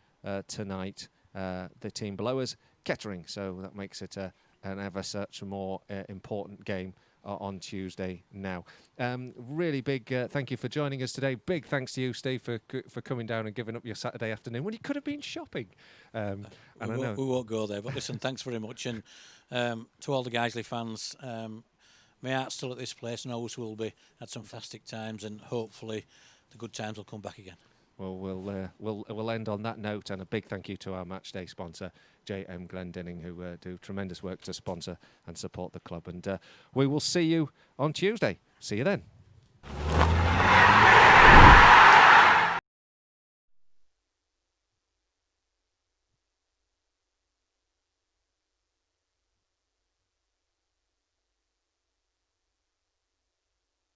tonight. The team below us, Kettering, so that makes it an ever such more important game on Tuesday now. Really big thank you for joining us today. Big thanks to you, Steve, for coming down and giving up your Saturday afternoon when you could have been shopping. And we won't go there, but listen, thanks very much. And to all the Guiseley fans, my heart's still at this place and always will be. Had some fantastic times, and hopefully the good times will come back again. Well, we'll end on that note, and a big thank you to our matchday sponsor, JM Glendinning, who do tremendous work to sponsor and support the club. And we will see you on Tuesday. See you then.